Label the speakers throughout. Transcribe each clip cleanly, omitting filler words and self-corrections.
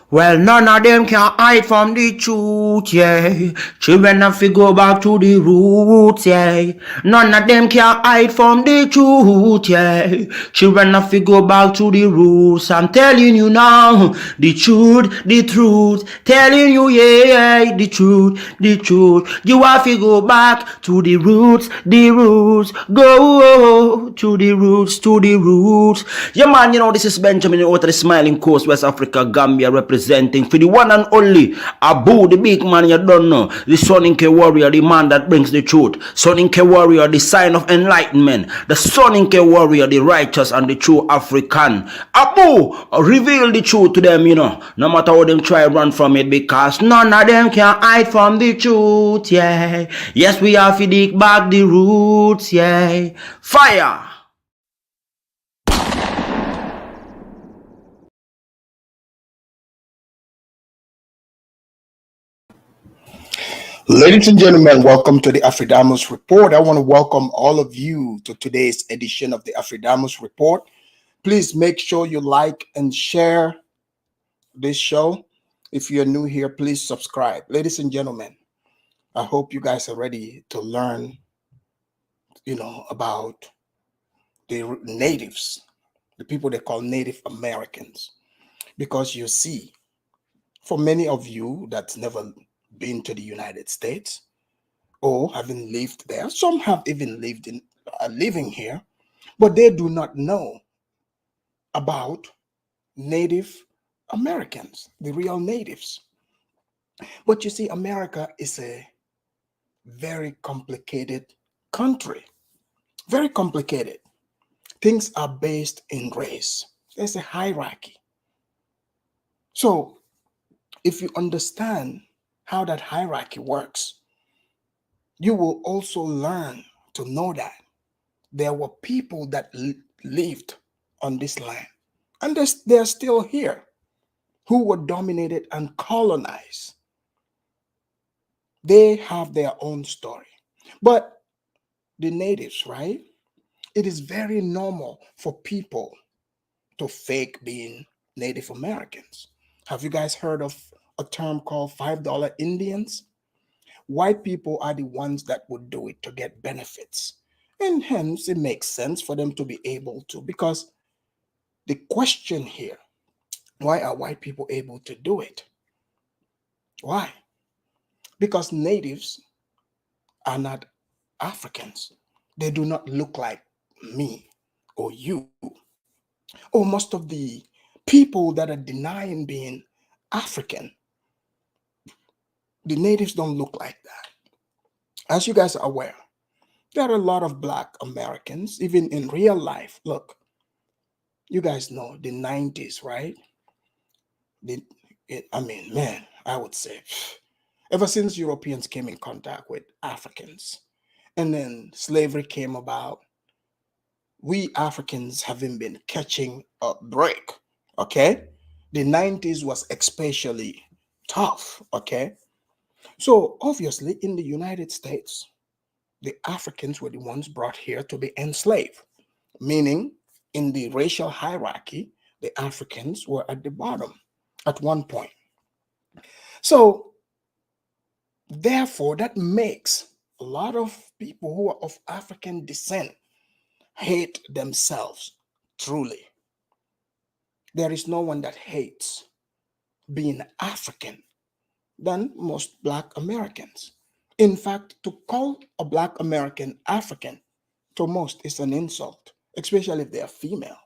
Speaker 1: Well, none of them can hide from the truth, yeah. Children have to go back to the roots, yeah. None of them can hide from the truth, yeah. Children have to go back to the roots. I'm telling you now, the truth, the truth. Telling you, yeah, the truth, the truth. You have to go back to the roots, the roots. Go to the roots, to the roots. Yeah, man, this is Benjamin out of the Smiling Coast, West Africa, Gambia, representing for the one and only Abu, the big man you don't know, the Soninke warrior, the man that brings the truth, Soninke warrior, the sign of enlightenment, the Soninke warrior, the righteous and the true African. Abu, reveal the truth to them, no matter how them try run from it, because none of them can hide from the truth, yeah. Yes, we have to dig back the roots, yeah. Fire!
Speaker 2: Ladies and gentlemen, welcome to the Afridamus Report. I want to welcome all of you to today's edition of the Afridamus Report. Please make sure you like and share this show. If you're new here, please subscribe. Ladies and gentlemen, I hope you guys are ready to learn, about the natives, the people they call Native Americans. Because you see, for many of you that's never been to the United States, or having lived there. Some have even living here, but they do not know about Native Americans, the real natives. But you see, America is a very complicated country, very complicated. Things are based in race. There's a hierarchy. So if you understand how that hierarchy works, you will also learn to know that there were people that lived on this land, and they're still here, who were dominated and colonized. They have their own story. But the natives, right? It is very normal for people to fake being Native Americans. Have you guys heard of a term called $5 Indians? White people are the ones that would do it to get benefits. And hence, it makes sense for them to be able to, because the question here, why are white people able to do it? Why? Because natives are not Africans. They do not look like me or you, or most of the people that are denying being African. The natives don't look like that. As you guys are aware, there are a lot of Black Americans, even in real life. Look, you guys know the 90s, right? Man, I would say, ever since Europeans came in contact with Africans, and then slavery came about, we Africans haven't been catching a break, okay? The 90s was especially tough, okay? So obviously in the United States, the Africans were the ones brought here to be enslaved, meaning in the racial hierarchy, the Africans were at the bottom at one point. So therefore, that makes a lot of people who are of African descent hate themselves truly. There is no one that hates being African than most Black Americans. In fact, to call a Black American African to most is an insult, especially if they are female.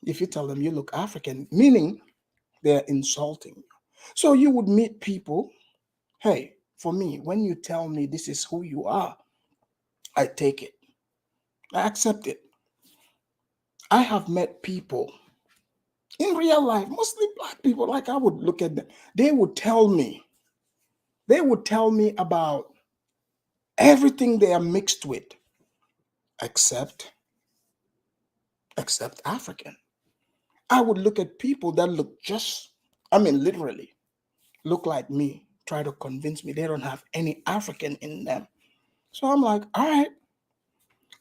Speaker 2: If you tell them you look African, meaning they're insulting you. So you would meet people, hey, for me, when you tell me this is who you are, I take it. I accept it. I have met people in real life, mostly Black people, like I would look at them. They would tell me about everything they are mixed with, except African. I would look at people that look literally look like me, try to convince me they don't have any African in them. So I'm like, all right.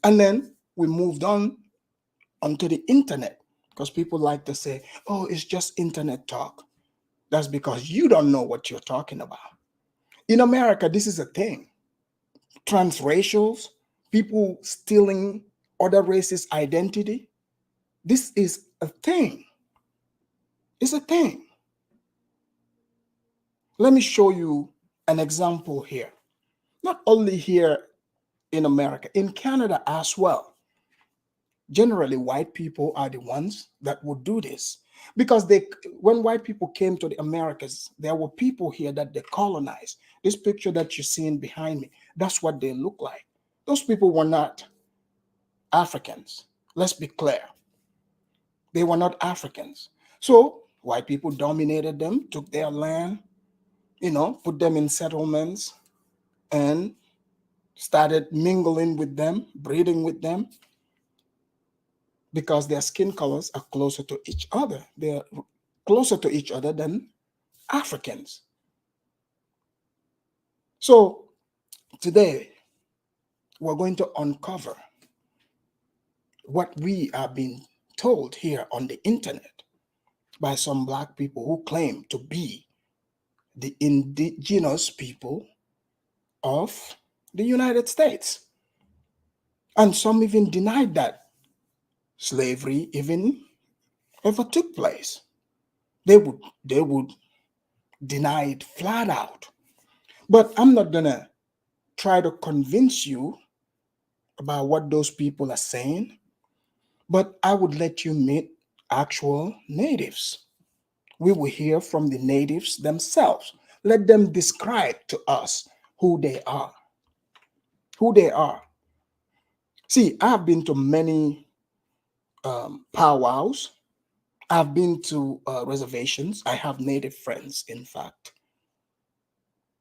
Speaker 2: And then we moved on onto the internet, because people like to say, oh, it's just internet talk. That's because you don't know what you're talking about. In America, this is a thing. Transracials, people stealing other races' identity. This is a thing. It's a thing. Let me show you an example here. Not only here in America, in Canada as well. Generally, white people are the ones that would do this because when white people came to the Americas, there were people here that they colonized. This picture that you're seeing behind me, that's what they look like. Those people were not Africans. Let's be clear. They were not Africans. So white people dominated them, took their land, put them in settlements, and started mingling with them, breeding with them, because their skin colors are closer to each other. They're closer to each other than Africans. So today, we're going to uncover what we are being told here on the internet by some Black people who claim to be the indigenous people of the United States. And some even denied that slavery even ever took place. They would deny it flat out. But I'm not gonna try to convince you about what those people are saying, but I would let you meet actual natives. We will hear from the natives themselves. Let them describe to us who they are. Who they are. See, I've been to many powwows. I've been to reservations. I have native friends, in fact.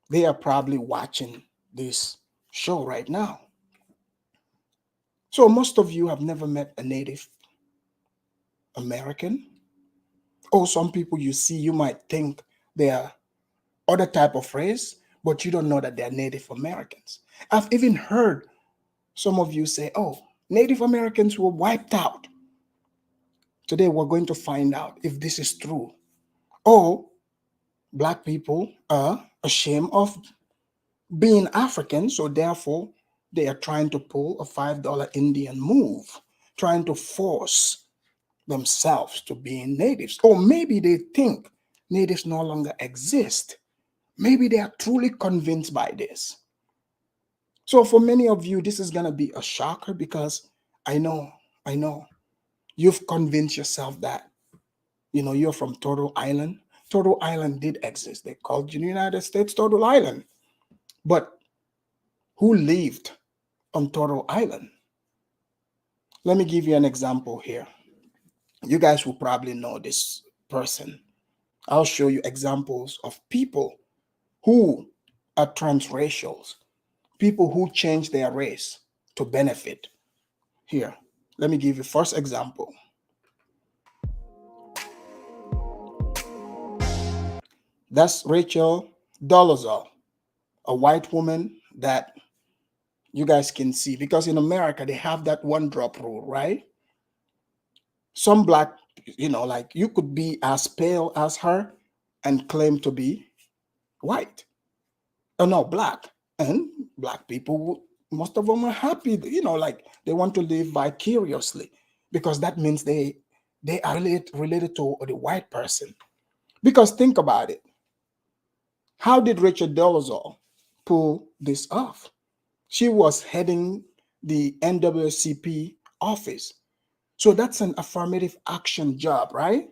Speaker 2: They are probably watching this show right now. So most of you have never met a Native American. Or some people you see, you might think they are other type of race, but you don't know that they're Native Americans. I've even heard some of you say, oh, Native Americans were wiped out. Today we're going to find out if this is true. Or Black people are ashamed of being African, so therefore they are trying to pull a $5 Indian move, trying to force themselves to being natives. Or maybe they think natives no longer exist. Maybe they are truly convinced by this. So for many of you, this is going to be a shocker because I know, you've convinced yourself that, you're from Turtle Island. Turtle Island did exist. They called the United States Turtle Island. But who lived on Turtle Island? Let me give you an example here. You guys will probably know this person. I'll show you examples of people who are transracials, people who change their race to benefit. Here, let me give you first example. That's Rachel Dolezal, a white woman that you guys can see, because in America they have that one drop rule, right? Some Black, like you could be as pale as her and claim to be white. Oh no, Black. And Black people, most of them are happy, like they want to live vicariously because that means they are related to the white person. Because think about it. How did Rachel Dolezal pull this off? She was heading the NAACP office. So that's an affirmative action job, right?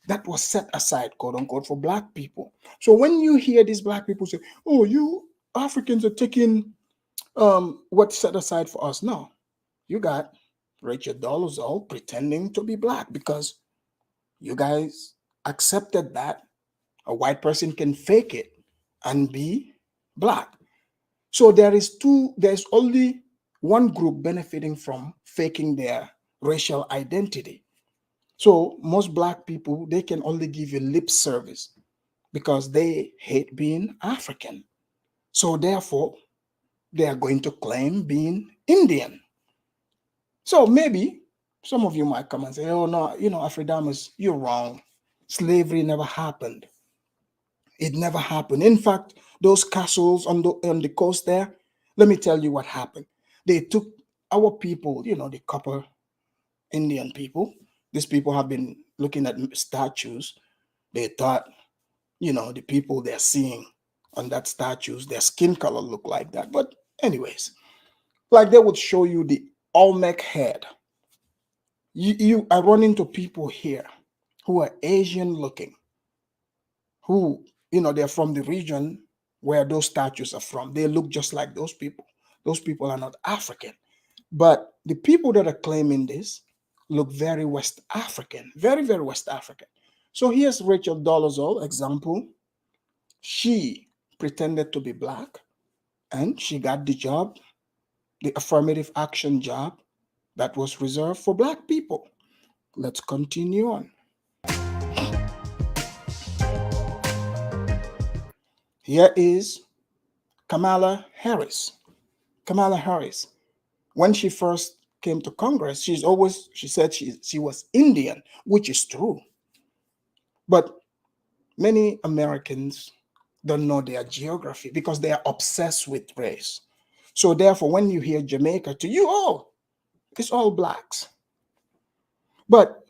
Speaker 2: That was set aside, quote unquote, for Black people. So when you hear these Black people say, oh, you Africans are taking what's set aside for us. No, you got Rachel Dolezal pretending to be Black because you guys accepted that a white person can fake it and be Black. So there's only one group benefiting from faking their racial identity. So most Black people, they can only give you lip service because they hate being African. So therefore, they are going to claim being Indian. So maybe some of you might come and say, oh no, Afridamus, you're wrong. Slavery never happened. It never happened. In fact, those castles on the coast there, let me tell you what happened. They took our people, the copper Indian people. These people have been looking at statues. They thought, the people they're seeing on that statues, their skin color look like that. But anyways, like they would show you the Olmec head. I run into people here who are Asian looking, who, they're from the region where those statues are from. They look just like those people. Those people are not African. But the people that are claiming this look very West African, very, very West African. So here's Rachel Dolezal, example. She pretended to be black and she got the job, the affirmative action job that was reserved for black people. Let's continue on. Here is Kamala Harris. Kamala Harris, when she first came to Congress, she said she was Indian, which is true. But many Americans don't know their geography because they are obsessed with race. So therefore, when you hear Jamaica, to you, oh, it's all blacks. But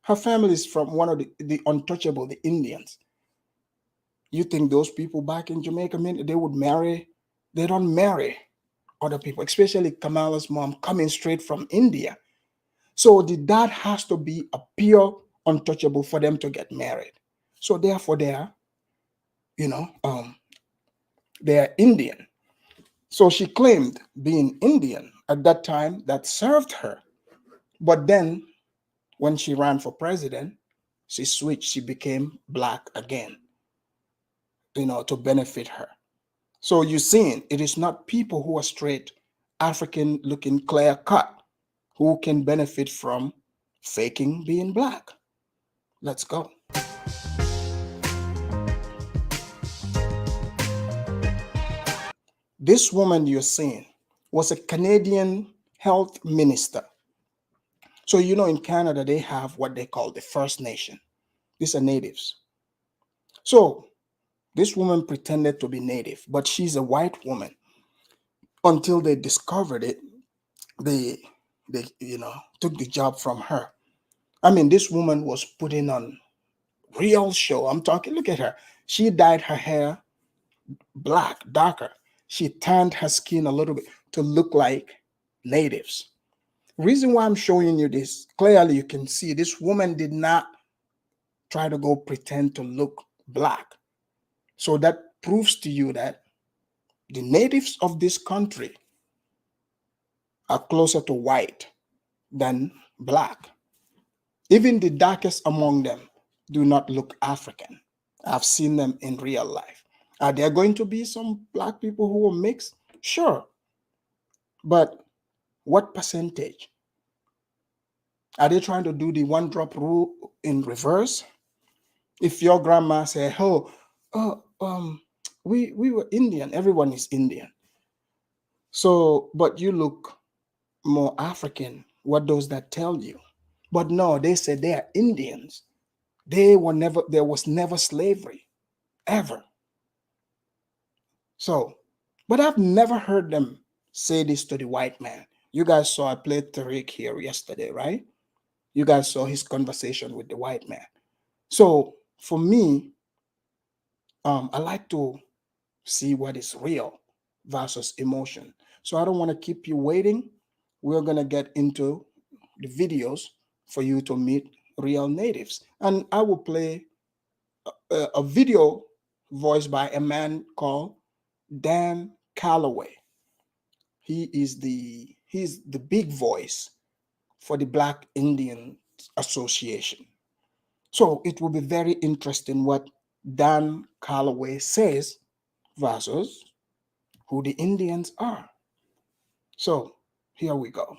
Speaker 2: her family is from one of the untouchable, the Indians. You think those people back in Jamaica, they would marry? They don't marry other people, especially Kamala's mom coming straight from India. So the dad has to be a pure untouchable for them to get married. So therefore they're Indian. So she claimed being Indian at that time that served her. But then when she ran for president, she switched, she became black again, to benefit her. So you're seeing it is not people who are straight African looking clear cut who can benefit from faking being black. Let's go. This woman you're seeing was a Canadian health minister. So, in Canada, they have what they call the First Nation. These are natives. So this woman pretended to be native, but she's a white woman. Until they discovered it, they took the job from her. I mean, this woman was putting on real show. I'm talking, look at her. She dyed her hair black, darker. She tanned her skin a little bit to look like natives. Reason why I'm showing you this, clearly you can see this woman did not try to go pretend to look black. So that proves to you that the natives of this country are closer to white than black. Even the darkest among them do not look African. I've seen them in real life. Are there going to be some black people who are mixed? Sure. But what percentage? Are they trying to do the one drop rule in reverse? If your grandma said, we were Indian, everyone is Indian. So, but you look more African. What does that tell you? But no, they said they are Indians. There was never slavery, ever. So, but I've never heard them say this to the white man. You guys saw I played Tariq here yesterday, right? You guys saw his conversation with the white man. So for me, I like to see what is real versus emotion. So I don't want to keep you waiting. We're going to get into the videos for you to meet real natives. And I will play a video voiced by a man called Dan Calloway. He's the big voice for the Black Indian Association. So it will be very interesting what Dan Calloway says versus who the Indians are. So here we go.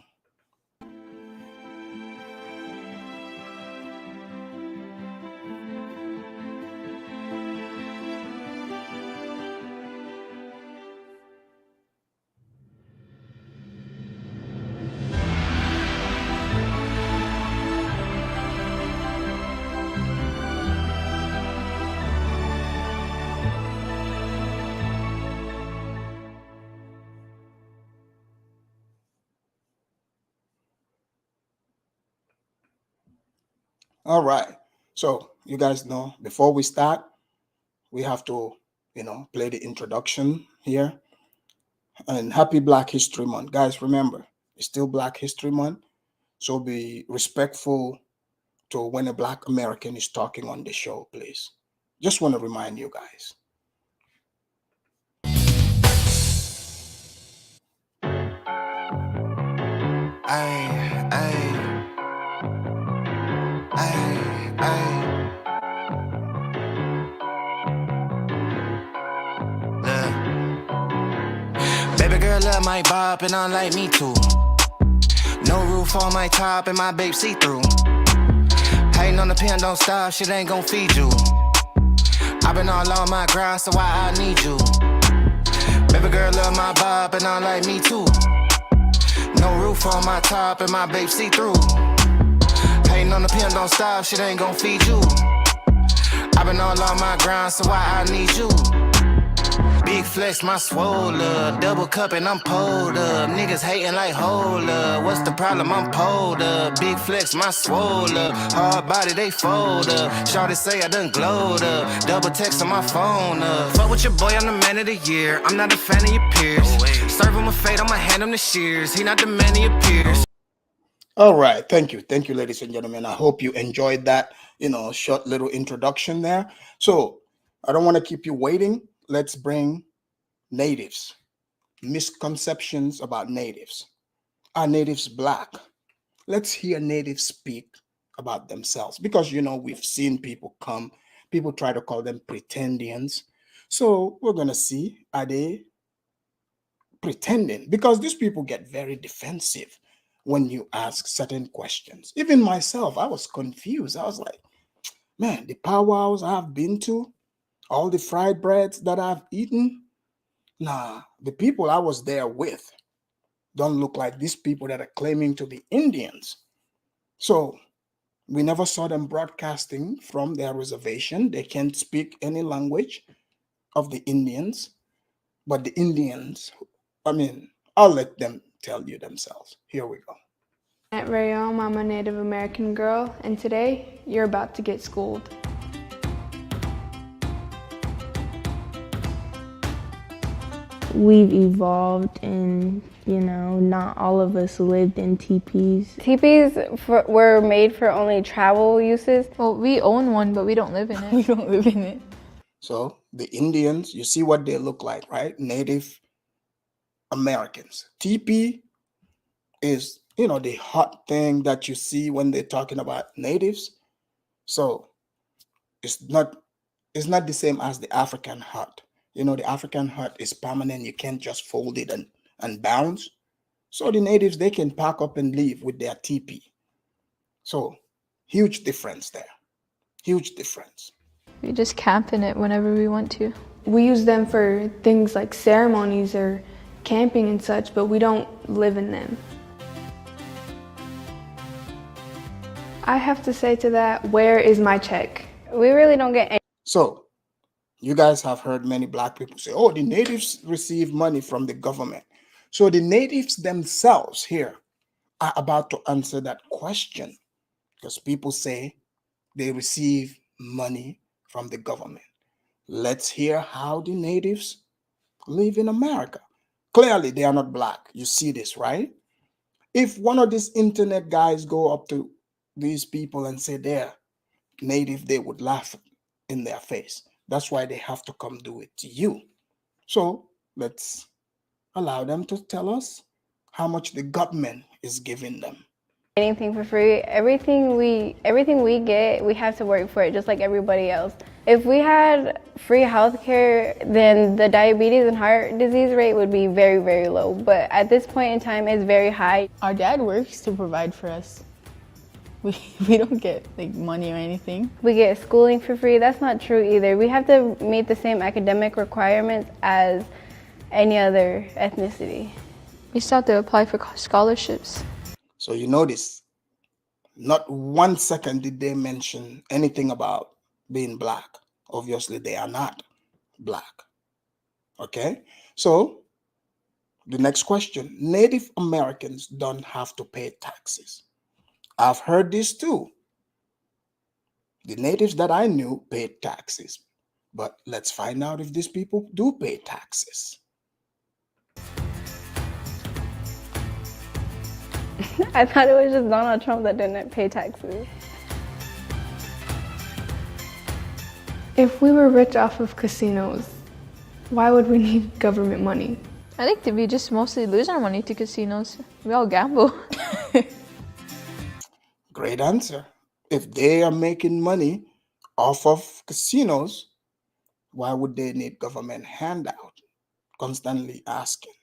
Speaker 2: All right. So you guys know, before we start, we have to, play the introduction here. And happy Black History Month. Guys, remember, it's still Black History Month. So be respectful to when a Black American is talking on the show, please. Just want to remind you guys.
Speaker 3: Baby girl love my bop and I like me too. No roof on my top and my babe see through. Hating on the pen, don't stop, shit ain't gon' feed you. I've been all on my grind, so why I need you? Baby girl love my bop and I like me too. No roof on my top and my babe see through. Hating on the pen, don't stop, shit ain't gon' feed you. I've been all on my grind, so why I need you? Big flex, my swole up. Double cup and I'm pulled up. Niggas hating like hold up. What's the problem? I'm pulled up. Big flex, my swole up. Hard body, they fold up. Shawty say I done glowed up. Double text on my phone up. Fuck with your boy, I'm the man of the year. I'm not a fan of your peers. Serve him with fate, I'ma hand him the shears. He not the man of your peers.
Speaker 2: All right. Thank you. Thank you, ladies and gentlemen. I hope you enjoyed that, short little introduction there. So I don't want to keep you waiting. Let's bring natives. Misconceptions about natives. Are natives Black? Let's hear natives speak about themselves, because we've seen people try to call them pretendians. So we're gonna see, are they pretending? Because these people get very defensive when you ask certain questions. Even myself, I was confused. I was like, man, the powwows I've been to, all the fried breads that I've eaten, nah, the people I was there with don't look like these people that are claiming to be Indians. So we never saw them broadcasting from their reservation. They can't speak any language of the Indians. But the Indians, I'll let them tell you themselves. Here we go.
Speaker 4: At Rayom, I'm a Native American girl, and today you're about to get schooled.
Speaker 5: We've evolved and, not all of us lived in teepees.
Speaker 6: Teepees were made for only travel uses.
Speaker 7: Well, we own one, but we don't live in it.
Speaker 6: We don't live in it.
Speaker 2: So the Indians, you see what they look like, right? Native Americans. Teepee is, the hot thing that you see when they're talking about natives. So it's not the same as the African hut. The African hut is permanent. You can't just fold it and bounce. So the natives, they can pack up and leave with their teepee. So huge difference there. Huge difference.
Speaker 7: We just camp in it whenever we want to.
Speaker 4: We use them for things like ceremonies or camping and such, but we don't live in them. I have to say to that, where is my check?
Speaker 6: We really don't get any.
Speaker 2: So you guys have heard many Black people say, oh, the natives receive money from the government. So the natives themselves here are about to answer that question, because people say they receive money from the government. Let's hear how the natives live in America. Clearly, they are not Black. You see this, right? If one of these internet guys go up to these people and say they're native, they would laugh in their face. That's why they have to come do it to you. So let's allow them to tell us how much the government is giving them.
Speaker 6: Anything for free. Everything we get, we have to work for it just like everybody else. If we had free healthcare, then the diabetes and heart disease rate would be very, very low. But at this point in time, it's very high.
Speaker 8: Our dad works to provide for us. We don't get money or anything.
Speaker 6: We get schooling for free. That's not true either. We have to meet the same academic requirements as any other ethnicity.
Speaker 7: We still have to apply for scholarships.
Speaker 2: So you notice, not 1 second did they mention anything about being Black. Obviously, they are not Black. Okay? So the next question, Native Americans don't have to pay taxes. I've heard this too. The natives that I knew paid taxes. But let's find out if these people do pay taxes.
Speaker 6: I thought it was just Donald Trump that didn't pay taxes.
Speaker 4: If we were rich off of casinos, why would we need government money?
Speaker 7: I think we just mostly lose our money to casinos. We all gamble.
Speaker 2: Great answer. If they are making money off of casinos, why would they need government handout? Constantly asking.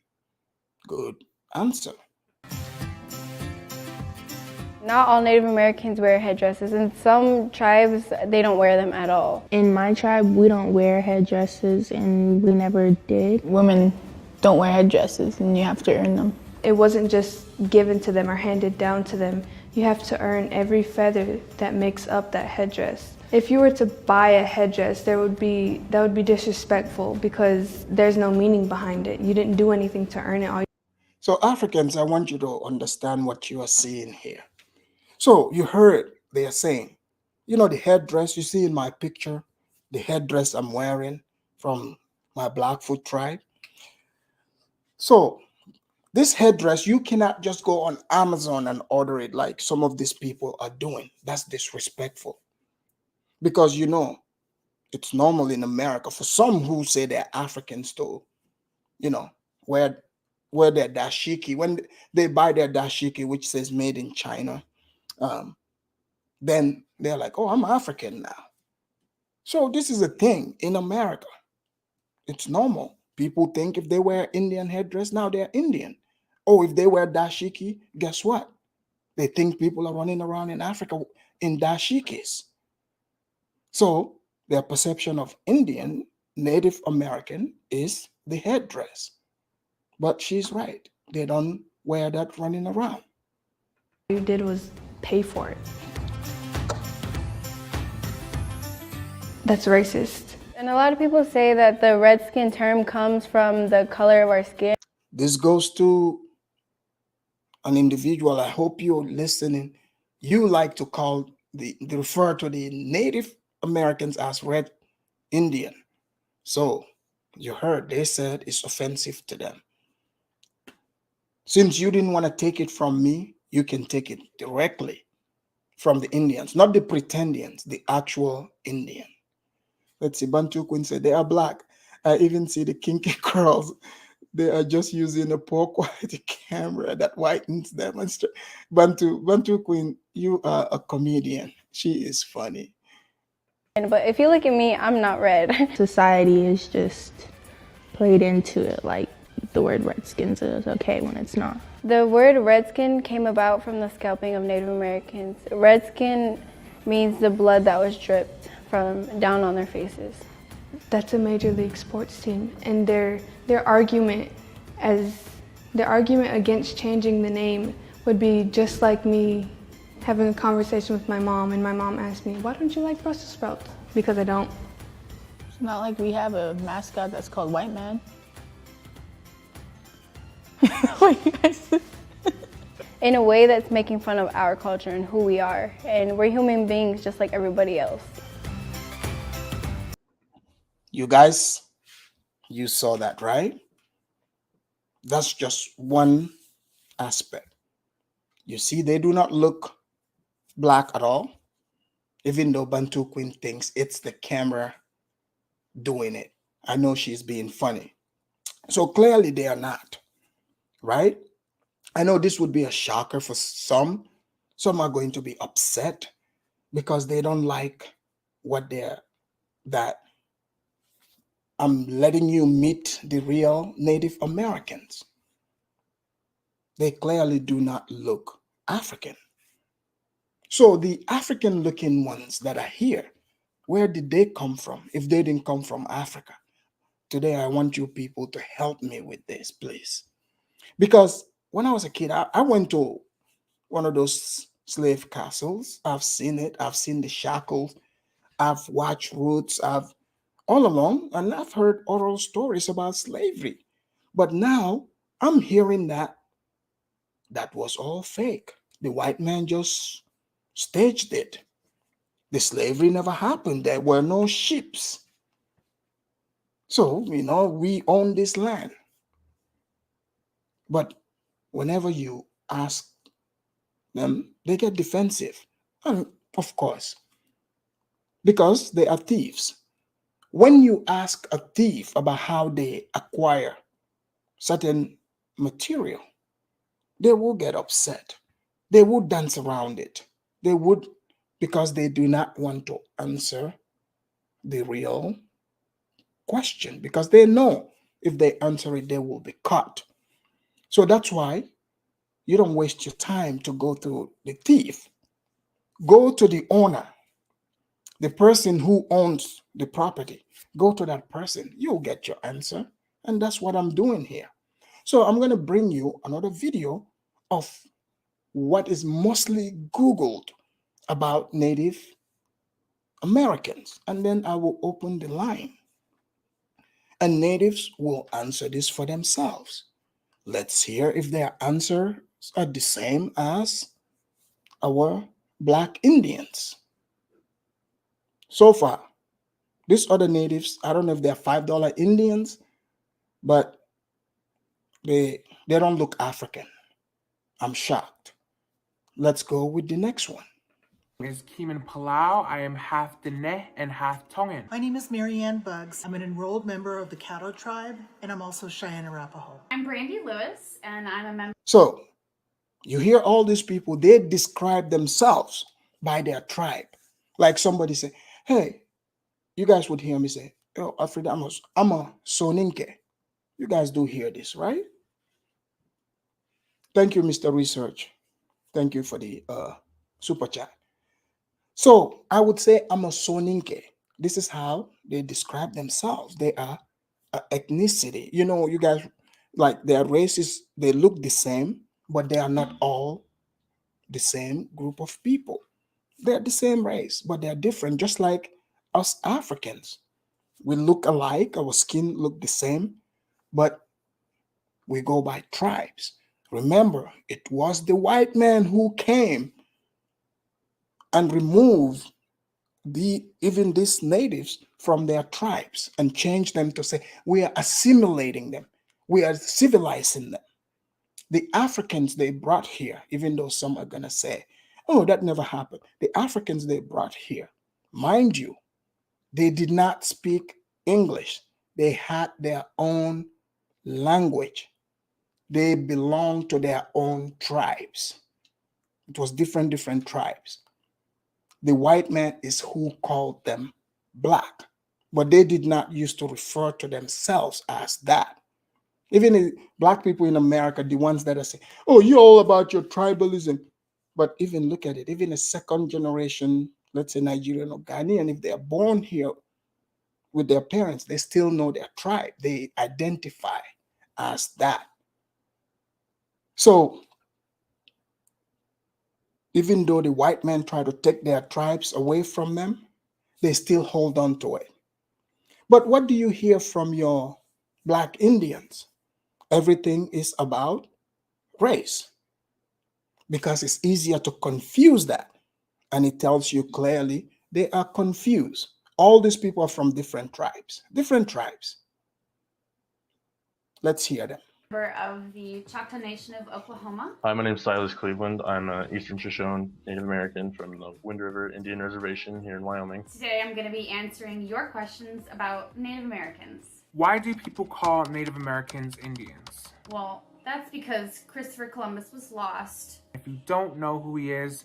Speaker 2: Good answer.
Speaker 6: Not all Native Americans wear headdresses. In some tribes, they don't wear them at all.
Speaker 5: In my tribe, we don't wear headdresses, and we never did.
Speaker 8: Women don't wear headdresses, and you have to earn them.
Speaker 4: It wasn't just given to them or handed down to them. You have to earn every feather that makes up that headdress. If you were to buy a headdress, that would be disrespectful because there's no meaning behind it. You didn't do anything to earn it.
Speaker 2: So Africans, I want you to understand what you are seeing here. So you heard they are saying, you know, the headdress you see in my picture, the headdress I'm wearing from my Blackfoot tribe. So this headdress, you cannot just go on Amazon and order it like some of these people are doing. That's disrespectful. Because, you know, it's normal in America for some who say they're Africans to, you know, wear their dashiki. When they buy their dashiki, which says made in China, then they're like, oh, I'm African now. So this is a thing in America. It's normal. People think if they wear Indian headdress, now they're Indian. Oh, if they wear dashiki, guess what? They think people are running around in Africa in dashikis. So their perception of Indian, Native American is the headdress. But she's right. They don't wear that running around.
Speaker 4: All you did was pay for it. That's racist.
Speaker 6: And a lot of people say that the redskin term comes from the color of our skin.
Speaker 2: This goes to an individual. I hope you're listening. You like to refer to the Native Americans as red Indian. So you heard they said it's offensive to them. Since you didn't want to take it from me, you can take it directly from the Indians, not the pretendians, the actual Indian. Let's see, Bantu Queen said they are black. I even see the kinky curls. They are just using a poor quality camera that whitens them. Bantu Queen, you are a comedian. She is funny.
Speaker 6: But if you look at me, I'm not red.
Speaker 5: Society is just played into it like the word redskins is okay when it's not.
Speaker 6: The word redskin came about from the scalping of Native Americans. Redskin means the blood that was dripped from down on their faces.
Speaker 4: That's a major league sports team, and their argument against changing the name would be just like me having a conversation with my mom, and my mom asked me, "Why don't you like Brussels sprouts?" Because I don't.
Speaker 8: It's not like we have a mascot that's called White Man.
Speaker 6: In a way that's making fun of our culture and who we are. And we're human beings just like everybody else.
Speaker 2: You guys, you saw that, right? That's just one aspect. You see, they do not look black at all, even though Bantu Queen thinks it's the camera doing it. I know she's being funny. So clearly they are not, right? I know this would be a shocker for some. Some are going to be upset because they don't like that I'm letting you meet the real Native Americans. They clearly do not look African. So the African looking ones that are here, where did they come from if they didn't come from Africa? Today, I want you people to help me with this, please. Because when I was a kid, I went to one of those slave castles. I've seen it. I've seen the shackles. I've watched roots. I've all along, and I've heard oral stories about slavery. But now I'm hearing that was all fake. The white man just staged it. The slavery never happened. There were no ships. So, we own this land. But whenever you ask them, they get defensive. And of course, because they are thieves. When you ask a thief about how they acquire certain material, they will get upset. They will dance around it. They would, because they do not want to answer the real question, because they know if they answer it, they will be caught. So that's why you don't waste your time to go to the thief. Go to the owner, the person who owns the property. Go to that person. You'll get your answer. And that's what I'm doing here. So I'm going to bring you another video of what is mostly Googled about Native Americans. And then I will open the line. And natives will answer this for themselves. Let's hear if their answers are the same as our Black Indians. So far, these other natives, I don't know if they're $5 Indians, but they don't look African. I'm shocked. Let's go with the next one.
Speaker 9: Is Keeman Palau. I am half Diné and half Tongan.
Speaker 10: My name is Marianne Buggs. I'm an enrolled member of the Caddo tribe, and I'm also Cheyenne Arapaho.
Speaker 11: I'm Brandy Lewis, and I'm a member.
Speaker 2: So, you hear all these people, they describe themselves by their tribe. Like somebody say, hey, you guys would hear me say, oh, Alfred, I'm a Soninke. You guys do hear this, right? Thank you, Mr. Research. Thank you for the super chat. So I would say I'm a Soninke. This is how they describe themselves. They are ethnicity. You guys, like their races, they look the same, but they are not all the same group of people. They're the same race, but they're different, just like us Africans. We look alike, our skin look the same, but we go by tribes. Remember, it was the white man who came and removed even these natives from their tribes and changed them to say, we are assimilating them. We are civilizing them. The Africans they brought here, even though some are going to say, oh, that never happened. The Africans they brought here, mind you, they did not speak English. They had their own language. They belonged to their own tribes. It was different tribes. The white man is who called them black, but they did not used to refer to themselves as that. Even the black people in America, the ones that are saying, oh, you're all about your tribalism. But even look at it, even a second generation, let's say Nigerian or Ghanaian, if they are born here with their parents, they still know their tribe. They identify as that. So even though the white men try to take their tribes away from them, they still hold on to it. But what do you hear from your Black Indians? Everything is about race, because it's easier to confuse that. And it tells you clearly they are confused. All these people are from different tribes. Let's hear them.
Speaker 11: Of the Choctaw Nation of Oklahoma.
Speaker 12: Hi, my name is Silas Cleveland. I'm an Eastern Shoshone Native American from the Wind River Indian Reservation here in Wyoming.
Speaker 11: Today I'm going to be answering your questions about Native Americans.
Speaker 9: Why do people call Native Americans Indians?
Speaker 11: Well, that's because Christopher Columbus was lost.
Speaker 9: If you don't know who he is,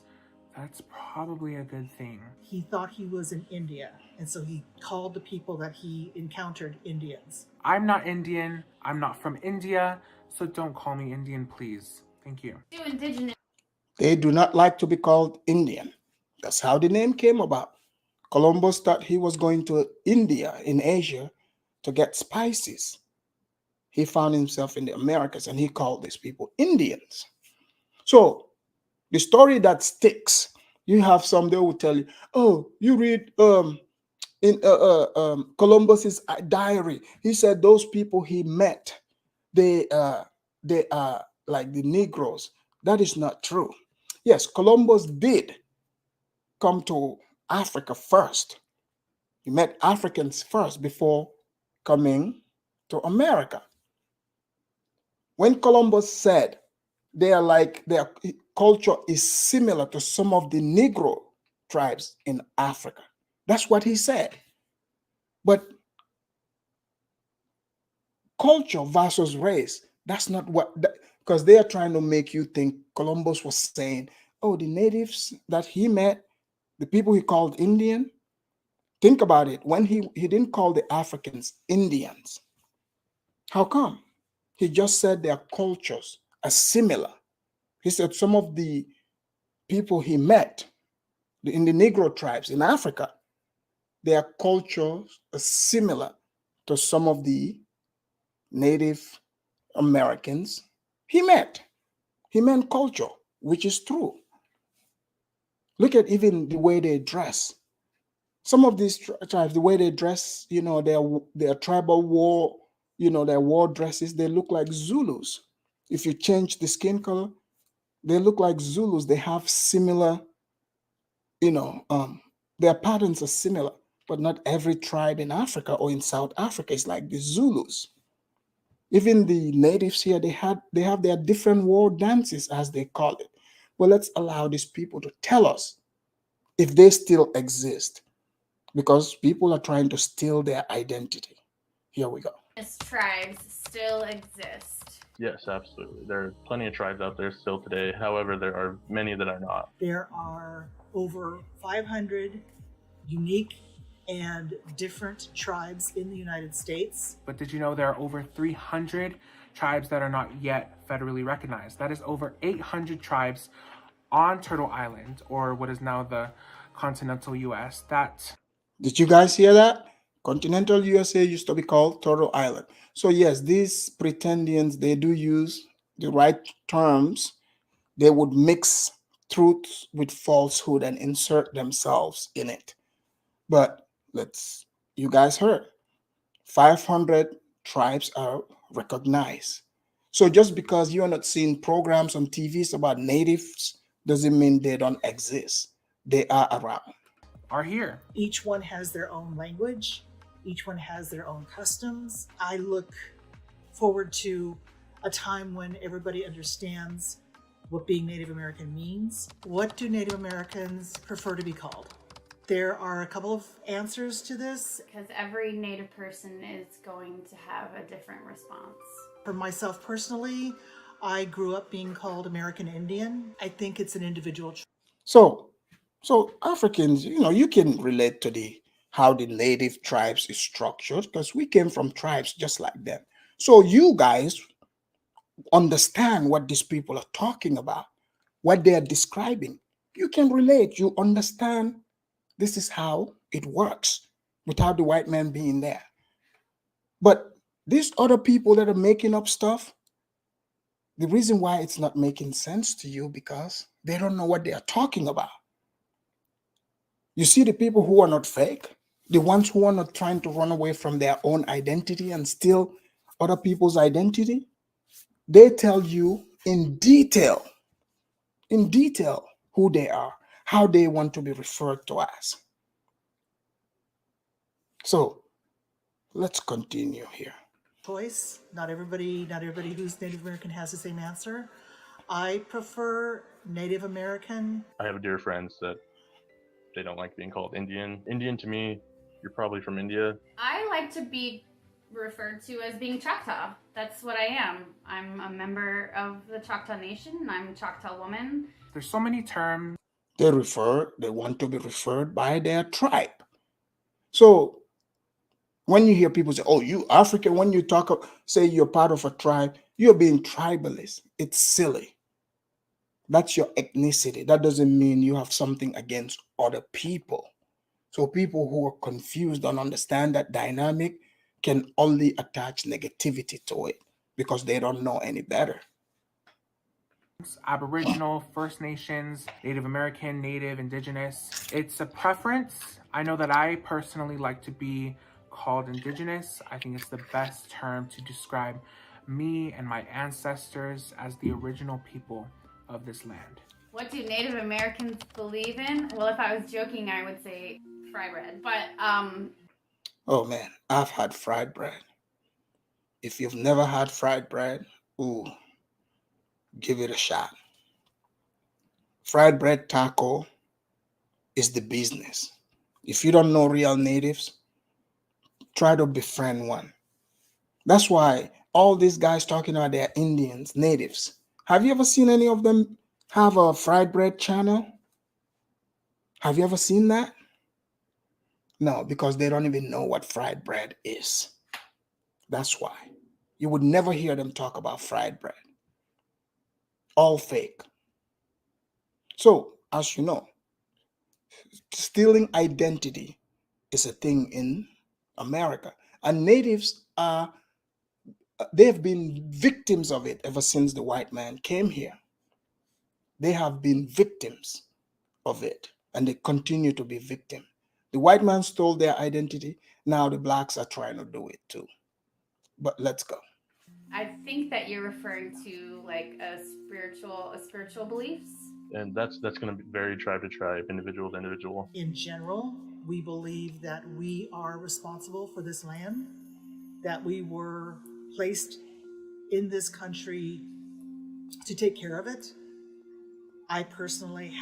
Speaker 9: that's probably a good thing.
Speaker 10: He thought he was in India, and so he called the people that he encountered Indians.
Speaker 9: I'm not Indian. I'm not from India, so don't call me Indian, please. Thank you.
Speaker 11: Indigenous.
Speaker 2: They do not like to be called Indian. That's how the name came about. Columbus thought he was going to India in Asia to get spices. He found himself in the Americas and he called these people Indians. So the story that sticks, you have some that will tell you, oh, you read in Columbus's diary, he said those people he met, they are like the Negroes. That is not true. Yes, Columbus did come to Africa first. He met Africans first before coming to America. When Columbus said their culture is similar to some of the Negro tribes in Africa, that's what he said. But culture versus race, that's not what, because they are trying to make you think Columbus was saying, oh, the natives that he met, the people he called Indian. Think about it. When he didn't call the Africans Indians. How come? He just said their cultures are similar. He said some of the people he met in the Negro tribes in Africa, their cultures are similar to some of the Native Americans he met. He meant culture, which is true. Look at even the way they dress. Some of these tribes, the way they dress, you know, their tribal war, you know, their war dresses, they look like Zulus. If you change the skin color, they look like Zulus. They have similar, you know, their patterns are similar, but not every tribe in Africa or in South Africa is like the Zulus. Even the natives here, they have their different war dances, as they call it. But let's allow these people to tell us if they still exist, because people are trying to steal their identity. Here we go.
Speaker 11: Tribes still exist.
Speaker 12: Yes, absolutely. There are plenty of tribes out there still today. However, there are many that are not.
Speaker 10: There are over 500 unique and different tribes in the United States.
Speaker 9: But did you know there are over 300 tribes that are not yet federally recognized? That is over 800 tribes on Turtle Island, or what is now the continental US.
Speaker 2: Did you guys hear that? Continental USA used to be called Turtle Island. So yes, these pretendians, they do use the right terms. They would mix truth with falsehood and insert themselves in it. But you guys heard, 500 tribes are recognized. So just because you're not seeing programs on TVs about natives doesn't mean they don't exist. They are around.
Speaker 9: Are here.
Speaker 10: Each one has their own language. Each one has their own customs. I look forward to a time when everybody understands what being Native American means. What do Native Americans prefer to be called? There are a couple of answers to this.
Speaker 11: Because every Native person is going to have a different response.
Speaker 10: For myself personally, I grew up being called American Indian. I think it's an individual choice.
Speaker 2: So Africans, you know, you can relate to how the native tribes is structured, because we came from tribes just like them. So you guys understand what these people are talking about, what they are describing. You can relate, you understand this is how it works without the white man being there. But these other people that are making up stuff, the reason why it's not making sense to you, because they don't know what they are talking about. You see the people who are not fake, the ones who are not trying to run away from their own identity and steal other people's identity, they tell you in detail who they are, how they want to be referred to as. So let's continue here.
Speaker 10: Choice. Not everybody who's Native American has the same answer. I prefer Native American.
Speaker 12: I have dear friends that they don't like being called Indian. Indian to me, you're probably from India.
Speaker 11: I like to be referred to as being Choctaw. That's what I am. I'm a member of the Choctaw Nation. I'm a Choctaw woman.
Speaker 9: There's so many terms.
Speaker 2: They want to be referred by their tribe. So when you hear people say, oh, you African, when you say you're part of a tribe, you're being tribalist. It's silly. That's your ethnicity. That doesn't mean you have something against other people. So people who are confused don't understand that dynamic can only attach negativity to it because they don't know any better.
Speaker 9: Aboriginal, First Nations, Native American, Native, Indigenous. It's a preference. I know that I personally like to be called Indigenous. I think it's the best term to describe me and my ancestors as the original people of this land.
Speaker 11: What do Native Americans believe in? Well, if I was joking, I would say fry bread. But
Speaker 2: Oh man, I've had fried bread. If you've never had fried bread, ooh, give it a shot. Fried bread taco is the business. If you don't know real natives, try to befriend one. That's why all these guys talking about they're Indians, natives. Have you ever seen any of them have a fried bread channel? Have you ever seen that? No, because they don't even know what fried bread is. That's why. You would never hear them talk about fried bread. All fake. So, as you know, stealing identity is a thing in America. And natives are, they've been victims of it ever since the white man came here. They have been victims of it, and they continue to be victims. The white man stole their identity. Now the blacks are trying to do it too. But let's go.
Speaker 11: I think that you're referring to like a spiritual beliefs.
Speaker 12: And that's going to vary tribe to tribe, individual to individual.
Speaker 10: In general, we believe that we are responsible for this land, that we were placed in this country to take care of it. I personally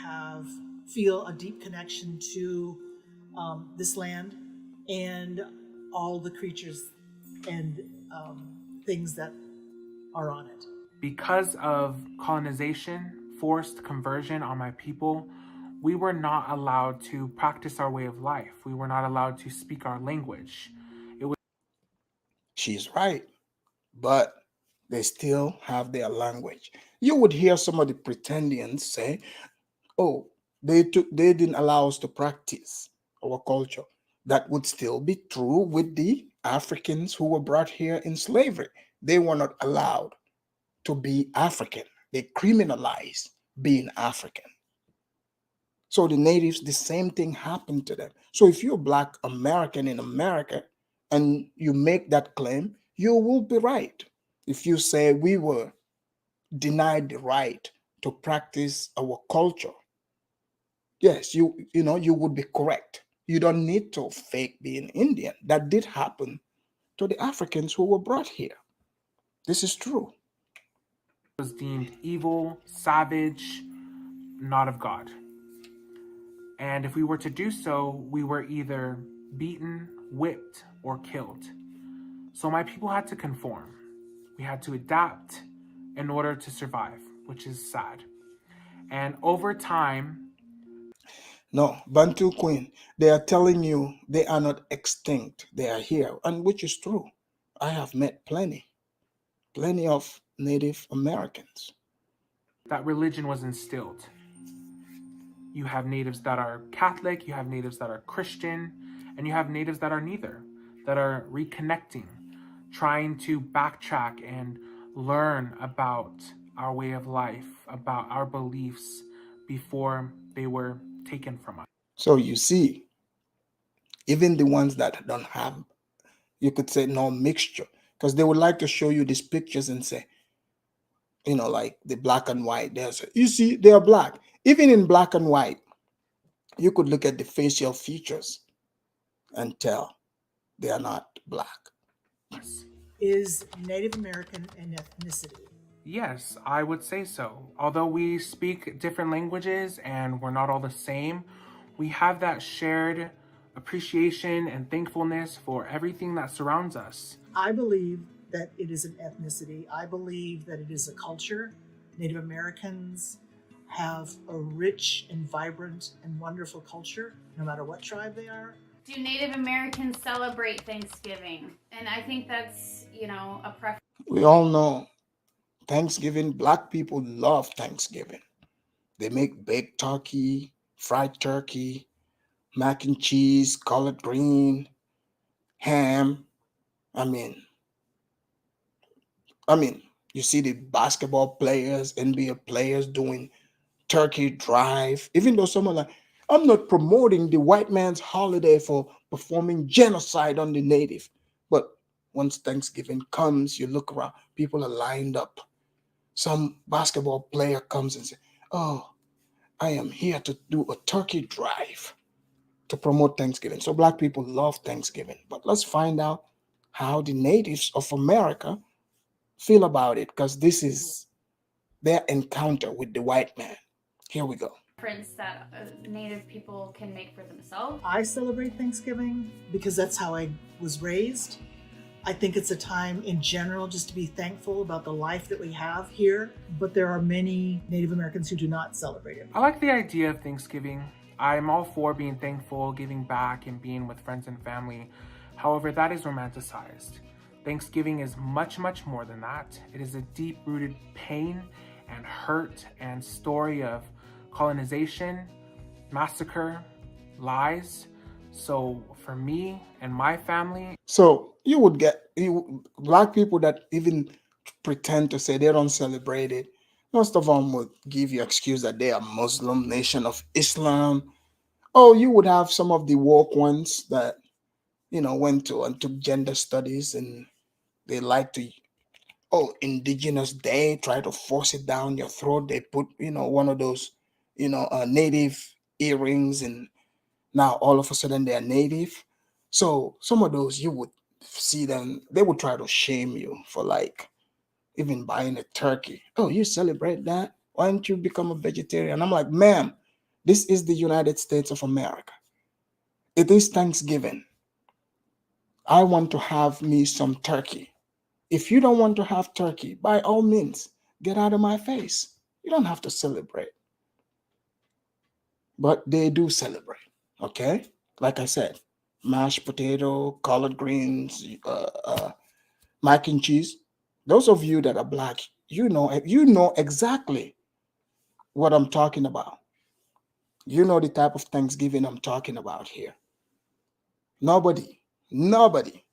Speaker 10: feel a deep connection to this land and all the creatures and things that are on it.
Speaker 9: Because of colonization, forced conversion on my people, we were not allowed to practice our way of life. We were not allowed to speak our language.
Speaker 2: She's right, but they still have their language. You would hear some of the pretendians say, oh, they didn't allow us to practice our culture. That would still be true with the Africans who were brought here in slavery. They were not allowed to be African. They criminalized being African. So the natives, the same thing happened to them. So if you're Black American in America and you make that claim, you will be right. If you say we were denied the right to practice our culture, yes, you would be correct. You don't need to fake being Indian. That did happen to the Africans who were brought here. This is true.
Speaker 9: Was deemed evil, savage, not of God. And if we were to do so, we were either beaten, whipped, or killed. So my people had to conform. We had to adapt in order to survive, which is sad. And over time...
Speaker 2: No, Bantu Queen, they are telling you they are not extinct. They are here, and which is true. I have met plenty of Native Americans.
Speaker 9: That religion was instilled. You have natives that are Catholic, you have natives that are Christian, and you have natives that are neither, that are reconnecting, trying to backtrack and learn about our way of life, about our beliefs before they were taken from us.
Speaker 2: So you see, even the ones that don't have, you could say, no mixture, because they would like to show you these pictures and say, like the black and white. You see, they are black. Even in black and white, you could look at the facial features and tell they are not black.
Speaker 10: Is Native American an ethnicity?
Speaker 9: Yes, I would say so. Although we speak different languages and we're not all the same, we have that shared appreciation and thankfulness for everything that surrounds us.
Speaker 10: I believe that it is an ethnicity. I believe that it is a culture. Native Americans have a rich and vibrant and wonderful culture, no matter what tribe they are.
Speaker 11: Do Native Americans celebrate Thanksgiving? And I think that's, a preference.
Speaker 2: We all know Thanksgiving, Black people love Thanksgiving. They make baked turkey, fried turkey, mac and cheese, collard green, ham. I mean, you see the basketball players, NBA players doing turkey drive, even though someone like, I'm not promoting the white man's holiday for performing genocide on the native. But once Thanksgiving comes, you look around, people are lined up. Some basketball player comes and says, oh, I am here to do a turkey drive to promote Thanksgiving. So Black people love Thanksgiving. But let's find out how the natives of America feel about it, because this is their encounter with the white man. Here we go.
Speaker 11: Difference that Native people can make for themselves.
Speaker 10: I celebrate Thanksgiving because that's how I was raised. I think it's a time in general just to be thankful about the life that we have here, but there are many Native Americans who do not celebrate it.
Speaker 9: I like the idea of Thanksgiving. I'm all for being thankful, giving back, and being with friends and family. However, that is romanticized. Thanksgiving is much, much more than that. It is a deep-rooted pain and hurt and story of colonization, massacre, lies. So for me and my family.
Speaker 2: So you would get Black people that even pretend to say they don't celebrate it. Most of them would give you excuse that they are Muslim, nation of Islam. Oh, you would have some of the woke ones that, went to and took gender studies, and they like to, Indigenous Day, try to force it down your throat. They put, one of those, native earrings, and now all of a sudden they're native. So some of those you would see them, they would try to shame you for like even buying a turkey. Oh, you celebrate that? Why don't you become a vegetarian? I'm like, ma'am, this is the United States of America. It is Thanksgiving. I want to have me some turkey. If you don't want to have turkey, by all means, get out of my face. You don't have to celebrate. But they do celebrate, okay? Like I said, mashed potato, collard greens, mac and cheese. Those of you that are Black, you know exactly what I'm talking about. You know the type of Thanksgiving I'm talking about here. Nobody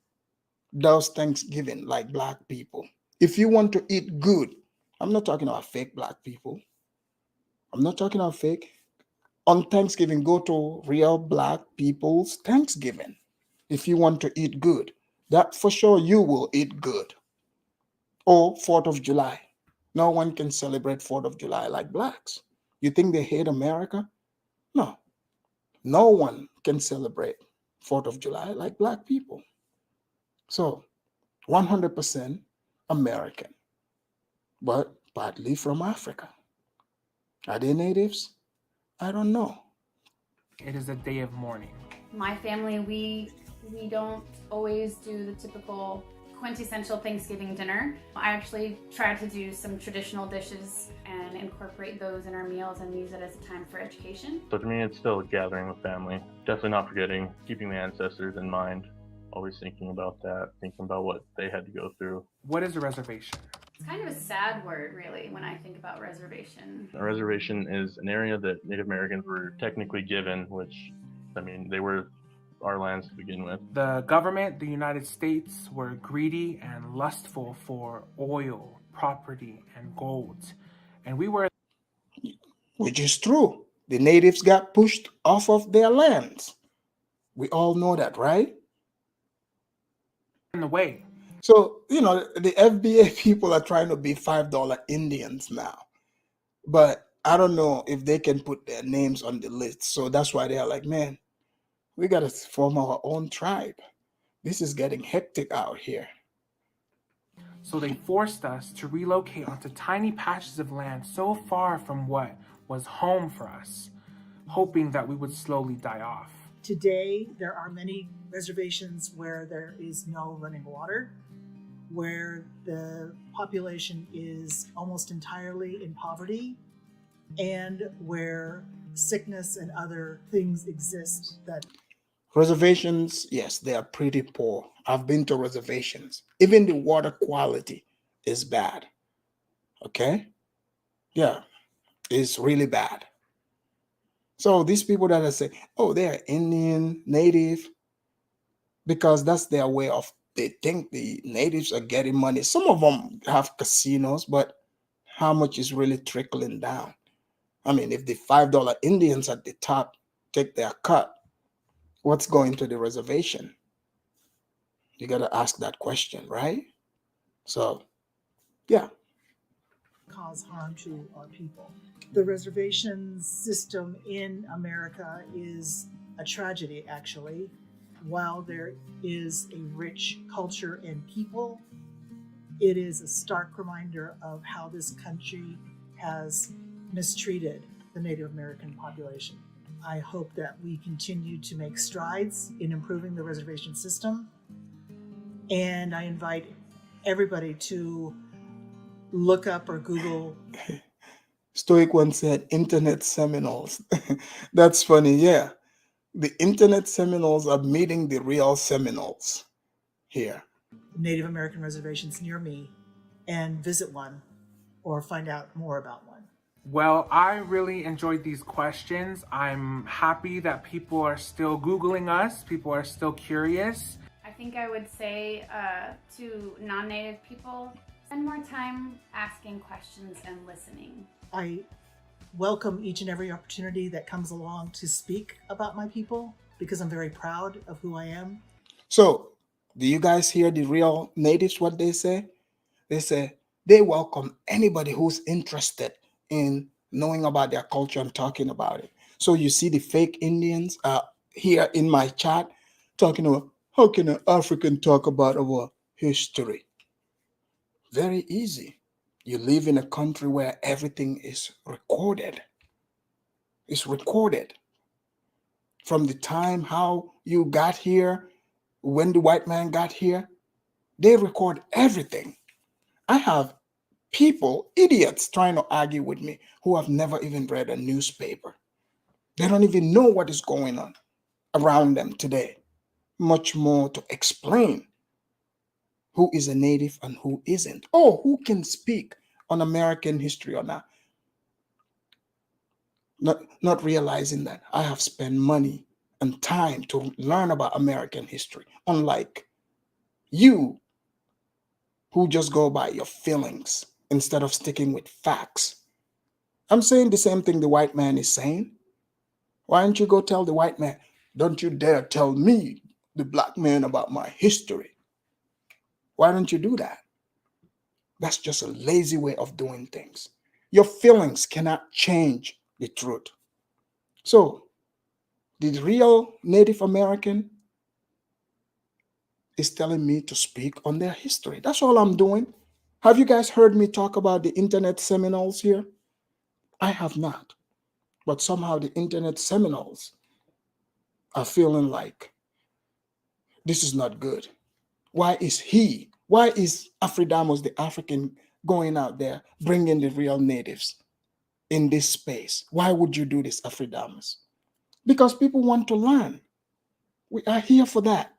Speaker 2: does Thanksgiving like Black people. If you want to eat good, I'm not talking about fake Black people. I'm not talking about fake. On Thanksgiving, go to real Black people's Thanksgiving. If you want to eat good, that for sure you will eat good. Or 4th of July. No one can celebrate 4th of July like Blacks. You think they hate America? No. No one can celebrate 4th of July like Black people. So 100% American, but partly from Africa. Are they natives? I don't know.
Speaker 9: It is a day of mourning.
Speaker 11: My family, we don't always do the typical quintessential Thanksgiving dinner. I actually try to do some traditional dishes and incorporate those in our meals and use it as a time for education.
Speaker 12: So to me, it's still a gathering with family. Definitely not forgetting, keeping the ancestors in mind. Always thinking about that, thinking about what they had to go through.
Speaker 9: What is a reservation?
Speaker 11: It's kind of a sad word, really, when I think about reservation.
Speaker 12: A reservation is an area that Native Americans were technically given, which, they were our lands to begin with.
Speaker 9: The government, the United States, were greedy and lustful for oil, property, and gold. And we were...
Speaker 2: Which is true. The natives got pushed off of their lands. We all know that, right?
Speaker 9: In the way.
Speaker 2: So, the FBA people are trying to be $5 Indians now. But I don't know if they can put their names on the list. So that's why they're like, man, we got to form our own tribe. This is getting hectic out here.
Speaker 9: So they forced us to relocate onto tiny patches of land so far from what was home for us, hoping that we would slowly die off.
Speaker 10: Today, there are many reservations where there is no running water, where the population is almost entirely in poverty, and where sickness and other things exist that...
Speaker 2: Reservations, yes, they are pretty poor. I've been to reservations. Even the water quality is bad. Okay? Yeah, it's really bad. So these people that are saying, oh, they're Indian, native, because that's their way of, they think the natives are getting money. Some of them have casinos, but how much is really trickling down? If the $5 Indians at the top take their cut, what's going to the reservation? You got to ask that question, right? So, yeah.
Speaker 10: cause harm to our people. The reservation system in America is a tragedy, actually. While there is a rich culture and people, it is a stark reminder of how this country has mistreated the Native American population. I hope that we continue to make strides in improving the reservation system, and I invite everybody to look up or Google.
Speaker 2: Stoic once said, Internet Seminoles. That's funny, yeah. The Internet Seminoles are meeting the real Seminoles here.
Speaker 10: Native American reservations near me and visit one or find out more about one.
Speaker 9: Well, I really enjoyed these questions. I'm happy that people are still Googling us. People are still curious.
Speaker 11: I think I would say to non-Native people, spend more time asking questions and listening.
Speaker 10: I welcome each and every opportunity that comes along to speak about my people because I'm very proud of who I am.
Speaker 2: So, do you guys hear the real natives, what they say? They say they welcome anybody who's interested in knowing about their culture and talking about it. So you see the fake Indians here in my chat talking about how can an African talk about our history? Very easy. You live in a country where everything is recorded. It's recorded. From the time how you got here, when the white man got here, they record everything. I have people, idiots, trying to argue with me who have never even read a newspaper. They don't even know what is going on around them today. Much more to explain who is a native and who isn't. Or who can speak on American history or not. Not realizing that I have spent money and time to learn about American history, unlike you who just go by your feelings instead of sticking with facts. I'm saying the same thing the white man is saying. Why don't you go tell the white man, don't you dare tell me, the black man, about my history? Why don't you do that? That's just a lazy way of doing things. Your feelings cannot change the truth. So, the real Native American is telling me to speak on their history. That's all I'm doing. Have you guys heard me talk about the Internet Seminoles here? I have not. But somehow the Internet Seminoles are feeling like this is not good. Why is Afridamos, the African, going out there bringing the real natives in this space? Why would you do this, Afridamos? Because people want to learn. We are here for that.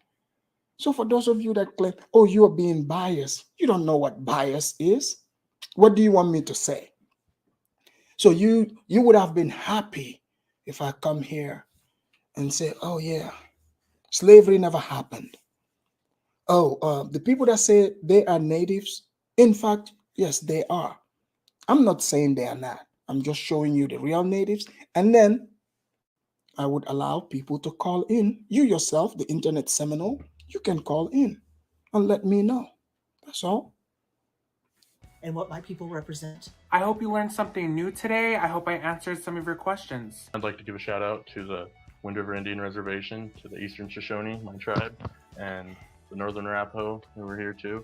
Speaker 2: So for those of you that claim, oh, you are being biased, you don't know what bias is. What do you want me to say? So you would have been happy if I come here and say, oh yeah, slavery never happened. Oh, the people that say they are natives, in fact, yes, they are. I'm not saying they are not. I'm just showing you the real natives. And then I would allow people to call in. You yourself, the Internet Seminole, you can call in and let me know. That's all.
Speaker 10: And what my people represent.
Speaker 9: I hope you learned something new today. I hope I answered some of your questions.
Speaker 12: I'd like to give a shout out to the Wind River Indian Reservation, to the Eastern Shoshone, my tribe, and the Northern Arapaho who were here too.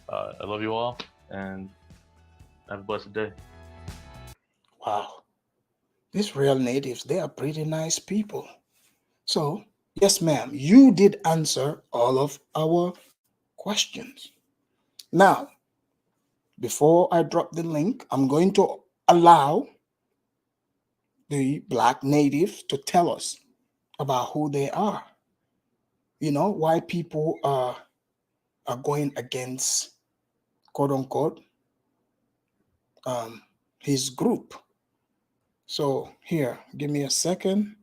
Speaker 12: I love you all and have a blessed day.
Speaker 2: Wow. These real natives, they are pretty nice people. So, yes, ma'am, you did answer all of our questions. Now, before I drop the link, I'm going to allow the Black native to tell us about who they are. You know, why people are going against, quote unquote, his group. So here, give me a second.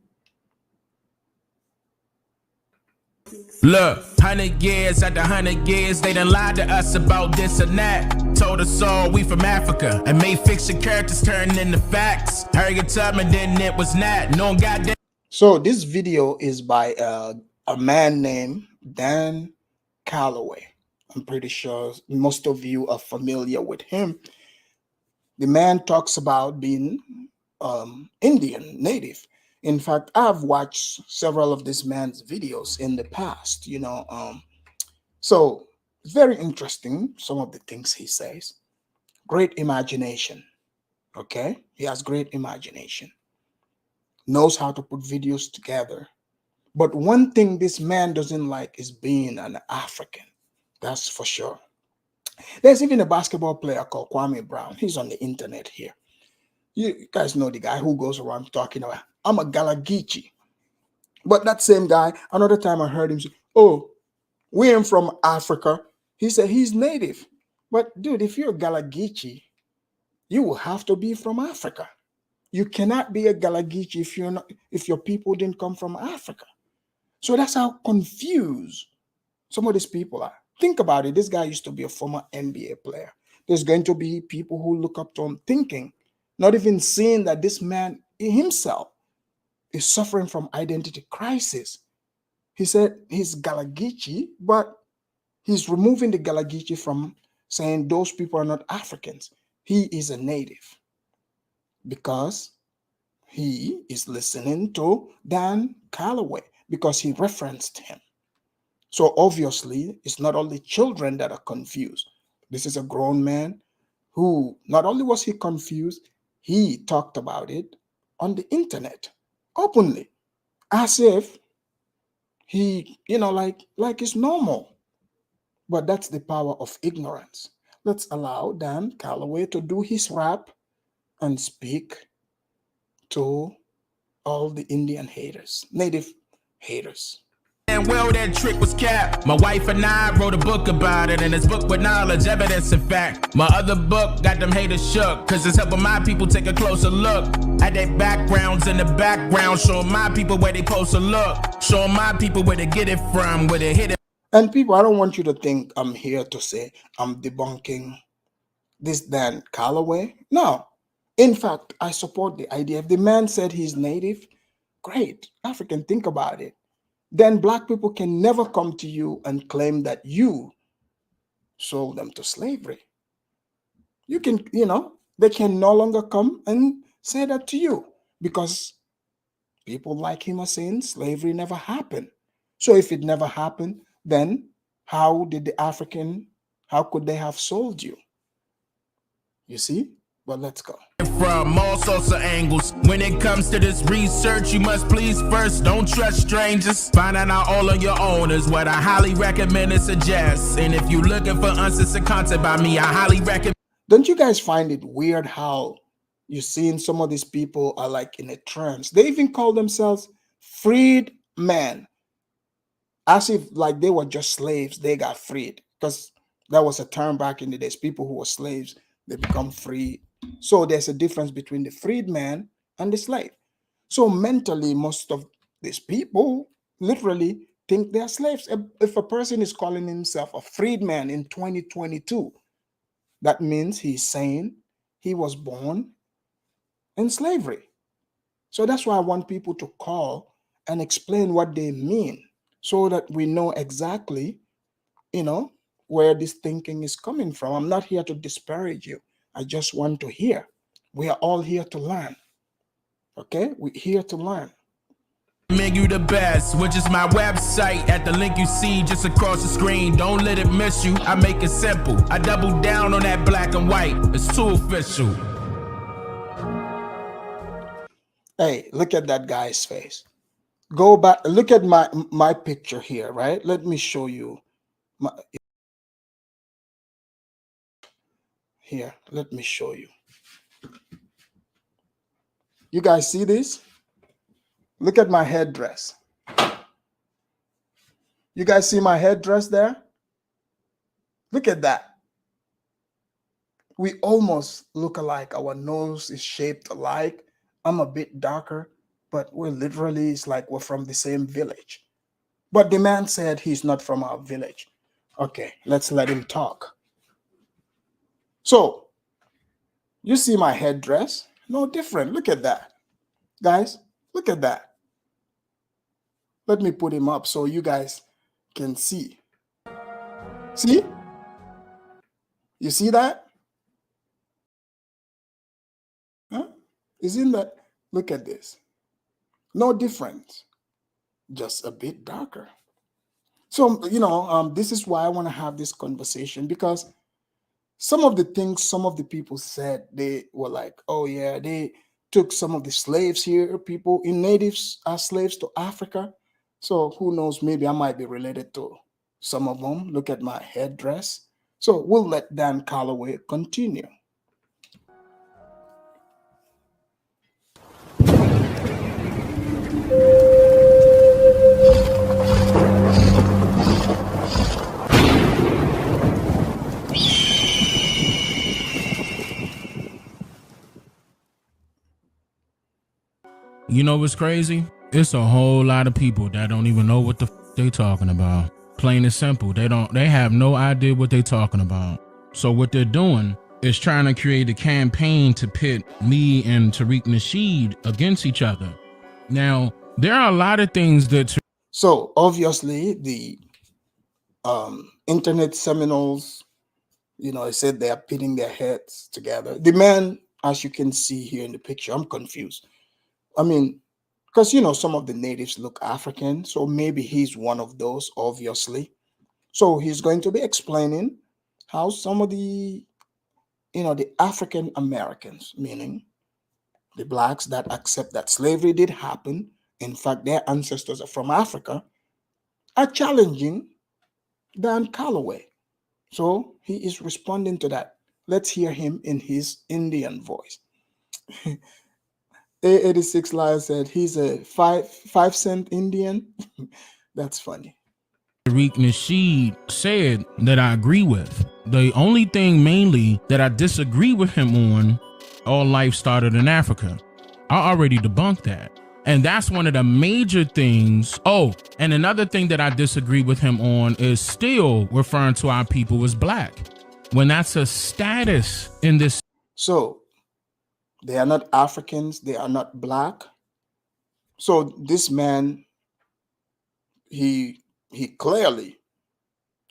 Speaker 13: Look, 100 years after 100 years, they done lied to us about this and that. Told us all we from Africa and made fiction characters turn into facts. Harriet Tubman, then it was not. No goddamn.
Speaker 2: So this video is by a man named Dan Calloway. I'm pretty sure most of you are familiar with him. The man talks about being Indian, native. In fact, I've watched several of this man's videos in the past, so it's very interesting, some of the things he says. Great imagination, okay? He has great imagination, knows how to put videos together. But one thing this man doesn't like is being an African. That's for sure. There's even a basketball player called Kwame Brown. He's on the internet here. You guys know the guy who goes around talking about, I'm a Galagichi. But that same guy, another time I heard him say, oh, we am from Africa. He said he's native. But dude, if you're a Galagichi, you will have to be from Africa. You cannot be a Galagichi if your people didn't come from Africa. So that's how confused some of these people are. Think about it. This guy used to be a former NBA player. There's going to be people who look up to him thinking, not even seeing that this man himself is suffering from identity crisis. He said he's Galagichi, but he's removing the Galagichi from saying those people are not Africans. He is a native because he is listening to Dan Calloway because he referenced him. So obviously, it's not only children that are confused. This is a grown man who not only was he confused, he talked about it on the internet openly, as if he, like it's normal. But that's the power of ignorance. Let's allow Dan Calloway to do his rap and speak to all the Indian haters, native haters.
Speaker 13: And well, that trick was capped. My wife and I wrote a book about it, and it's book with knowledge, evidence, and fact. My other book got them haters shook, cause it's helping my people take a closer look at their backgrounds in the background, showing my people where they supposed to look, showing my people where they get it from, where they hit it.
Speaker 2: And people, I don't want you to think I'm here to say I'm debunking this Dan Calloway. No. In fact, I support the idea. If the man said he's native, great. African, think about it. Then black people can never come to you and claim that you sold them to slavery. You can, they can no longer come and say that to you because people like him are saying slavery never happened. So if it never happened, then how could they have sold you? You see? But let's go.
Speaker 13: From all sorts of angles. When it comes to this research, you must please first don't trust strangers. Finding out all on your own is what I highly recommend and suggest. And if you're looking for uncensored content by me, I highly recommend.
Speaker 2: Don't you guys find it weird how you're seeing some of these people are like in a trance? They even call themselves freed men, as if like they were just slaves. They got freed because that was a term back in the days. People who were slaves, they become free. So there's a difference between the freed man and the slave. So mentally, most of these people literally think they're slaves. If a person is calling himself a freed man in 2022, that means he's saying he was born in slavery. So that's why I want people to call and explain what they mean so that we know exactly, where this thinking is coming from. I'm not here to disparage you. I just want to hear. We are all here to learn. Okay? We're here to learn.
Speaker 13: Make you the best, which is my website at the link you see just across the screen. Don't let it miss you. I make it simple. I double down on that black and white. It's too official.
Speaker 2: Hey, look at that guy's face. Go back. Look at my picture here, right? Let me show you. Here, let me show you. You guys see this? Look at my headdress. You guys see my headdress there? Look at that. We almost look alike. Our nose is shaped alike. I'm a bit darker, but it's like we're from the same village. But the man said he's not from our village. Okay, let's let him talk. So, you see my headdress? No different. Look at that. Guys, look at that. Let me put him up so you guys can see. See? You see that? Isn't that? Look at this. No difference, just a bit darker. So, this is why I want to have this conversation, because some of the things some of the people said, they were like, oh, yeah, they took some of the slaves here, people in natives as slaves to Africa. So who knows, maybe I might be related to some of them. Look at my headdress. So we'll let Dan Calloway continue.
Speaker 13: You know what's crazy? It's a whole lot of people that don't even know what the they talking about. Plain and simple. They have no idea what they talking about. So what they're doing is trying to create a campaign to pit me and Tariq Nasheed against each other. Now, there are a lot of things that...
Speaker 2: So obviously the internet Seminoles, I said they are pitting their heads together. The man, as you can see here in the picture, I'm confused. I mean, because, some of the natives look African, so maybe he's one of those, obviously. So he's going to be explaining how some of the, the African Americans, meaning the blacks that accept that slavery did happen, in fact, their ancestors are from Africa, are challenging Dan Calloway. So he is responding to that. Let's hear him in his Indian voice. A86 Lion said he's a 5-cent Indian. That's funny.
Speaker 13: Tariq Nasheed said that I agree with. The only thing mainly that I disagree with him on, all life started in Africa. I already debunked that. And that's one of the major things. Oh, and another thing that I disagree with him on is still referring to our people as black, when that's a status in this.
Speaker 2: So they are not Africans, they are not black. So this man, he clearly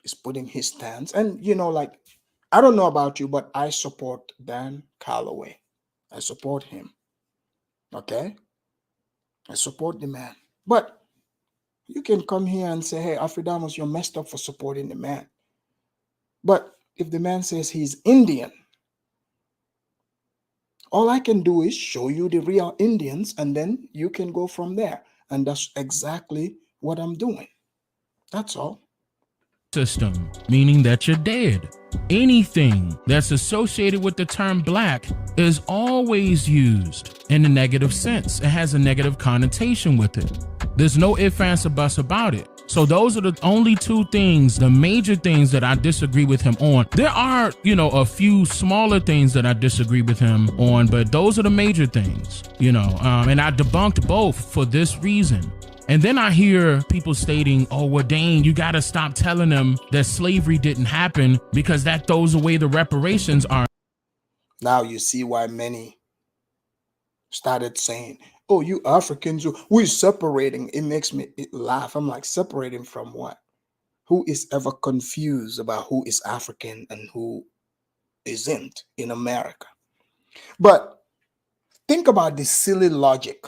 Speaker 2: is putting his stance. And, I don't know about you, but I support Dan Calloway. I support him. Okay? I support the man. But you can come here and say, hey, Afridanos, you're messed up for supporting the man. But if the man says he's Indian, all I can do is show you the real Indians, and then you can go from there. And that's exactly what I'm doing. That's all.
Speaker 13: System, meaning that you're dead. Anything that's associated with the term black is always used in a negative sense. It has a negative connotation with it. There's no ifs, ands, or buts about it. So those are the only two things, the major things that I disagree with him on. There are, a few smaller things that I disagree with him on, but those are the major things, and I debunked both for this reason. And then I hear people stating, oh, well, Dane, you got to stop telling them that slavery didn't happen because that throws away the reparations are.
Speaker 2: Now you see why many started saying, oh, you Africans, we're separating. It makes me laugh. I'm like, separating from what? Who is ever confused about who is African and who isn't in America? But think about this silly logic.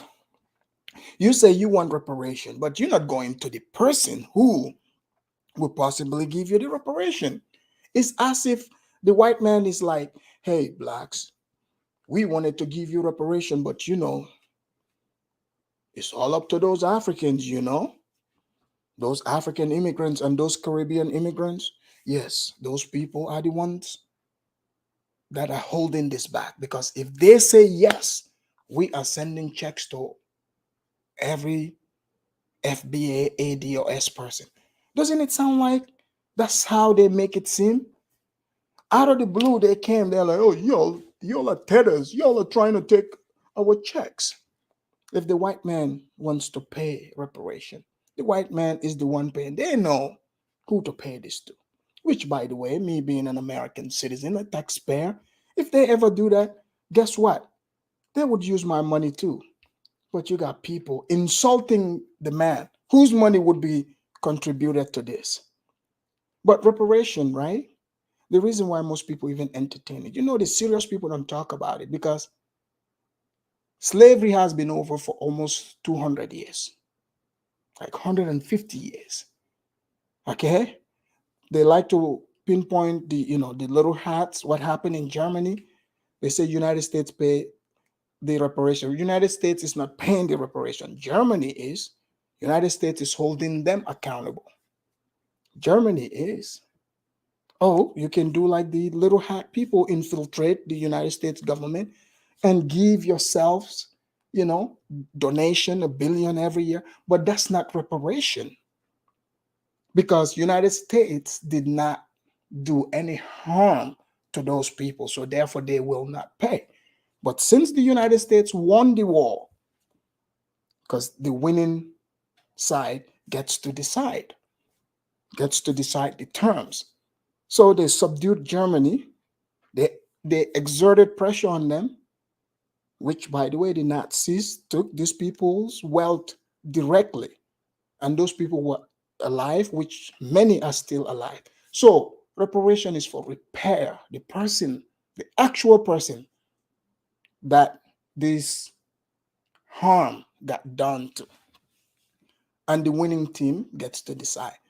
Speaker 2: You say you want reparation, but you're not going to the person who will possibly give you the reparation. It's as if the white man is like, hey, blacks, we wanted to give you reparation, but it's all up to those Africans, those African immigrants and those Caribbean immigrants. Yes, those people are the ones that are holding this back, because if they say yes, we are sending checks to every FBA, AD, or S person. Doesn't it sound like that's how they make it seem? Out of the blue, they came. They're like, oh, y'all are tethers. Y'all are trying to take our checks. If the white man wants to pay reparation, the white man is the one paying. They know who to pay this to. Which, by the way, me being an American citizen, a taxpayer, if they ever do that, guess what? They would use my money too. But you got people insulting the man whose money would be contributed to this. But reparation, right? The reason why most people even entertain it, the serious people don't talk about it, because Slavery has been over for almost 200 years, like 150 years. Okay? They like to pinpoint the, the little hats, what happened in Germany. They say United States pay the reparation. United States is not paying the reparation. Germany is. United States is holding them accountable. Germany is. Oh, you can do like the little hat people, infiltrate the United States government and give yourselves, donation $1 billion every year. But that's not reparation, because United States did not do any harm to those people. So therefore they will not pay. But since the United States won the war, because the winning side gets to decide the terms. So they subdued Germany. They exerted pressure on them, which, by the way, the Nazis took these people's wealth directly. And those people were alive, which many are still alive. So reparation is for repair. The actual person that this harm got done to. And the winning team gets to decide.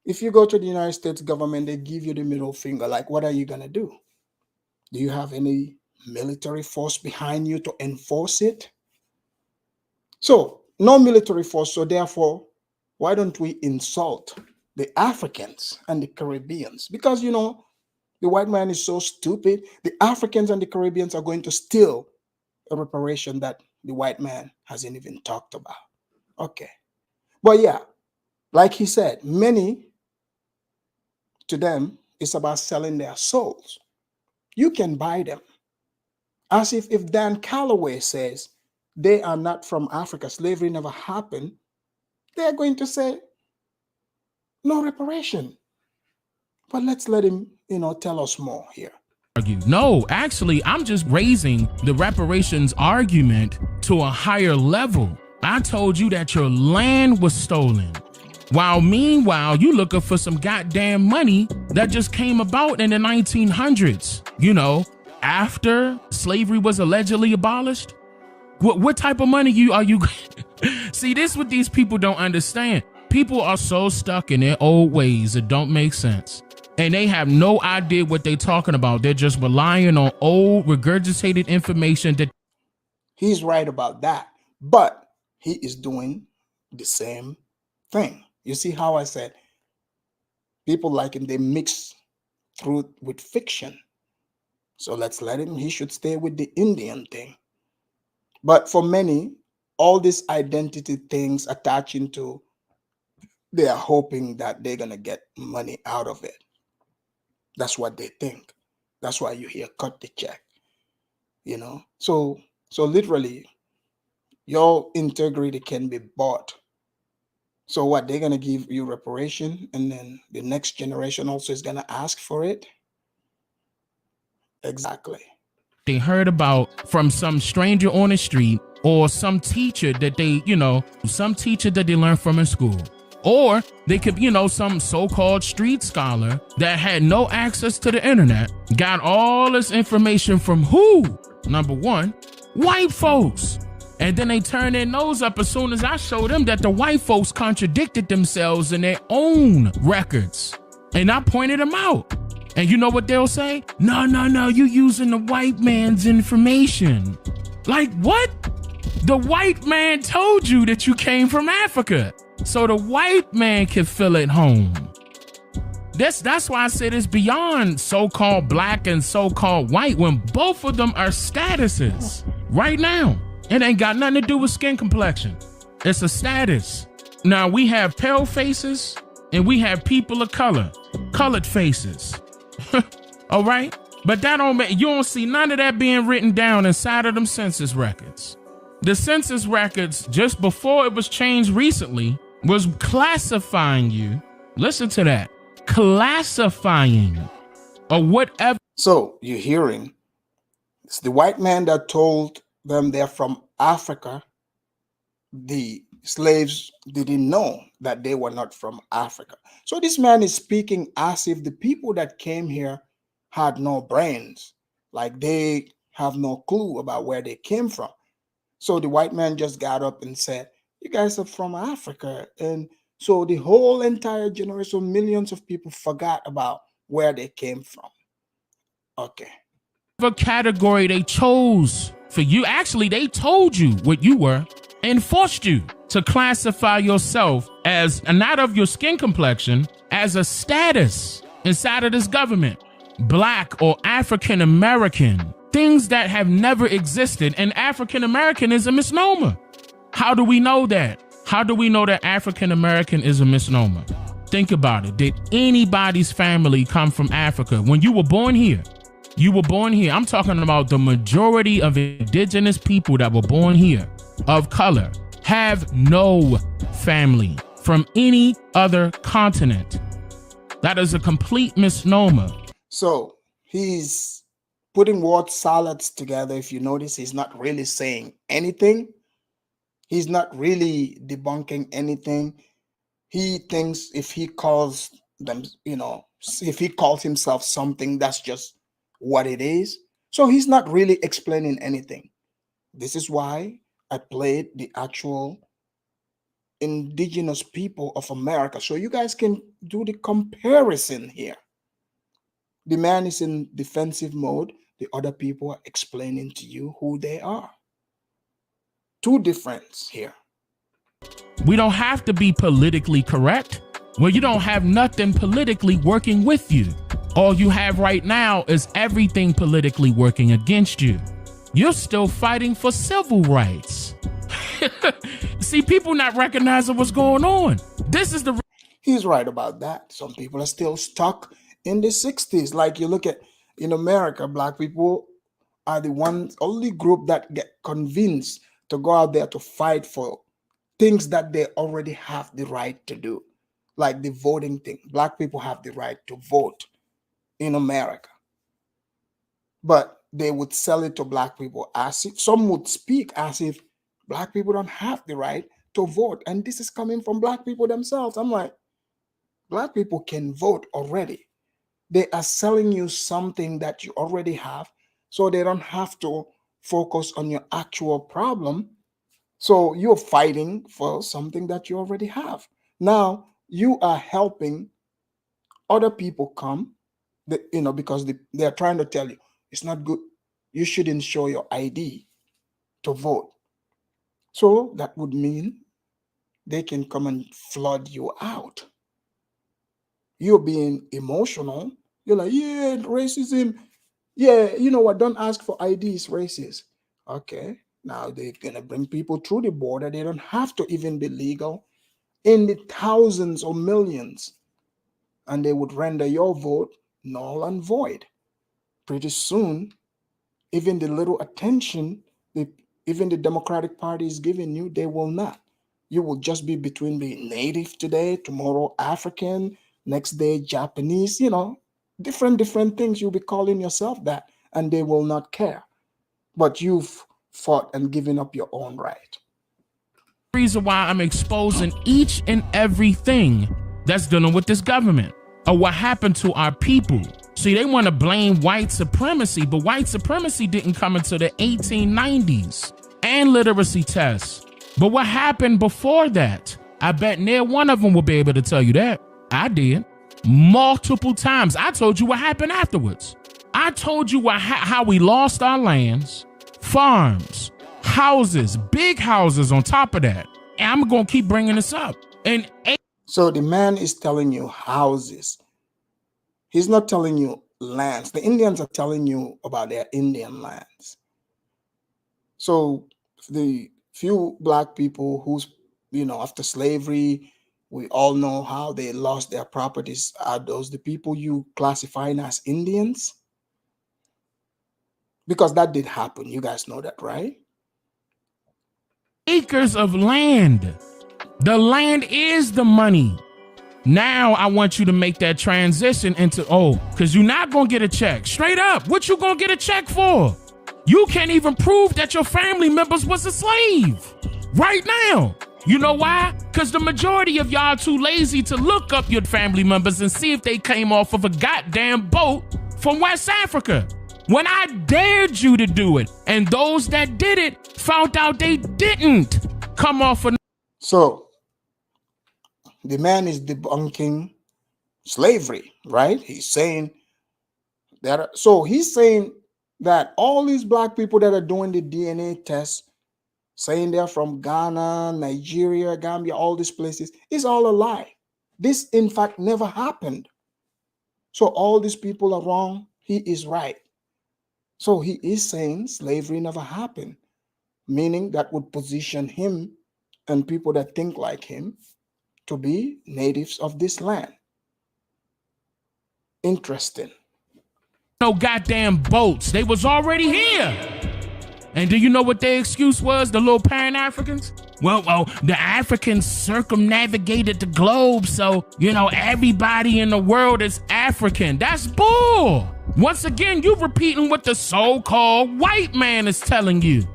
Speaker 2: If you go to the United States government, they give you the middle finger. Like, what are you going to do? Do you have any military force behind you to enforce it? So, no military force. So, therefore, why don't we insult the Africans and the Caribbeans? Because, the white man is so stupid. The Africans and the Caribbeans are going to steal a reparation that the white man hasn't even talked about. Okay. But yeah, like he said, many, to them, it's about selling their souls. You can buy them. As if Dan Calloway says they are not from Africa, slavery never happened, they're going to say no reparation. But let's let him, tell us more here.
Speaker 13: No, actually, I'm just raising the reparations argument to a higher level. I told you that your land was stolen, while meanwhile you looking for some goddamn money that just came about in the 1900s. After slavery was allegedly abolished. What type of money are you? See, this is what these people don't understand. People are so stuck in their old ways it don't make sense. And they have no idea what they're talking about. They're just relying on old regurgitated information that.
Speaker 2: He's right about that. But he is doing the same thing. You see how I said people like him, they mix truth with fiction. So let's let him. He should stay with the Indian thing. But for many, all these identity things attaching to, they are hoping that they're going to get money out of it. That's what they think. That's why you hear cut the check. So literally, your integrity can be bought. So what, they're going to give you reparation and then the next generation also is going to ask for it? Exactly.
Speaker 13: They heard about from some stranger on the street or some teacher that they learned from in school. Or they could, some so-called street scholar that had no access to the internet, got all this information from who? Number one, white folks. And then they turned their nose up as soon as I showed them that the white folks contradicted themselves in their own records. And I pointed them out. And you know what they'll say? No, you using the white man's information. Like what? The white man told you that you came from Africa. So the white man can feel at home. That's why I said it's beyond so-called black and so-called white when both of them are statuses right now. It ain't got nothing to do with skin complexion. It's a status. Now we have pale faces and we have people of color, colored faces. All right. But you don't see none of that being written down inside of them census records. The census records, just before it was changed recently, was classifying you. Listen to that. Classifying or whatever.
Speaker 2: So you're hearing it's the white man that told them they're from Africa. The slaves didn't know that they were not from Africa. So this man is speaking as if the people that came here had no brains, like they have no clue about where they came from. So the white man just got up and said, you guys are from Africa. And so the whole entire generation, millions of people forgot about where they came from. Okay.
Speaker 13: The category they chose for you, actually, they told you what you were and forced you to classify yourself as, not of your skin complexion, as a status inside of this government. Black or African American, things that have never existed. And African American is a misnomer. How do we know that? How do we know that African American is a misnomer? Think about it. Did anybody's family come from Africa? When you were born here, I'm talking about the majority of indigenous people that were born here of color have no family from any other continent. That is a complete misnomer.
Speaker 2: So he's putting word salads together. If you notice, he's not really saying anything. He's not really debunking anything. He thinks if he calls them, if he calls himself something, that's just what it is. So he's not really explaining anything. This is why I played the actual indigenous people of America, so you guys can do the comparison here. The man is in defensive mode. The other people are explaining to you who they are. Two differences here.
Speaker 13: We don't have to be politically correct. Well, you don't have nothing politically working with you. All you have right now is everything politically working against you. You're still fighting for civil rights. See, people not recognizing what's going on. This is the...
Speaker 2: He's right about that. Some people are still stuck in the 60s. Like you look at, in America, black people are the only group that get convinced to go out there to fight for things that they already have the right to do. Like the voting thing. Black people have the right to vote in America. But they would sell it to black people as if, some would speak as if black people don't have the right to vote. And this is coming from black people themselves. I'm like, black people can vote already. They are selling you something that you already have, so they don't have to focus on your actual problem. So you're fighting for something that you already have. Now you are helping other people come, because they're trying to tell you it's not good. You shouldn't show your ID to vote. So that would mean they can come and flood you out. You're being emotional. You're like, yeah, racism. Yeah, you know what? Don't ask for IDs, racist. Okay, now they're going to bring people through the border. They don't have to even be legal in the thousands or millions. And they would render your vote null and void. Pretty soon, even the little attention even the Democratic Party is giving you, they will not. You will just be between being native today, tomorrow African, next day Japanese, different things. You'll be calling yourself that, and they will not care. But you've fought and given up your own right.
Speaker 13: Reason why I'm exposing each and everything that's dealing with this government or what happened to our people. See, they want to blame white supremacy, but white supremacy didn't come until the 1890s and literacy tests. But what happened before that? I bet near one of them will be able to tell you that. I did. Multiple times. I told you what happened afterwards. I told you how we lost our lands, farms, houses, big houses on top of that. And I'm going to keep bringing this up.
Speaker 2: So the man is telling you houses. He's not telling you lands. The Indians are telling you about their Indian lands. So the few black people who's, after slavery, we all know how they lost their properties. Are those the people you classifying as Indians? Because that did happen. You guys know that, right?
Speaker 13: Acres of land. The land is the money. Now I want you to make that transition into, because you're not going to get a check. Straight up. What you going to get a check for? You can't even prove that your family members was a slave right now. You know why? Because the majority of y'all too lazy to look up your family members and see if they came off of a goddamn boat from West Africa. when I dared you to do it. And those that did it found out they didn't come off of.
Speaker 2: So the man is debunking slavery, right? He's saying that, so he's saying that all these black people that are doing the DNA test, saying they're from Ghana, Nigeria, Gambia, all these places, is all a lie. This, in fact, never happened. So all these people are wrong. He is right. So he is saying slavery never happened, meaning that would position him and people that think like him to be natives of this land. Interesting.
Speaker 13: No goddamn boats. They was already here. And do you know what their excuse was, the little Pan-Africans? Well, the Africans circumnavigated the globe, so, you know, everybody in the world is African. That's bull. Once again, you repeating what the so-called white man is telling you.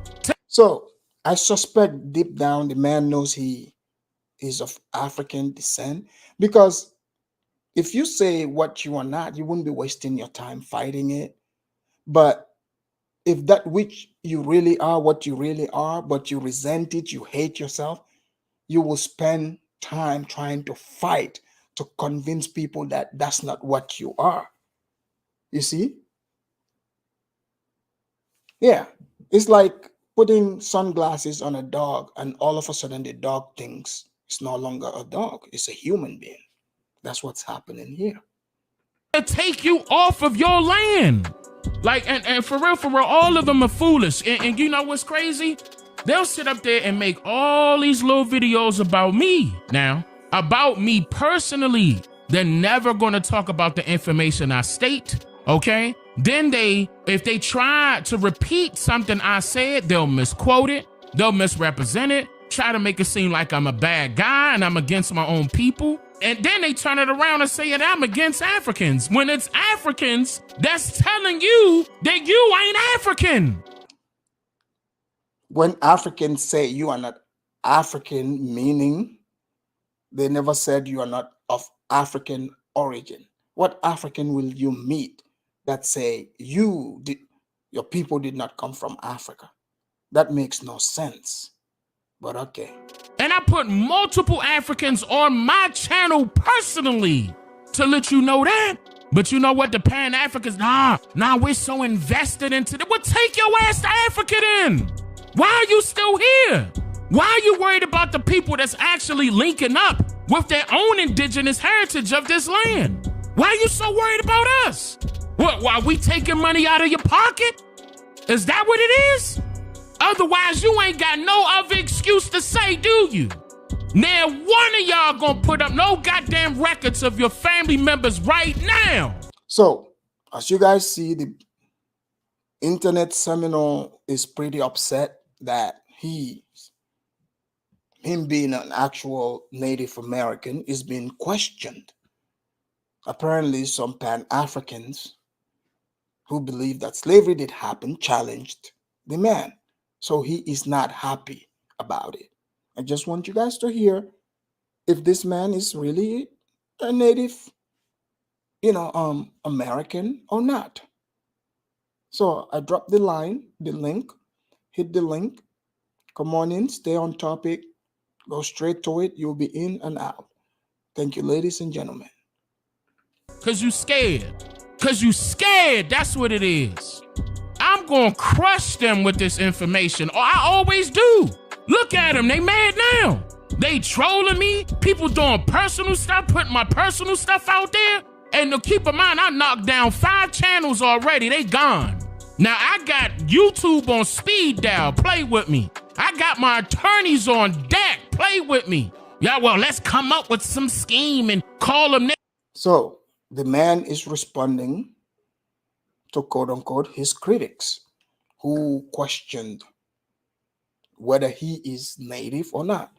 Speaker 2: So I suspect deep down the man knows he is of African descent, because if you say what you are not, you wouldn't be wasting your time fighting it. But if that which you really are, what you really are, but you resent it, you hate yourself, you will spend time trying to fight to convince people that that's not what you are. You see? Yeah. It's like putting sunglasses on a dog and all of a sudden the dog thinks it's no longer a dog. It's a human being. That's what's happening here.
Speaker 13: To take you off of your land. Like, and for real, all of them are foolish. And you know what's crazy? They'll sit up there and make all these little videos about me. Now, about me personally. They're never going to talk about the information I state, okay? Then if they try to repeat something I said, they'll misquote it, they'll misrepresent it, try to make it seem like I'm a bad guy and I'm against my own people. And then they turn it around and say that I'm against Africans, when it's Africans that's telling you that you ain't African.
Speaker 2: When Africans say you are not African, meaning they never said you are not of African origin. What African will you meet that say your people did not come from Africa? That makes no sense. But okay.
Speaker 13: And I put multiple Africans on my channel personally to let you know that. But you know what? The Pan-Africans, nah, we're so invested into it. Well, take your ass to Africa then. Why are you still here? Why are you worried about the people that's actually linking up with their own indigenous heritage of this land? Why are you so worried about us? What, why we taking money out of your pocket? Is that what it is? Otherwise, you ain't got no other excuse to say, do you? Now, one of y'all gonna put up no goddamn records of your family members right now.
Speaker 2: So, as you guys see, the internet Seminole is pretty upset that him being an actual Native American is being questioned. Apparently, some Pan-Africans who believe that slavery did happen challenged the man. So he is not happy about it. I just want you guys to hear if this man is really a Native, American or not. So I dropped the link, hit the link. Come on in, stay on topic, go straight to it. You'll be in and out. Thank you, ladies and gentlemen.
Speaker 13: Cause you scared. That's what it is. I'm gonna crush them with this information. I always do. Look at them, they mad now. They trolling me, people doing personal stuff, putting my personal stuff out there. And to keep in mind, I knocked down 5 channels already, they gone. Now I got YouTube on speed dial, play with me. I got my attorneys on deck, play with me. Yeah, well, let's come up with some scheme and call them.
Speaker 2: So the man is responding to quote unquote his critics who questioned whether he is Native or not.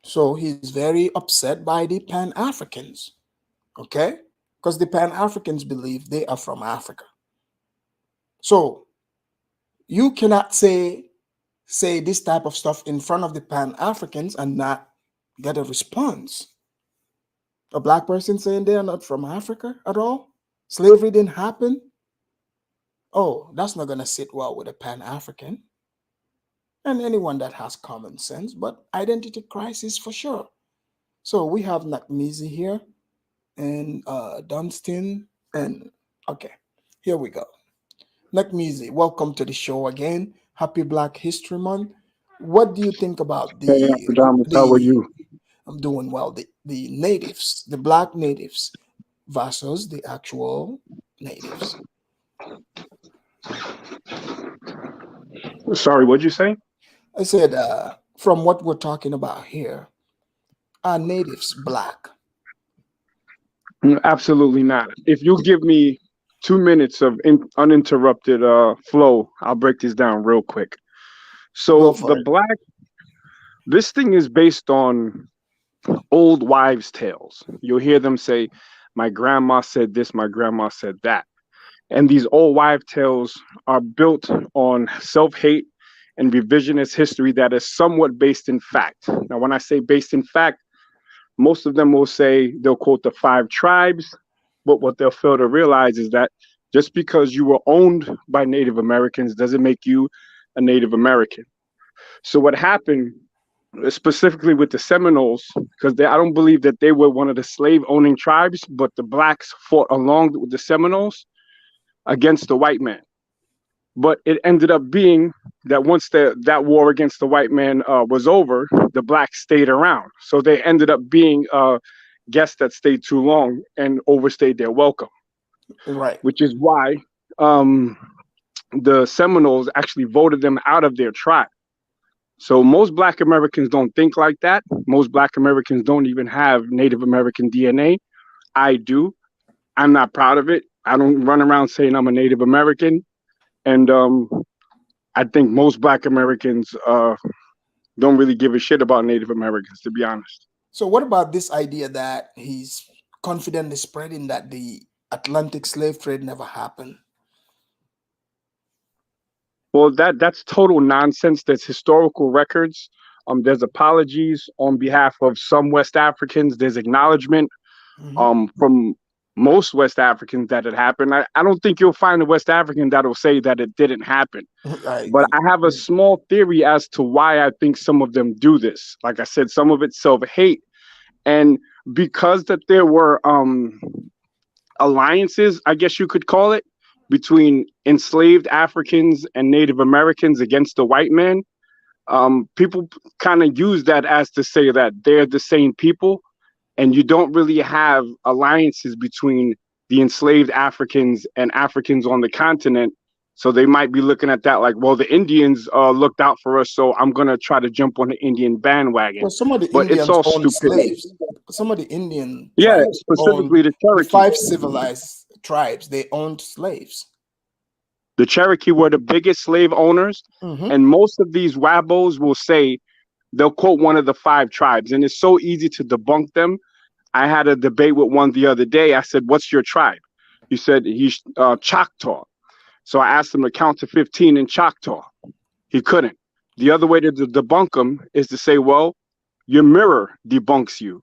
Speaker 2: So he's very upset by the Pan-Africans, okay? Because the Pan-Africans believe they are from Africa. So you cannot say this type of stuff in front of the Pan-Africans and not get a response. A black person saying they are not from Africa at all? Slavery didn't happen? Oh, that's not going to sit well with a Pan-African and anyone that has common sense, but identity crisis for sure. So we have Nakmizi here and Dunstan, and okay, here we go. Nakmizi, welcome to the show again. Happy Black History Month. What do you think about
Speaker 14: Hey, Pajamas, how are you?
Speaker 2: I'm doing well, the natives, the black natives versus the actual natives?
Speaker 14: Sorry, what'd you say?
Speaker 2: I said, from what we're talking about here, are natives black?
Speaker 14: Absolutely not. If you give me 2 minutes of uninterrupted flow, I'll break this down real quick. So this thing is based on old wives' tales. You'll hear them say, my grandma said this, my grandma said that. And these old wives' tales are built on self-hate and revisionist history that is somewhat based in fact. Now, when I say based in fact, most of them will say, they'll quote the 5 tribes, but what they'll fail to realize is that just because you were owned by Native Americans doesn't make you a Native American. So what happened specifically with the Seminoles, because I don't believe that they were one of the slave-owning tribes, but the blacks fought along with the Seminoles against the white man. But it ended up being that once that war against the white man was over, the blacks stayed around. So they ended up being guests that stayed too long and overstayed their welcome.
Speaker 2: Right.
Speaker 14: Which is why the Seminoles actually voted them out of their tribe. So most Black Americans don't think like that. Most Black Americans don't even have Native American DNA. I do. I'm not proud of it. I don't run around saying I'm a Native American. And I think most Black Americans don't really give a shit about Native Americans, to be honest.
Speaker 2: So what about this idea that he's confidently spreading that the Atlantic slave trade never happened?
Speaker 14: Well, that's total nonsense. There's historical records. There's apologies on behalf of some West Africans. There's acknowledgement from most West Africans that it happened. I don't think you'll find a West African that'll say that it didn't happen. But I have a small theory as to why I think some of them do this. Like I said, some of it's self-hate. And because that there were alliances, I guess you could call it, between enslaved Africans and Native Americans against the white man, people kind of use that as to say that they're the same people, and you don't really have alliances between the enslaved Africans and Africans on the continent. So they might be looking at that like, well, the Indians looked out for us, so I'm going to try to jump on the Indian bandwagon.
Speaker 2: Well, some of the
Speaker 14: but
Speaker 2: Indians
Speaker 14: it's all
Speaker 2: owned
Speaker 14: stupidity.
Speaker 2: slaves. Some of the Indian
Speaker 14: Yeah,
Speaker 2: tribes
Speaker 14: specifically
Speaker 2: owned
Speaker 14: the Cherokee.
Speaker 2: 5 civilized tribes. They owned slaves.
Speaker 14: The Cherokee were the biggest slave owners, and most of these Wabos will say, they'll quote one of the 5 tribes, and it's so easy to debunk them. I had a debate with one the other day. I said, what's your tribe? He said, he's Choctaw. So I asked him to count to 15 in Choctaw. He couldn't. The other way to debunk them is to say, well, your mirror debunks you.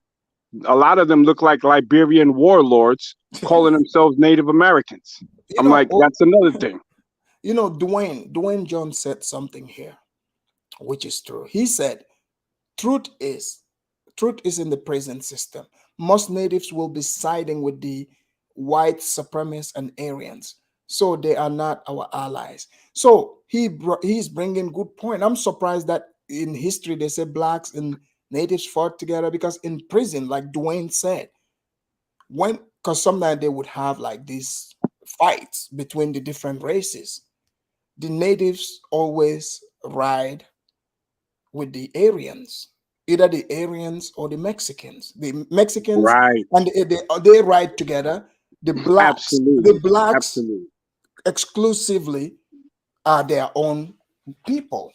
Speaker 14: A lot of them look like Liberian warlords calling themselves Native Americans. I'm like, that's another thing.
Speaker 2: You know, Dwayne Jones said something here, which is true. He said, truth is in the present system. Most natives will be siding with the white supremacists and Aryans, so they are not our allies. So he's bringing good point. I'm surprised that in history they say blacks and natives fought together, because in prison, like Dwayne said, because sometimes they would have like these fights between the different races. The natives always ride with the Aryans, either the Aryans or the Mexicans. The Mexicans,
Speaker 14: right,
Speaker 2: and they ride together. The blacks, exclusively are their own people.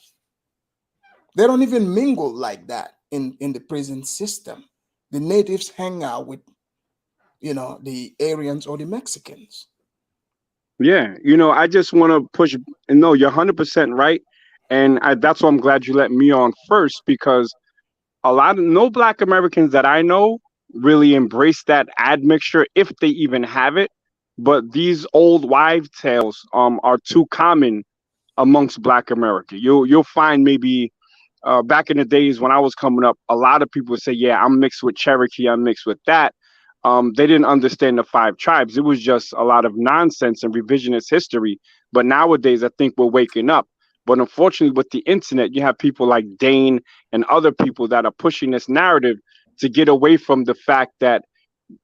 Speaker 2: They don't even mingle like that in the prison system. The natives hang out with, the Aryans or the Mexicans.
Speaker 14: Yeah, I just want to push, and no, you're 100% right. And that's why I'm glad you let me on first, because no Black Americans that I know really embrace that admixture, if they even have it. but these old wives' tales are too common amongst Black America. You'll find maybe back in the days when I was coming up, a lot of people would say, "Yeah, I'm mixed with Cherokee, I'm mixed with that." They didn't understand the 5 tribes. It was just a lot of nonsense and revisionist history. But nowadays, I think we're waking up. But unfortunately, with the internet, you have people like Dane and other people that are pushing this narrative to get away from the fact that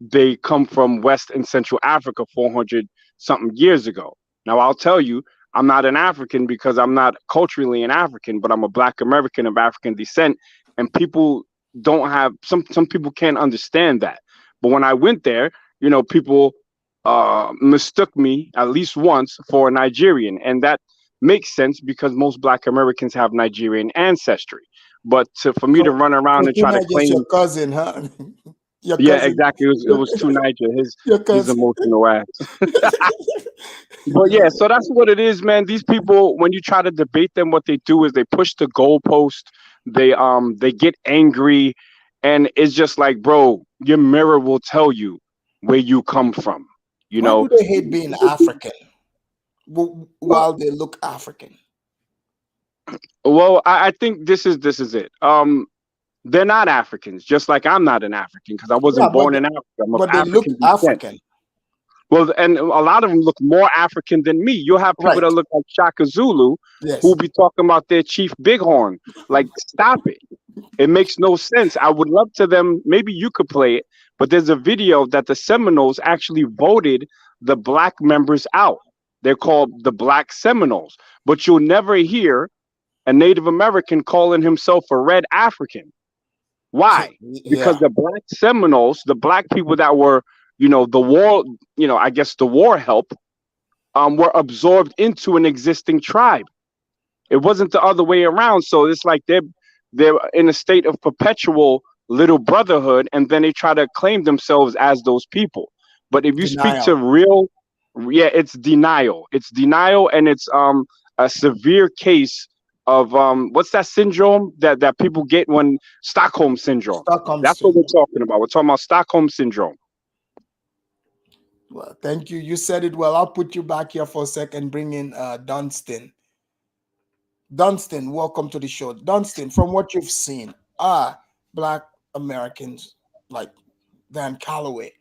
Speaker 14: they come from West and Central Africa 400 something years ago. Now, I'll tell you, I'm not an African because I'm not culturally an African, but I'm a Black American of African descent. And people don't have, some people can't understand that. But when I went there, people mistook me at least once for a Nigerian. And that makes sense because most Black Americans have Nigerian ancestry. But for me to run around and try to claim
Speaker 2: your cousin, huh?
Speaker 14: Yeah, exactly. It was too Niger. He's emotional ass. But yeah, so that's what it is, man. These people, when you try to debate them, what they do is they push the goalpost. They get angry, and it's just like, bro, your mirror will tell you where you come from.
Speaker 2: Why do they hate being African while they look African?
Speaker 14: Well, I think this is it. They're not Africans, just like I'm not an African because I wasn't born in Africa. I'm of
Speaker 2: they look African.
Speaker 14: Well, and a lot of them look more African than me. You'll have people that look like Shaka Zulu who'll be talking about their chief bighorn. Like, stop it. It makes no sense. I would love to them. Maybe you could play it, but there's a video that the Seminoles actually voted the Black members out. They're called the Black Seminoles, but you'll never hear a Native American calling himself a Red African. Why? Because the Black Seminoles, the Black people that were, the war, I guess the war help, were absorbed into an existing tribe. It wasn't the other way around. So it's like they're in a state of perpetual little brotherhood, and then they try to claim themselves as those people. But if you speak to it's denial. It's denial, and it's a severe case of what's that syndrome that people get when Stockholm syndrome. That's what we're talking about. We're talking about Stockholm syndrome.
Speaker 2: Well, thank you. You said it well. I'll put you back here for a second. Bring in Dunstan. Dunstan, welcome to the show. Dunstan, from what you've seen, are Black Americans like Dan Calloway?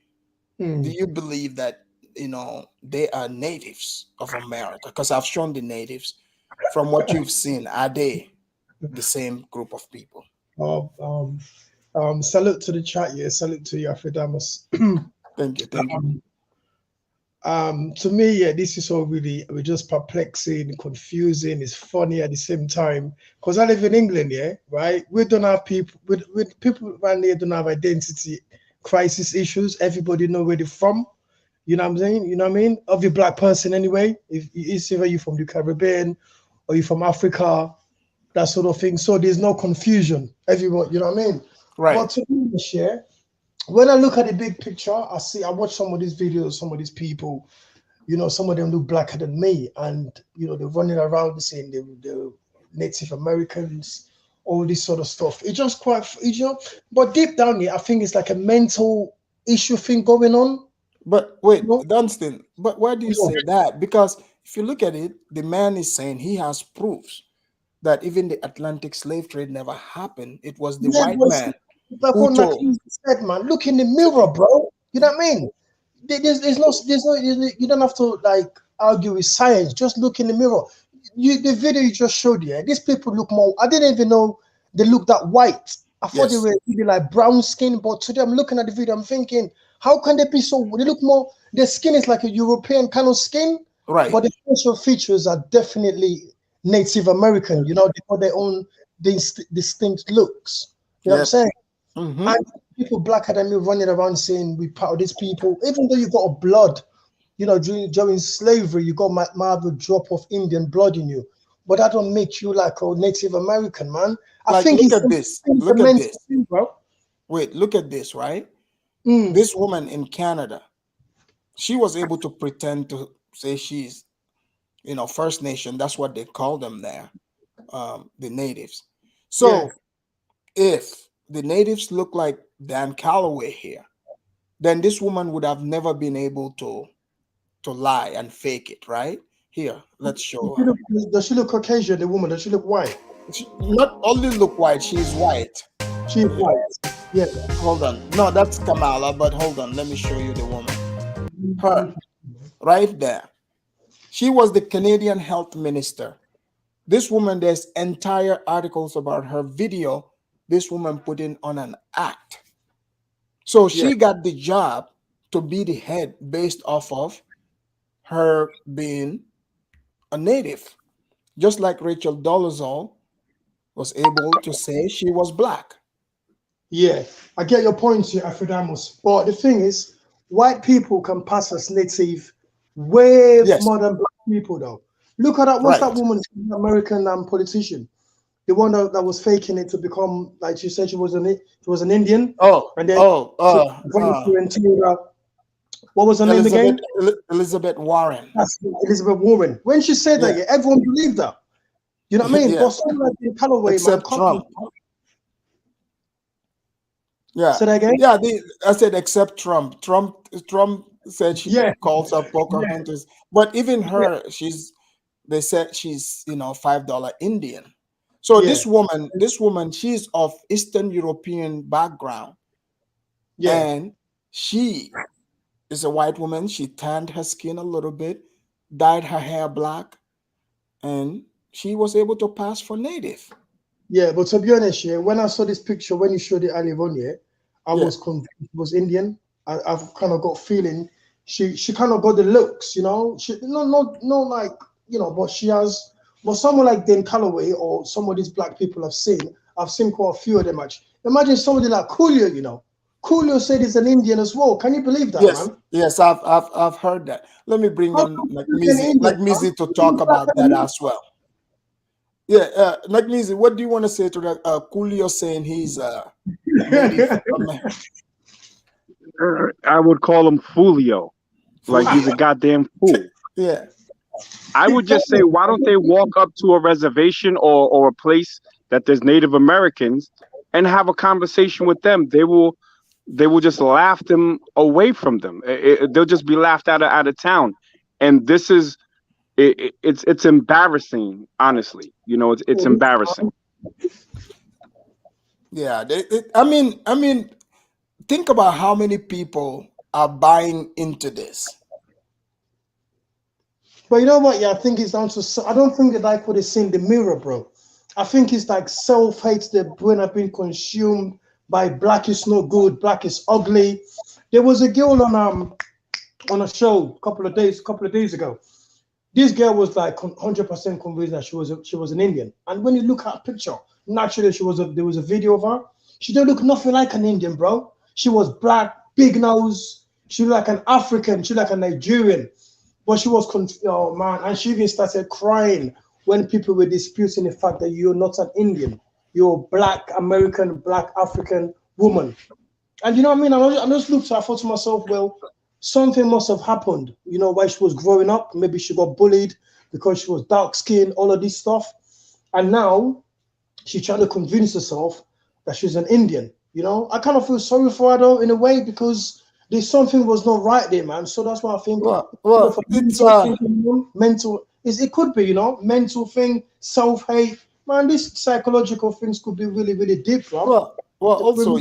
Speaker 2: Do you believe that they are natives of America? Because I've shown the natives. From what you've seen, are they the same group of people?
Speaker 15: Salute to the chat, salute to you, Afedamus.
Speaker 2: Thank you.
Speaker 15: To me, this is all really just perplexing, confusing. It's funny at the same time because I live in England, right? We don't have people with people around here don't have identity crisis issues. Everybody know where they're from. You know what I'm saying? You know what I mean? Of your Black person anyway. If it's either you from the Caribbean or you from Africa, that sort of thing. So there's no confusion. Everyone, you know what I mean?
Speaker 2: Right.
Speaker 15: But to me, when I look at the big picture, I watch some of these videos, some of these people, some of them look blacker than me, and they're running around saying they're Native Americans, all this sort of stuff. It's just quite, but deep down here, I think it's like a mental issue thing going on.
Speaker 2: But wait, Dunstan, but why do you say that? Because if you look at it, the man is saying he has proofs that even the Atlantic slave trade never happened. It was the white man.
Speaker 15: But
Speaker 2: who told.
Speaker 15: Said, man, look in the mirror, bro. You know what I mean? There's no, you don't have to like argue with science. Just look in the mirror. The video you just showed, these people look more. I didn't even know they look that white. I thought they were really like brown skin, but today I'm looking at the video, I'm thinking, how can they be so? They look more. Their skin is like a European kind of skin,
Speaker 2: right?
Speaker 15: But the facial features are definitely Native American. They have their own distinct looks. You know what I'm saying?
Speaker 2: Mm-hmm.
Speaker 15: And people blacker than me running around saying we part of these people, even though you got a blood, during slavery, you got might have a drop of Indian blood in you, but that don't make you like a Native American, man. I think
Speaker 2: look at this. Look at this,
Speaker 15: bro.
Speaker 2: Wait, look at this, right? This woman in Canada, she was able to pretend to say she's, First Nation. That's what they call them there, the natives. So if the natives look like Dan Calloway here, then this woman would have never been able to to lie and fake it, right? Here, let's show her.
Speaker 15: Does she look Caucasian, the woman? Does she look white?
Speaker 2: She not only look white, she's white.
Speaker 15: She's white. Yeah.
Speaker 2: Hold on. No, that's Kamala, but hold on. Let me show you the woman. Her, right there. She was the Canadian health minister. This woman, there's entire articles about her video. This woman put in on an act. So she got the job to be the head based off of her being a native. Just like Rachel Dolezal was able to say she was black.
Speaker 15: Yeah, I get your point here, Afrodamus. But the thing is, white people can pass as native way more than black people, though. Look at that. What's that woman, American politician? The one that was faking it to become, like she said, she was an Indian.
Speaker 2: Oh,
Speaker 15: and then
Speaker 2: what
Speaker 15: was her name again?
Speaker 2: Elizabeth Warren.
Speaker 15: That's Elizabeth Warren. When she said that, everyone believed her. You know what I mean? But someone like Calloway,
Speaker 2: except Trump. Yeah.
Speaker 15: Say that again?
Speaker 2: Yeah, I said except Trump. Trump said she calls her Pocahontas. But even her, they said she's, $5 Indian. So this woman, she's of Eastern European background.
Speaker 15: Yeah.
Speaker 2: And she is a white woman. She tanned her skin a little bit, dyed her hair black, and she was able to pass for native.
Speaker 15: Yeah, but to be honest, when I saw this picture, when you showed it earlier on, I was convinced it was Indian. I've kind of got feeling she kind of got the looks, She no like, but she has. But someone like Dan Calloway or some of these black people I've seen quite a few of them actually. Imagine somebody like Coolio, Coolio said he's an Indian as well. Can you believe that, man?
Speaker 2: Yes, I've heard that. Let me bring on Mizi to talk about that as well. Yeah, Mizi, what do you want to say to that? Coolio saying he's native American?
Speaker 14: I would call him Fulio, like he's a goddamn fool.
Speaker 2: Yeah.
Speaker 14: I would just say, why don't they walk up to a reservation or a place that there's Native Americans and have a conversation with them? They will just laugh them away from them. They'll just be laughed out of town. And this is it's embarrassing, honestly. It's embarrassing.
Speaker 2: Yeah, I mean, think about how many people are buying into this.
Speaker 15: But you know what? Yeah, I think it's down to. I don't think they like what they see in the mirror, bro. I think it's like self-hate. The brain have been consumed by black is no good, black is ugly. There was a girl on a show a couple of days ago. This girl was like 100% convinced that she was an Indian. And when you look at her picture, naturally there was a video of her. She don't look nothing like an Indian, bro. She was black, big nose. She looked like an African. She looked like a Nigerian. But she was oh man, and she even started crying when people were disputing the fact that you're not an Indian, you're a black American, black African woman. And you know what I mean? I just looked at her, I thought to myself, well, something must have happened, while she was growing up. Maybe she got bullied because she was dark skinned, all of this stuff. And now she's trying to convince herself that she's an Indian. I kind of feel sorry for her though, in a way, because there's something was not right there, man. So that's why I think
Speaker 2: it's
Speaker 15: mental. It could be, mental thing, self-hate. Man, these psychological things could be really, really deep, bro.
Speaker 2: Well, also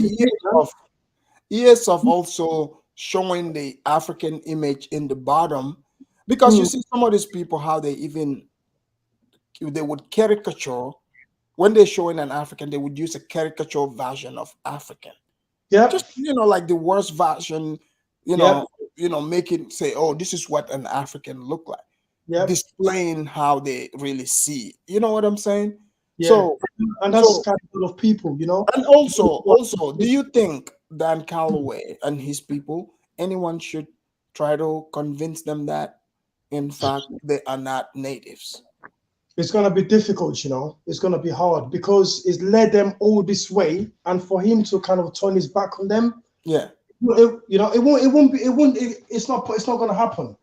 Speaker 2: years of also showing the African image in the bottom, because you see some of these people how they would caricature when they're showing an African, they would use a caricature version of African.
Speaker 15: Yeah,
Speaker 2: just like the worst version, make it say, oh, this is what an African look like.
Speaker 15: Yeah,
Speaker 2: displaying how they really see. You know what I'm saying?
Speaker 15: Yeah.
Speaker 2: So,
Speaker 15: and that's kind of people,
Speaker 2: And also, do you think Dan Calloway and his people, anyone should try to convince them that, in fact, they are not natives?
Speaker 15: It's going to be difficult, It's going to be hard because it's led them all this way, and for him to kind of turn his back on them,
Speaker 2: yeah,
Speaker 15: it's not going to happen,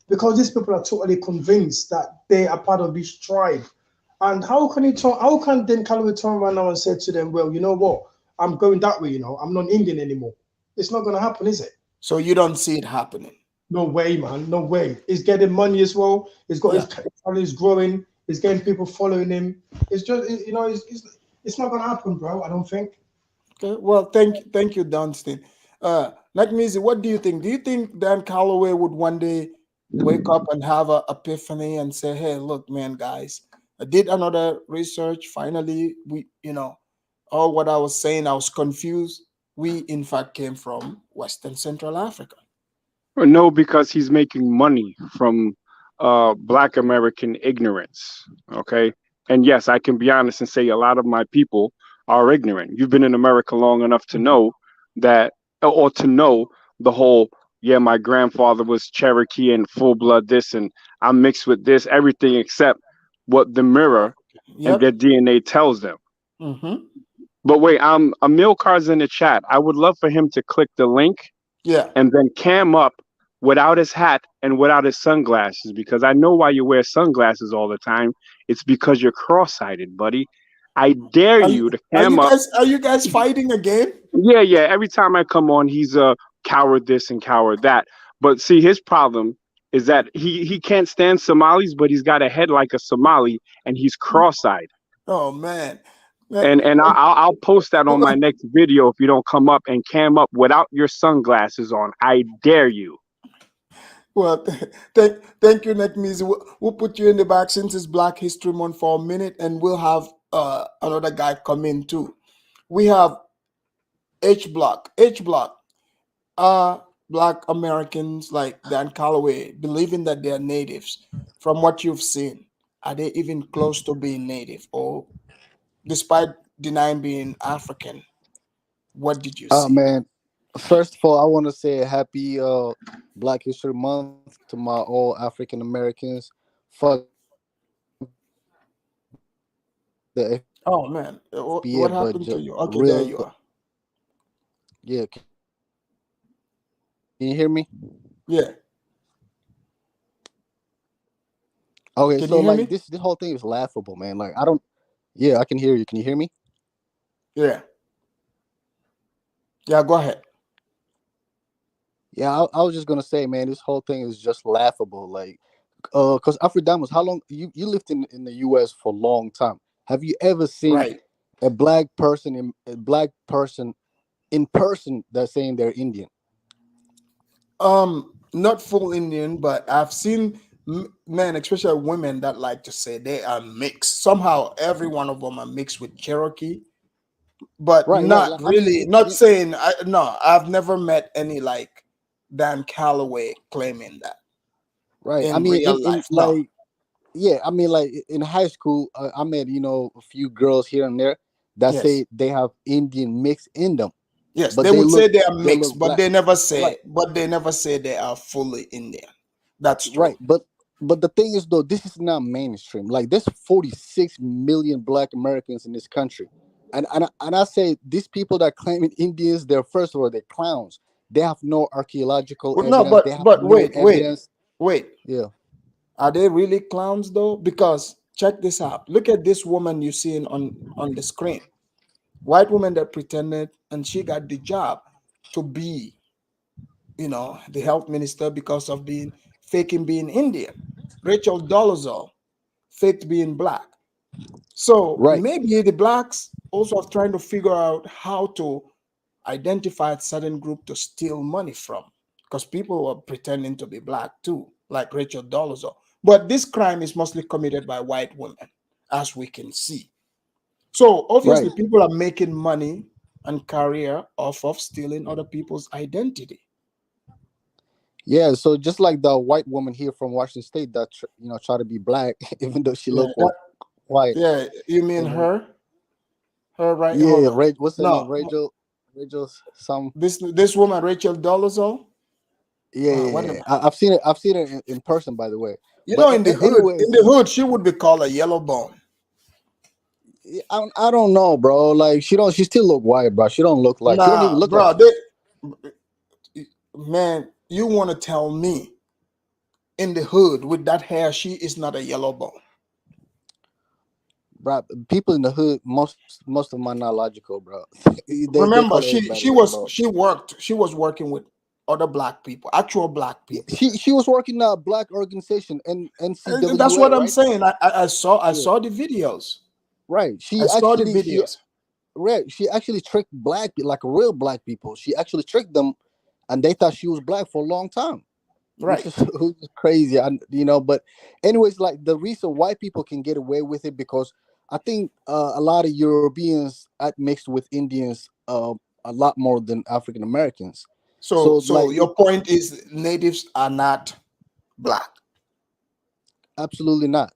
Speaker 15: because these people are totally convinced that they are part of this tribe. And how can then Calloway turn around now and say to them, well, you know what, I'm going that way, I'm not Indian anymore? It's not going to happen, is it?
Speaker 2: So you don't see it happening?
Speaker 15: No way, man. No way. He's getting money as well. He's got his channel is growing. He's getting people following him. It's just, you know, it's not gonna happen, bro. I don't think.
Speaker 2: Okay. Well, thank you, Dunstan. Like Mizzy, what do you think? Do you think Dan Calloway would one day wake up and have a epiphany and say, "Hey, look, man, guys, I did another research. Finally, all what I was saying, I was confused. We in fact came from Western Central Africa."
Speaker 14: No, because he's making money from Black American ignorance. Okay. And yes, I can be honest and say a lot of my people are ignorant. You've been in America long enough to know that, or to know the whole, yeah, my grandfather was Cherokee and full blood this, and I'm mixed with this, everything except what the mirror and their DNA tells them.
Speaker 2: Mm-hmm.
Speaker 14: But wait, Emil Carr's in the chat. I would love for him to click the link and then cam up without his hat and without his sunglasses, because I know why you wear sunglasses all the time. It's because you're cross-sighted, buddy. I dare you to cam up.
Speaker 2: Are you guys fighting again?
Speaker 14: Yeah. Every time I come on, he's a coward this and coward that. But see, his problem is that he can't stand Somalis, but he's got a head like a Somali, and he's cross-eyed.
Speaker 2: Oh man.
Speaker 14: And I'll post that on my next video if you don't come up and cam up without your sunglasses on. I dare you.
Speaker 2: Well, thank you, Nekmizi. We'll put you in the back since it's Black History Month for a minute, and we'll have another guy come in too. We have H Block. Black Americans like Dan Calloway believing that they are natives. From what you've seen, are they even close to being native, or despite denying being African? What did you see?
Speaker 16: Man, first of all, I want to say happy Black History Month to my all African Americans. Fuck the
Speaker 2: Oh man, what happened to you? Okay, there you are.
Speaker 16: Yeah, can you hear me?
Speaker 2: Yeah.
Speaker 16: Okay,
Speaker 2: Can
Speaker 16: so
Speaker 2: you hear
Speaker 16: like
Speaker 2: me?
Speaker 16: this whole thing is laughable, man. Like I don't. Yeah, I can hear you. Can you hear me?
Speaker 2: Yeah. Yeah, go ahead.
Speaker 16: Yeah, I was just gonna say, man, this whole thing is just laughable. Like, because Afro-Diamonds, how long you lived in the U.S. for a long time? Have you ever seen a black person in person that's saying they're Indian?
Speaker 2: Not full Indian, but I've seen men, especially women, that like to say they are mixed. Somehow, every one of them are mixed with Cherokee, but not
Speaker 16: Like,
Speaker 2: really. Not saying no. I've never met any like Dan Calloway claiming that.
Speaker 16: Right.
Speaker 2: In
Speaker 16: I mean,
Speaker 2: real life, no.
Speaker 16: like, yeah. I mean, like in high school, I met a few girls here and there that say they have Indian mix in them.
Speaker 2: Yes,
Speaker 16: but
Speaker 2: they would say they are mixed, but
Speaker 16: black.
Speaker 2: they never say.
Speaker 16: Right.
Speaker 2: But they never say they are fully Indian. That's true.
Speaker 16: Right. But the thing is, though, this is not mainstream. Like, there's 46 million Black Americans in this country, and I say these people that claim Indians, they're first of all they're clowns. They have no archaeological
Speaker 2: Well,
Speaker 16: evidence.
Speaker 2: no,
Speaker 16: They have
Speaker 2: but
Speaker 16: no
Speaker 2: wait.
Speaker 16: evidence. Yeah.
Speaker 2: Are they really clowns though? Because check this out. Look at this woman you see on the screen. White woman that pretended, and she got the job to be, the health minister because of faking being Indian. Rachel Dolezal faked being black. So maybe the blacks also are trying to figure out how to identify a certain group to steal money from, because people were pretending to be black too, like Rachel Dolezal. But this crime is mostly committed by white women, as we can see. So obviously, people are making money and career off of stealing other people's identity.
Speaker 16: Yeah, so just like the white woman here from Washington State that try to be black, even though she looked white.
Speaker 2: Yeah, you mean her? Her, right?
Speaker 16: Yeah, what's her name? Rachel. Some
Speaker 2: this woman, Rachel Dolezal.
Speaker 16: Yeah. I've seen it. I've seen it in person, by the way.
Speaker 2: In the hood, she would be called a yellow bone.
Speaker 16: I don't know, bro. Like she still look white, bro. She don't look like. She don't even look like.
Speaker 2: Man, you want to tell me in the hood with that hair, she is not a yellow bone?
Speaker 16: Bro, people in the hood, most of them are not logical, bro.
Speaker 2: Remember, she was working with other black people, actual black people.
Speaker 16: She was working at a black organization and NCWA.
Speaker 2: That's what I'm
Speaker 16: right?
Speaker 2: saying. I saw the videos.
Speaker 16: Right.
Speaker 2: I saw the videos.
Speaker 16: She actually tricked black people, like real black people. She actually tricked them, and they thought she was black for a long time.
Speaker 2: Right.
Speaker 16: Which is crazy, But anyways, like the reason why people can get away with it because I think a lot of Europeans mixed with Indians a lot more than African Americans.
Speaker 2: So like, your point is natives are not black?
Speaker 16: Absolutely not.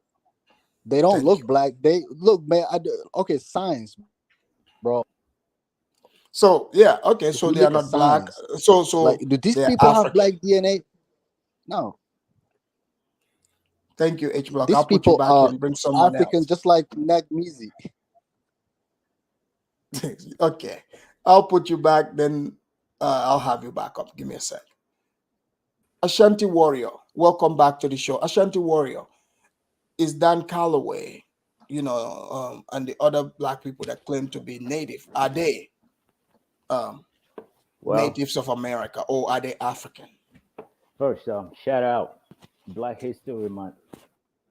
Speaker 16: They don't look black. They look, man. Okay, science, bro.
Speaker 2: So yeah, okay. So they are not black. So
Speaker 16: like, do these people
Speaker 2: African.
Speaker 16: have black DNA? No.
Speaker 2: Thank you, H Block.
Speaker 16: These
Speaker 2: I'll put you back and bring someone
Speaker 16: African,
Speaker 2: else.
Speaker 16: just like Nagmizi.
Speaker 2: Okay, I'll put you back. Then I'll have you back up. Give me a sec. Ashanti Warrior, welcome back to the show. Ashanti Warrior, is Dan Calloway, and the other black people that claim to be native, are they natives of America, or are they African?
Speaker 17: First, shout out Black History Month.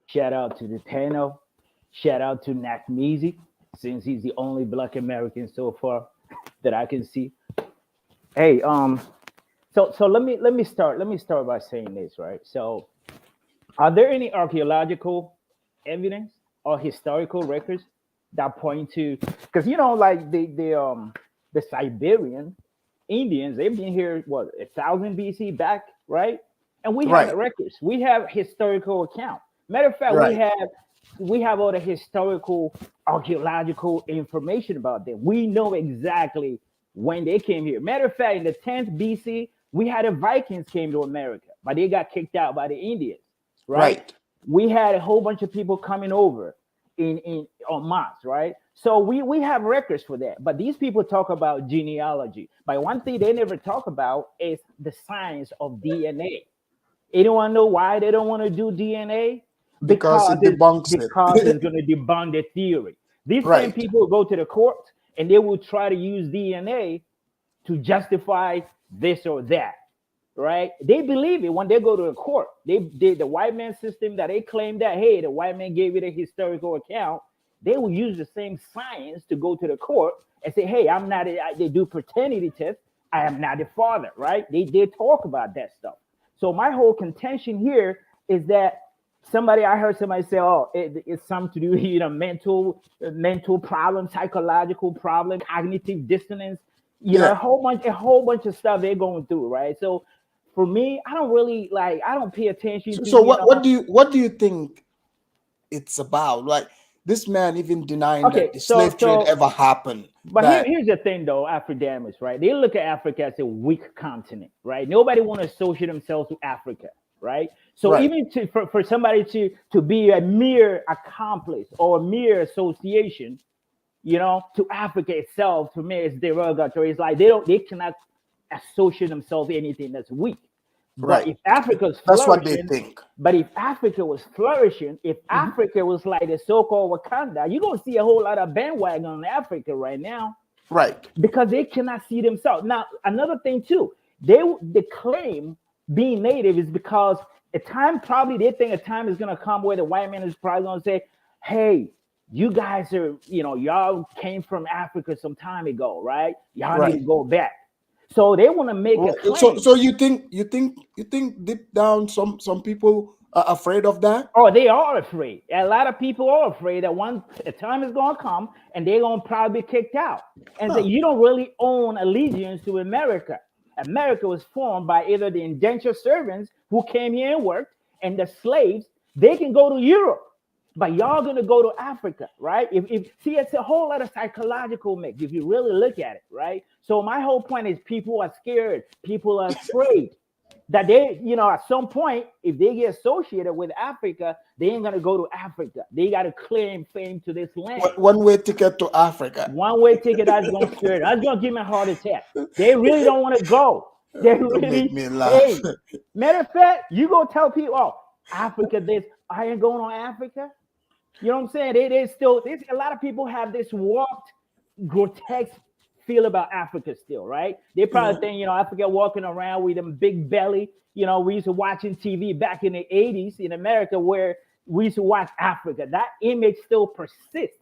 Speaker 17: Shout out to the Tano. Shout out to Nakmizi, since he's the only Black American so far that I can see. Hey, so let me start by saying this, right? So, are there any archaeological evidence or historical records that point to? Because like the Siberian Indians, they've been here 1,000 BC back, right? And we have records. We have historical account. Matter of fact, we have all the historical archaeological information about them. We know exactly when they came here. Matter of fact, in the 10th BC, we had the Vikings came to America, but they got kicked out by the Indians, right? We had a whole bunch of people coming over in masse, right? So we have records for that. But these people talk about genealogy. But one thing they never talk about is the science of DNA. Anyone know why they don't want to do DNA?
Speaker 2: Because it debunks it.
Speaker 17: Because it's going to debunk the theory. These same people go to the court and they will try to use DNA to justify this or that, right? They believe it when they go to the court. They did the white man system that they claim that, hey, the white man gave it a historical account. They will use the same science to go to the court and say, hey, I'm not, they do paternity tests. I am not the father, right? They talk about that stuff. So my whole contention here is that I heard somebody say, oh, it's something to do, mental problem, psychological problem, cognitive dissonance, a whole bunch of stuff they're going through, right? So for me, I don't pay attention to.
Speaker 2: So what do you think it's about? Like, this man even denying that the slave trade ever happened.
Speaker 17: But here's the thing, though, Afro-Damists, right? They look at Africa as a weak continent, right? Nobody want to associate themselves with Africa, right? So even for somebody to be a mere accomplice or a mere association, to Africa itself, to me, it's derogatory. It's like they cannot associate themselves with anything that's weak. But if Africa's flourishing,
Speaker 2: that's what they think.
Speaker 17: But if Africa was flourishing, if Africa was like the so-called Wakanda, you don't see a whole lot of bandwagon on Africa right now.
Speaker 2: Right.
Speaker 17: Because they cannot see themselves. Now, another thing too, they claim being native is because they think a time is going to come where the white man is probably going to say, hey, you guys are, y'all came from Africa some time ago, right? Y'all need to go back. So they want to make a claim.
Speaker 2: So you think deep down some people are afraid of that?
Speaker 17: Oh, they are afraid. A lot of people are afraid that a time is going to come and they're going to probably be kicked out. And so you don't really own allegiance to America. America was formed by either the indentured servants who came here and worked, and the slaves. They can go to Europe, but y'all going to go to Africa, right? See, it's a whole lot of psychological mix if you really look at it, right? So my whole point is people are scared. People are afraid that they, at some point, if they get associated with Africa, they ain't going to go to Africa. They got to claim fame to this land.
Speaker 2: One-way ticket to Africa.
Speaker 17: One-way ticket, that's going to scare them. That's going to give me a heart attack. They really don't want to go. They really,
Speaker 2: make me laugh.
Speaker 17: Hey, matter of fact, you go tell people, oh, Africa this, I ain't going on Africa. You know what I'm saying? They still, a lot of people have this warped, grotesque feel about Africa still, right? They probably think, you know, Africa walking around with them big belly. You know, we used to watching TV back in the 80s in America where we used to watch Africa. That image still persists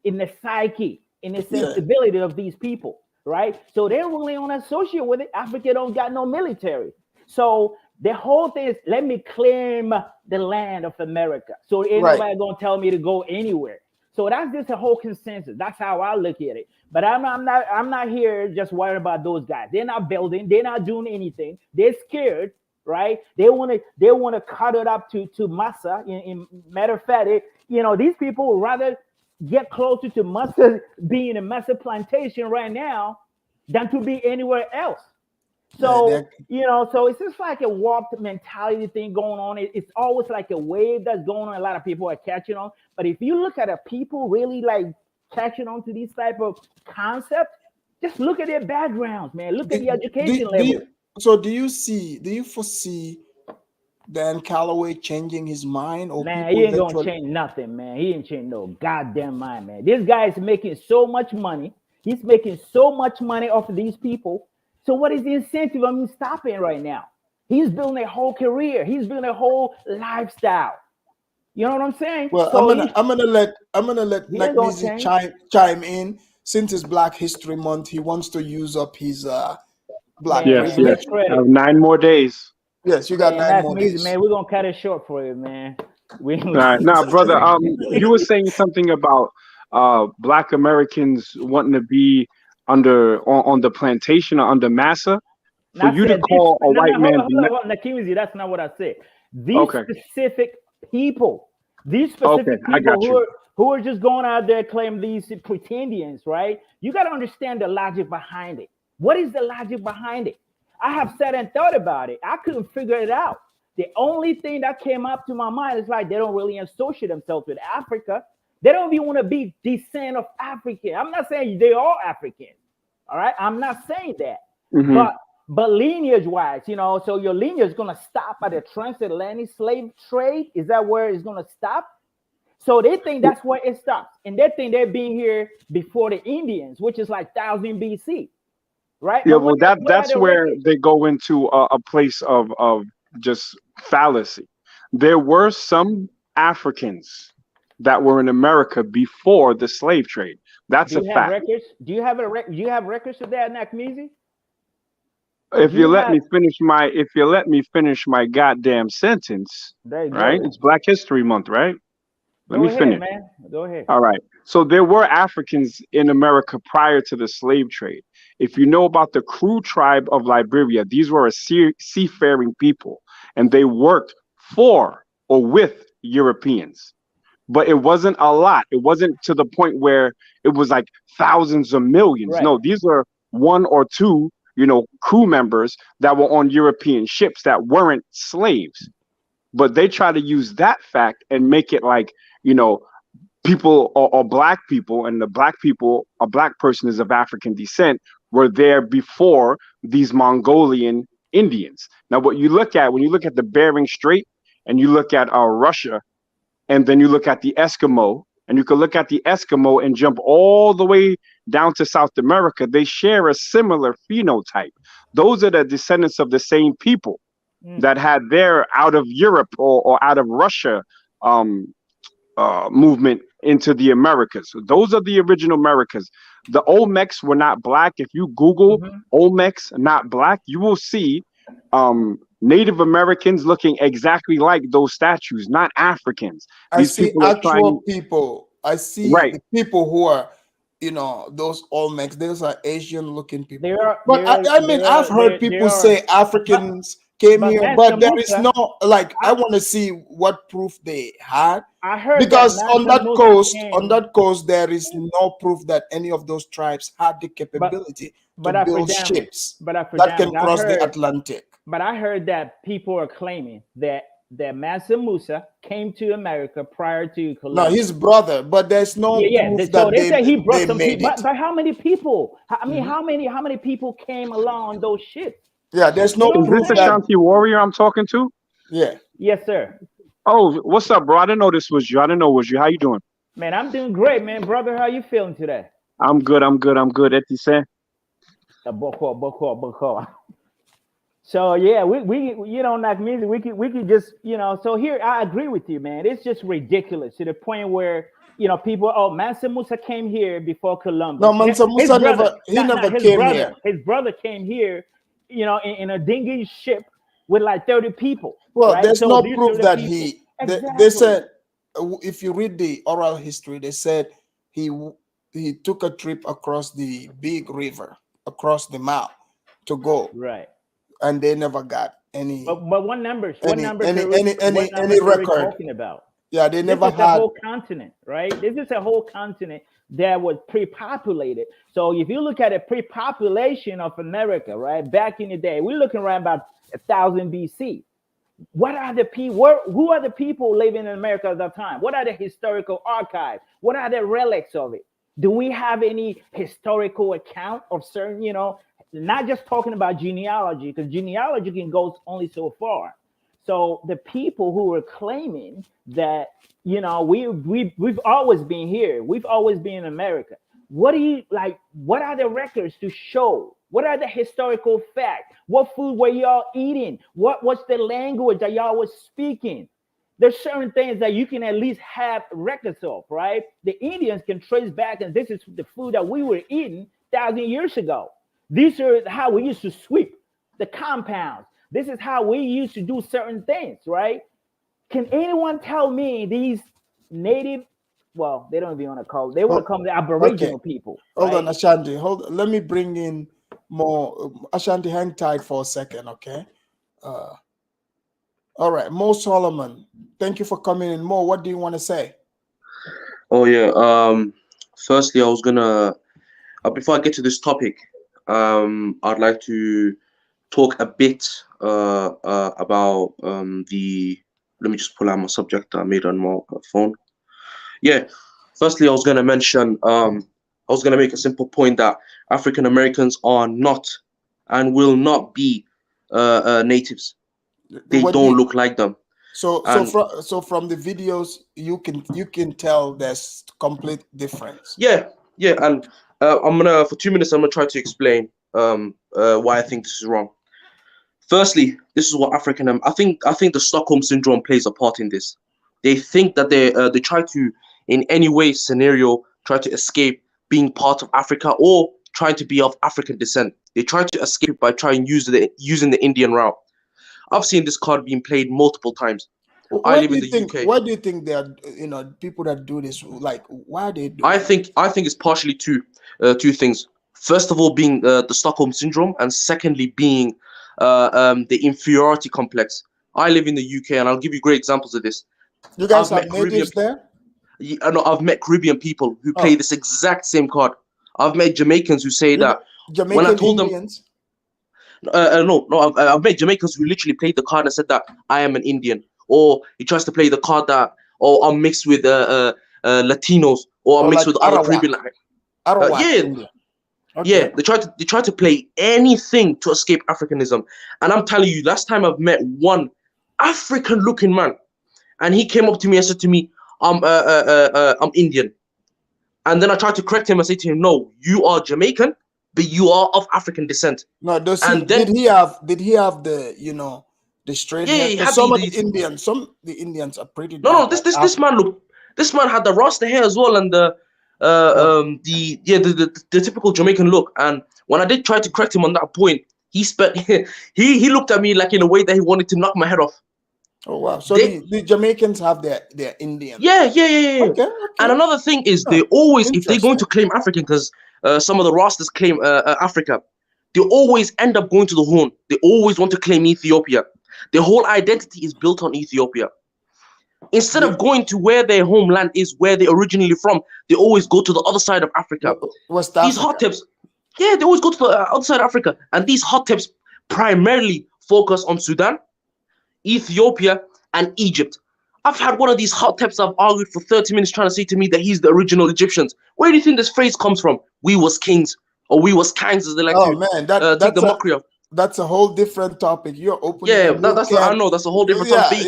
Speaker 17: in the psyche, in the sensibility of these people, right? So they really don't associate with it. Africa don't got no military. So the whole thing is, let me claim the land of America. So ain't nobody gonna tell me to go anywhere. So that's just a whole consensus. That's how I look at it. But I'm not here just worried about those guys. They're not building. They're not doing anything. They're scared, right? They want to cut it up to massa. In matter of fact, you know, these people would rather get closer to massa, being a massa plantation right now, than to be anywhere else. So, you know, so it's just like a warped mentality thing going on. It's always like a wave that's going on. A lot of people are catching on. But if you look at a people really like catching on to these type of concepts, just look at their backgrounds, man. Look at the education level.
Speaker 2: Do you foresee Dan Calloway changing his mind? Or
Speaker 17: man, he ain't gonna change nothing, man. He ain't change no goddamn mind, man. This guy is making so much money. He's making so much money off of these people. So what is the incentive of him stopping right now? He's building a whole career. He's building a whole lifestyle. You know what I'm saying?
Speaker 2: Well,
Speaker 17: so
Speaker 2: I'm gonna let Nakmizi chime in. Since it's Black History Month, he wants to use up his black.
Speaker 14: Yes. I have 9 more days.
Speaker 2: Yes, you got 9 more days.
Speaker 17: Man, we're gonna cut it short for you, man.
Speaker 14: All right, now, brother, you were saying something about Black Americans wanting to be on the plantation or under massa. For you to call a white man,
Speaker 17: Nakimizi, that's not what I said. These specific people, who are just going out there claiming these pretendians, right? You got to understand the logic behind it. What is the logic behind it? I have sat and thought about it. I couldn't figure it out. The only thing that came up to my mind is like they don't really associate themselves with Africa. They don't even want to be descent of African. I'm not saying they are African. All right, I'm not saying that. But lineage-wise, you know, so your lineage is going to stop at the transatlantic slave trade. Is that where it's going to stop? So they think that's where it stops. And they think they're being here before the Indians, which is like 1000 BC, right?
Speaker 14: Yeah, well, that's where they go into a place of just fallacy. There were some Africans that were in America before the slave trade. That's a fact.
Speaker 17: Records? Do you have records of that, Nakmizi?
Speaker 14: If you let me finish my goddamn sentence, right? It's Black History Month, right? Let me finish.
Speaker 17: Man. Go ahead.
Speaker 14: All right. So there were Africans in America prior to the slave trade. If you know about the Kru tribe of Liberia, these were a seafaring people, and they worked for or with Europeans. But it wasn't a lot. It wasn't to the point where it was like thousands of millions. Right. No, these are 1 or 2, you know, crew members that were on European ships that weren't slaves. But they try to use that fact and make it like, you know, people or black people, and a black person is of African descent, were there before these Mongolian Indians. Now, when you look at the Bering Strait and you look at Russia, and then you look at the Eskimo, and you can look at the Eskimo and jump all the way down to South America, they share a similar phenotype. Those are the descendants of the same people that had their out of Europe or out of Russia movement into the Americas. So those are the original Americas. The Olmecs were not black. If you Google Olmecs not black, you will see Native Americans looking exactly like those statues, not Africans.
Speaker 2: I see actual people. I see the people who are, you know, those Olmecs. Those are Asian-looking people. I've heard people say Africans came here, but there is no, like, I want to see what proof they had.
Speaker 17: I heard
Speaker 2: because on that coast, there is no proof that any of those tribes had the capability to build ships that can cross the Atlantic.
Speaker 17: But I heard that people are claiming that Mansa Musa came to America prior to Columbus.
Speaker 2: No, his brother, but there's no proof
Speaker 17: so they say he brought some people. But how many people? I mean, how many people came along on those ships?
Speaker 2: Yeah, there's no proof.
Speaker 14: Is this Ashanti warrior I'm talking to?
Speaker 2: Yeah.
Speaker 17: Yes, sir.
Speaker 14: Oh, what's up, bro? I didn't know this was you. How you doing?
Speaker 17: Man, I'm doing great, man. Brother, how you feeling today?
Speaker 14: I'm good. Etienne.
Speaker 17: Boko. So yeah, we you know, like music, we could just, you know. So here, I agree with you, man. It's just ridiculous to the point where, you know, people. Oh, Mansa Musa came here before Columbus.
Speaker 2: No, Mansa Musa never came here.
Speaker 17: His brother came here, you know, in a dinghy ship with like 30 people.
Speaker 2: Well,
Speaker 17: right?
Speaker 2: there's
Speaker 17: So
Speaker 2: no
Speaker 17: these
Speaker 2: proof
Speaker 17: are the
Speaker 2: that
Speaker 17: people.
Speaker 2: they said, if you read the oral history, they said he took a trip across the big river, across the mouth to go.
Speaker 17: Right.
Speaker 2: And they never got any.
Speaker 17: But what numbers?
Speaker 2: Any
Speaker 17: Any
Speaker 2: record
Speaker 17: talking about?
Speaker 2: Yeah, they never
Speaker 17: this is
Speaker 2: had.
Speaker 17: a whole continent, right? This is a whole continent that was pre-populated. So if you look at a pre-population of America, right, back in the day, we're looking around about 1000 BC. What are the people? Who are the people living in America at that time? What are the historical archives? What are the relics of it? Do we have any historical account of certain, you know, not just talking about genealogy, because genealogy can go only so far. So the people who were claiming that, you know, we've always been here, we've always been in America. What are the records to show? What are the historical facts? What food were y'all eating? What's the language that y'all was speaking? There's certain things that you can at least have records of, right? The Indians can trace back, and this is the food that we were eating 1,000 years ago. These are how we used to sweep the compounds. This is how we used to do certain things, right? Can anyone tell me these native, well, they don't even want to call, they want to call the Aboriginal people.
Speaker 2: Hold
Speaker 17: right?
Speaker 2: on, Ashanti. Let me bring in more. Ashanti, hang tight for a second, okay? All right, Mo Solomon, thank you for coming in. Mo, what do you want to say?
Speaker 18: Oh yeah. Firstly, I was gonna before I get to this topic, I'd like to talk a bit about the. Let me just pull out my subject that I made on my phone. Yeah. Firstly, I was gonna mention. I was gonna make a simple point that African Americans are not and will not be natives. They don't look like them.
Speaker 2: So from the videos, you can tell there's complete difference.
Speaker 18: Yeah, and for 2 minutes I'm gonna try to explain why I think this is wrong. Firstly, this is what I think the Stockholm syndrome plays a part in this. They think that they try to in any way scenario try to escape being part of Africa or trying to be of African descent. They try to escape by using the Indian route. I've seen this card being played multiple times. I live in the UK.
Speaker 2: Why do you think there are people that do this? Like, why they do?
Speaker 18: I think it's partially two things. First of all, being the Stockholm syndrome, and secondly, being the inferiority complex. I live in the UK, and I'll give you great examples of this.
Speaker 2: You guys have natives there?
Speaker 18: No, I've met Caribbean people who play this exact same card. I've met Jamaicans who say that
Speaker 2: Jamaican
Speaker 18: when I told
Speaker 2: Indians?
Speaker 18: them, I've met Jamaicans who literally played the card and said that I am an Indian, or he tries to play the card that, or I'm mixed with Latinos, or I'm mixed with other Caribbean. Yeah, they try to play anything to escape Africanism, and I'm telling you, last time I've met one African-looking man, and he came up to me and said to me, I'm Indian. And then I tried to correct him and say to him, no, you are Jamaican, but you are of African descent.
Speaker 2: No, did he have the the straight hair?
Speaker 18: Yeah,
Speaker 2: Some of the Indians are pretty.
Speaker 18: No, this man had the Rasta hair as well, and the typical Jamaican look. And when I did try to correct him on that point, he looked at me like in a way that he wanted to knock my head off.
Speaker 2: Oh wow! So the Jamaicans have their Indian.
Speaker 18: Yeah.
Speaker 2: Okay.
Speaker 18: And another thing is, they always, if they're going to claim African, because some of the Rastas claim Africa, they always end up going to the Horn. They always want to claim Ethiopia. Their whole identity is built on Ethiopia. Instead of going to where their homeland is, where they're originally from, they always go to the other side of Africa.
Speaker 2: West Africa.
Speaker 18: These hot tips, they always go to the other side of Africa. And these hot tips primarily focus on Sudan, Ethiopia, and Egypt. I've had one of these hot tips I've argued for 30 minutes trying to say to me that he's the original Egyptians. Where do you think this phrase comes from? We was kings, or we was kangs, as they like to take the mockery of.
Speaker 2: That's a whole different topic. You're opening.
Speaker 18: Yeah, I know that's a whole different topic.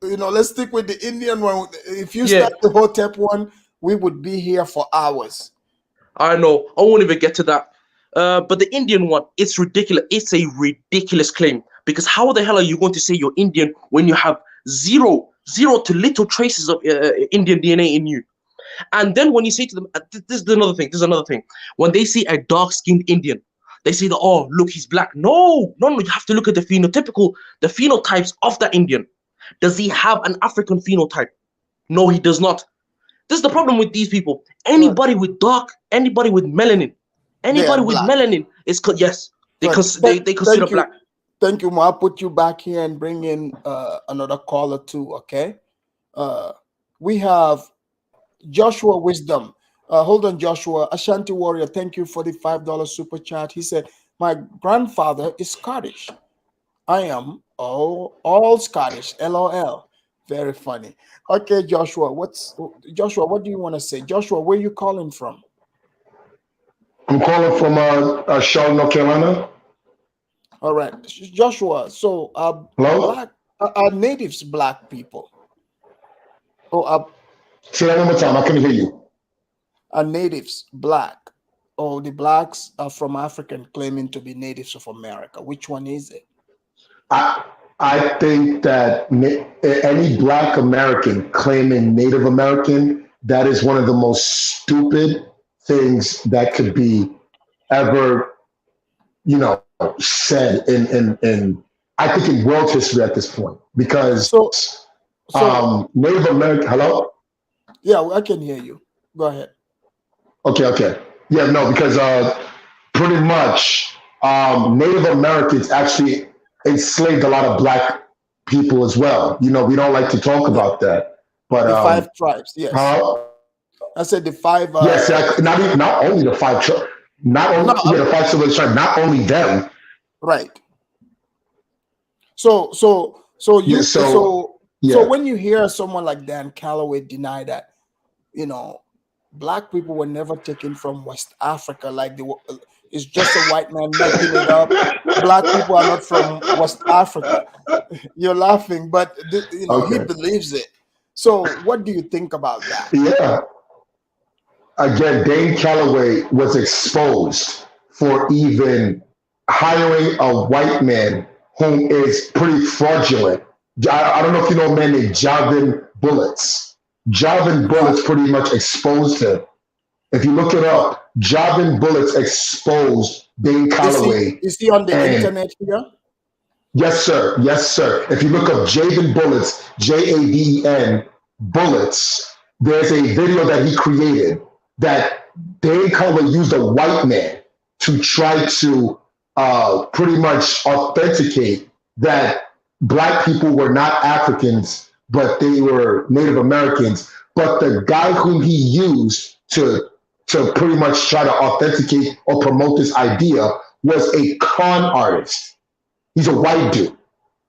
Speaker 2: Let's stick with the Indian one. If you start the Hotep one, we would be here for hours.
Speaker 18: I know. I won't even get to that. But the Indian one, it's ridiculous. It's a ridiculous claim because how the hell are you going to say you're Indian when you have zero to little traces of Indian DNA in you? And then when you say to them, this is another thing. This is another thing. When they see a dark-skinned Indian, they say that, oh, look, he's black. No. You have to look at the phenotypes of that Indian. Does he have an African phenotype? No, he does not. This is the problem with these people. Anybody with melanin, is yes, they consider black.
Speaker 2: Thank you, Ma. I'll put you back here and bring in another caller too. Okay. We have Joshua Wisdom. Hold on, Joshua. Ashanti Warrior, thank you for the $5 super chat. He said, my grandfather is Scottish. I am all Scottish. LOL. Very funny. Okay, Joshua, what do you want to say? Joshua, where are you calling from?
Speaker 19: I'm calling from Charlotte, North Carolina.
Speaker 2: All right, Joshua. So,
Speaker 19: hello?
Speaker 2: Are natives black people?
Speaker 19: Say that one more time. I couldn't hear you.
Speaker 2: Are natives black? Or the blacks are from Africa claiming to be natives of America? Which one is it?
Speaker 19: I think that any black American claiming Native American, that is one of the most stupid things that could be ever, said in I think in world history at this point. Because Native American, hello?
Speaker 2: Yeah, I can hear you. Go ahead.
Speaker 19: Okay. Yeah, no, because pretty much Native Americans actually enslaved a lot of black people as well. We don't like to talk about that, but
Speaker 2: the 5 tribes. Yes, I said the 5.
Speaker 19: Yes, not only the 5 tribes, the 5 civilized tribes, not only them.
Speaker 2: Right. So when you hear someone like Dan Calloway deny that, black people were never taken from West Africa, like it's just a white man making it up. Black people are not from West Africa. You're laughing, but he believes it. So what do you think about that?
Speaker 19: Yeah. Again, Dane Calloway was exposed for even hiring a white man whom is pretty fraudulent. I don't know if you know a man named Javin Bullets. Javin Bullets pretty much exposed him. If you look it up, Javin Bullets exposed Dane Calloway.
Speaker 2: Is he on the internet here?
Speaker 19: Yes, sir. If you look up Jaden Bullets, Jaden Bullets, there's a video that he created that Dane Calloway used a white man to try to pretty much authenticate that black people were not Africans, but they were Native Americans. But the guy whom he used to pretty much try to authenticate or promote this idea was a con artist. He's a white dude.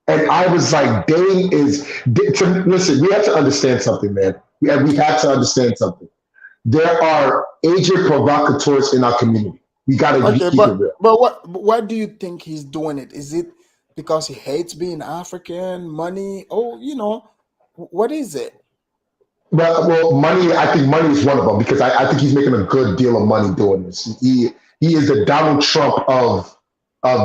Speaker 19: And I was like, Dane listen, we have to understand something, man. We have to understand something. There are agent provocateurs in our community. We got to keep it real.
Speaker 2: But why do you think he's doing it? Is it because he hates being African, money? What is it?
Speaker 19: Well, money. I think money is one of them because I think he's making a good deal of money doing this. He is the Donald Trump of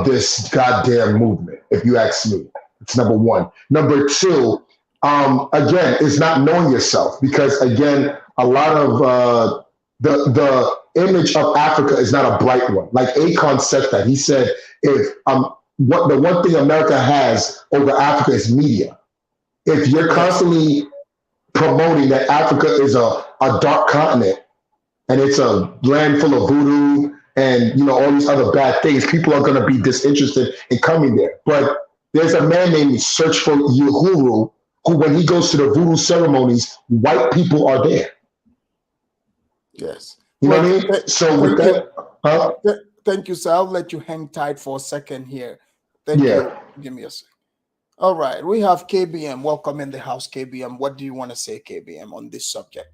Speaker 19: this goddamn movement. If you ask me, it's number one. Number two, again, is not knowing yourself because again, a lot of the image of Africa is not a bright one. Like Akon said that. He said if the one thing America has over Africa is media. If you're constantly promoting that Africa is a dark continent and it's a land full of voodoo and all these other bad things, people are going to be disinterested in coming there. But there's a man named Search for Uhuru who, when he goes to the voodoo ceremonies, white people are there.
Speaker 2: Yes.
Speaker 19: You know what I mean? So with that,
Speaker 2: thank you, sir. I'll let you hang tight for a second here. Thank you. Give me a second. All right, we have KBM. Welcome in the house, KBM. What do you want to say, KBM, on this subject?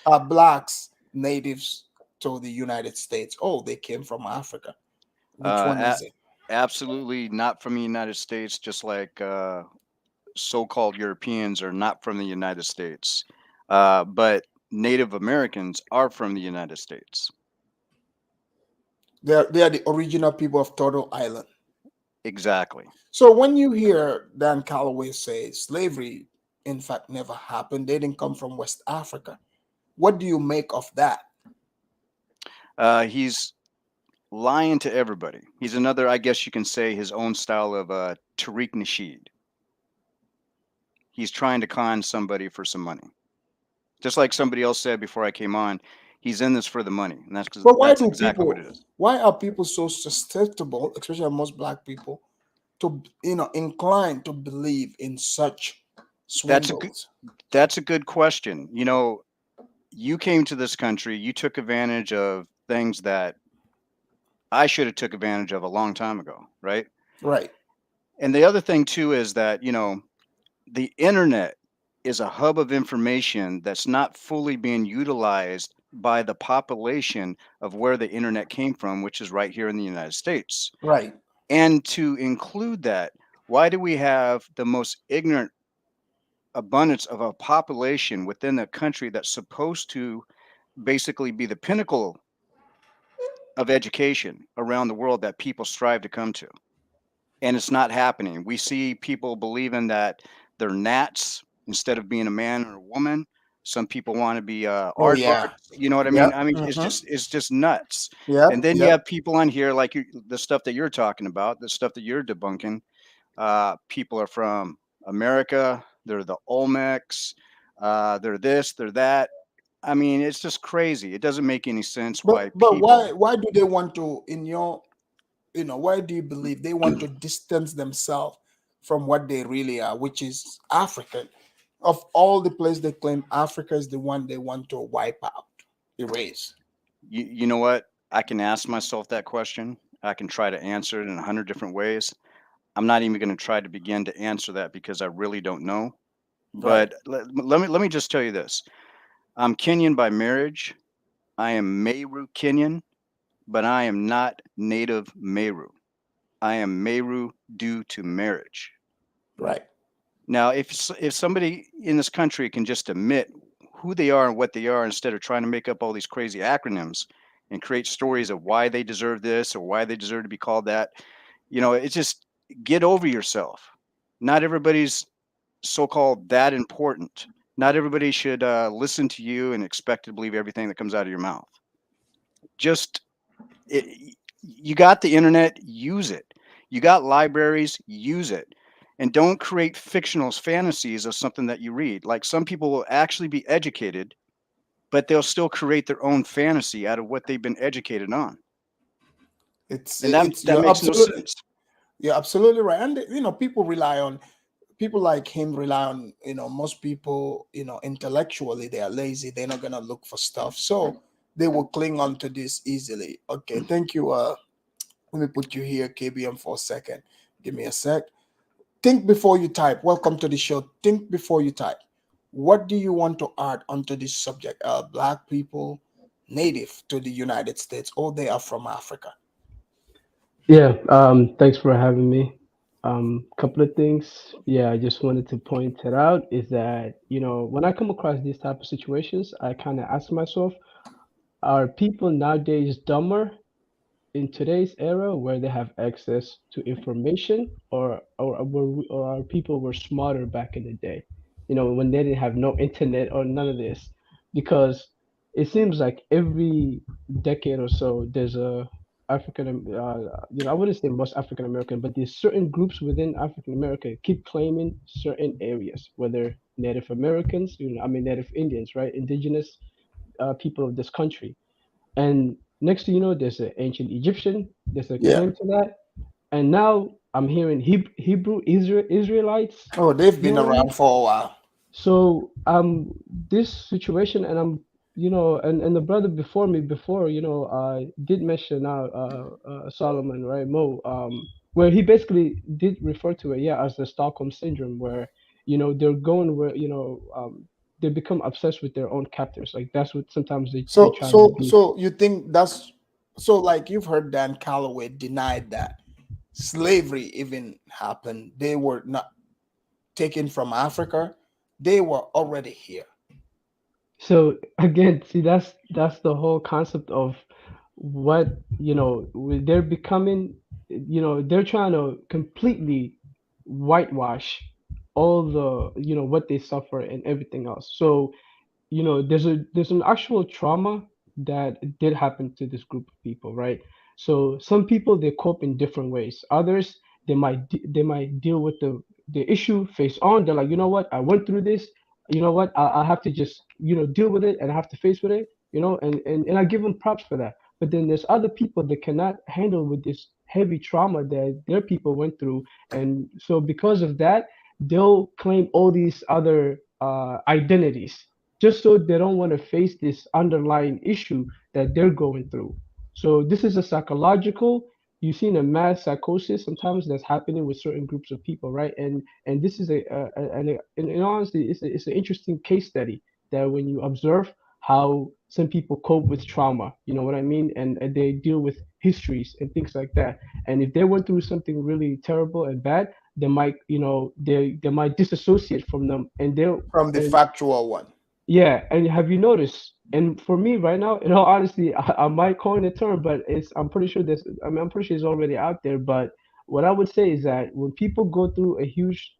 Speaker 2: Are blacks natives to the United States? Oh, they came from Africa. Which one is it?
Speaker 20: Absolutely not from the United States, just like so-called Europeans are not from the United States. But Native Americans are from the United States.
Speaker 2: They are the original people of Turtle Island.
Speaker 20: Exactly.
Speaker 2: So when you hear Dan Calloway say slavery, in fact, never happened, they didn't come from West Africa. What do you make of that?
Speaker 20: He's lying to everybody. He's another, I guess you can say, his own style of Tariq Nasheed. He's trying to con somebody for some money. Just like somebody else said before I came on, he's in this for the money, and
Speaker 2: But why
Speaker 20: that's
Speaker 2: do
Speaker 20: exactly
Speaker 2: people?
Speaker 20: what it is.
Speaker 2: Why are people so susceptible, especially most black people, to inclined to believe in such swindles?
Speaker 20: That's a good question. You know, you came to this country, you took advantage of things that I should have took advantage of a long time ago, right?
Speaker 2: Right.
Speaker 20: And the other thing too is that, you know, the internet is a hub of information that's not fully being utilized by the population of where the internet came from, which is right here in the United States.
Speaker 2: Right.
Speaker 20: And to include that, why do we have the most ignorant abundance of a population within the country that's supposed to basically be the pinnacle of education around the world that people strive to come to? And it's not happening. We see people believing that they're gnats instead of being a man or a woman. Some people want to be
Speaker 2: Oh yeah.
Speaker 20: aardvarks. You know what I mean?
Speaker 2: Yep.
Speaker 20: I mean,
Speaker 2: Mhm.
Speaker 20: it's just nuts.
Speaker 2: Yep.
Speaker 20: And then you
Speaker 2: Yep.
Speaker 20: have people on here like the stuff that you're talking about, the stuff that you're debunking. People are from America. They're the Olmecs. They're this. They're that. I mean, it's just crazy. It doesn't make any sense why
Speaker 2: But
Speaker 20: people.
Speaker 2: why do they want to why do you believe they want to distance themselves from what they really are, which is African? Of all the places they claim, Africa is the one they want to wipe out, erase.
Speaker 20: You know what? I can ask myself that question. I can try to answer it in 100 different ways. I'm not even going to try to begin to answer that because I really don't know.
Speaker 2: Right.
Speaker 20: But let me just tell you this. I'm Kenyan by marriage. I am Meru Kenyan, but I am not native Meru. I am Meru due to marriage.
Speaker 2: Right.
Speaker 20: Now, if somebody in this country can just admit who they are and what they are instead of trying to make up all these crazy acronyms and create stories of why they deserve this or why they deserve to be called that, you know, it's just get over yourself. Not everybody's so-called that important. Not everybody should listen to you and expect to believe everything that comes out of your mouth. Just you got the internet, use it. You got libraries, use it. And don't create fictional fantasies of something that you read. Like some people will actually be educated, but they'll still create their own fantasy out of what they've been educated on. And that
Speaker 2: You're
Speaker 20: makes no
Speaker 2: absolutely
Speaker 20: sense.
Speaker 2: you're absolutely right. And people rely on people like him rely on, most people, intellectually they are lazy. They're not gonna look for stuff. So they will cling on to this easily. Okay, thank you. Let me put you here, KBM, for a second. Give me a sec. Think before you type. Welcome to the show. Think before you type. What do you want to add onto this subject? Black people native to the United States, or they are from Africa?
Speaker 21: Yeah, thanks for having me. Couple of things. Yeah, I just wanted to point it out is that, when I come across these type of situations, I kind of ask myself, are people nowadays dumber in today's era where they have access to information, or our people were smarter back in the day, when they didn't have no internet or none of this? Because it seems like every decade or so there's a African, I wouldn't say most African American, but there's certain groups within African America keep claiming certain areas, whether Native Americans, Native Indians, right, indigenous people of this country. And next thing you know, there's an ancient Egyptian, there's a
Speaker 2: Yeah.
Speaker 21: claim to that. And now I'm hearing Hebrew Israelites.
Speaker 2: Oh, they've
Speaker 21: You
Speaker 2: been
Speaker 21: know what I mean?
Speaker 2: around for a while.
Speaker 21: So this situation, and and the brother before me did mention Solomon, right, Mo, where he basically did refer to it, yeah, as the Stockholm syndrome, where they're going where they become obsessed with their own captors. Like that's what sometimes they
Speaker 2: So
Speaker 21: try to
Speaker 2: so
Speaker 21: be.
Speaker 2: so you think that's so like you've heard Dan Calloway denied that slavery even happened. They were not taken from Africa. They were already here.
Speaker 21: So again, see, that's the whole concept of what, they're becoming, they're trying to completely whitewash all the, what they suffer and everything else. So, there's an actual trauma that did happen to this group of people, right? So some people, they cope in different ways. Others, they might deal with the issue face on. They're like, you know what, I went through this. You know what, I have to just, deal with it, and I have to face with it. And I give them props for that. But then there's other people that cannot handle with this heavy trauma that their people went through, and so because of that, they'll claim all these other identities, just so they don't want to face this underlying issue that they're going through. So this is a psychological. You've seen a mass psychosis sometimes that's happening with certain groups of people, right? And this is in honesty, it's an interesting case study that when you observe how some people cope with trauma, you know what I mean, and they deal with histories and things like that. And if they went through something really terrible and bad, they might, they might disassociate from them, and they'll
Speaker 2: From the
Speaker 21: and
Speaker 2: factual one.
Speaker 21: yeah, and have you noticed? And for me right now, in all honesty, I might coin a term, but I'm pretty sure this. I mean, I'm pretty sure it's already out there. But what I would say is that when people go through a huge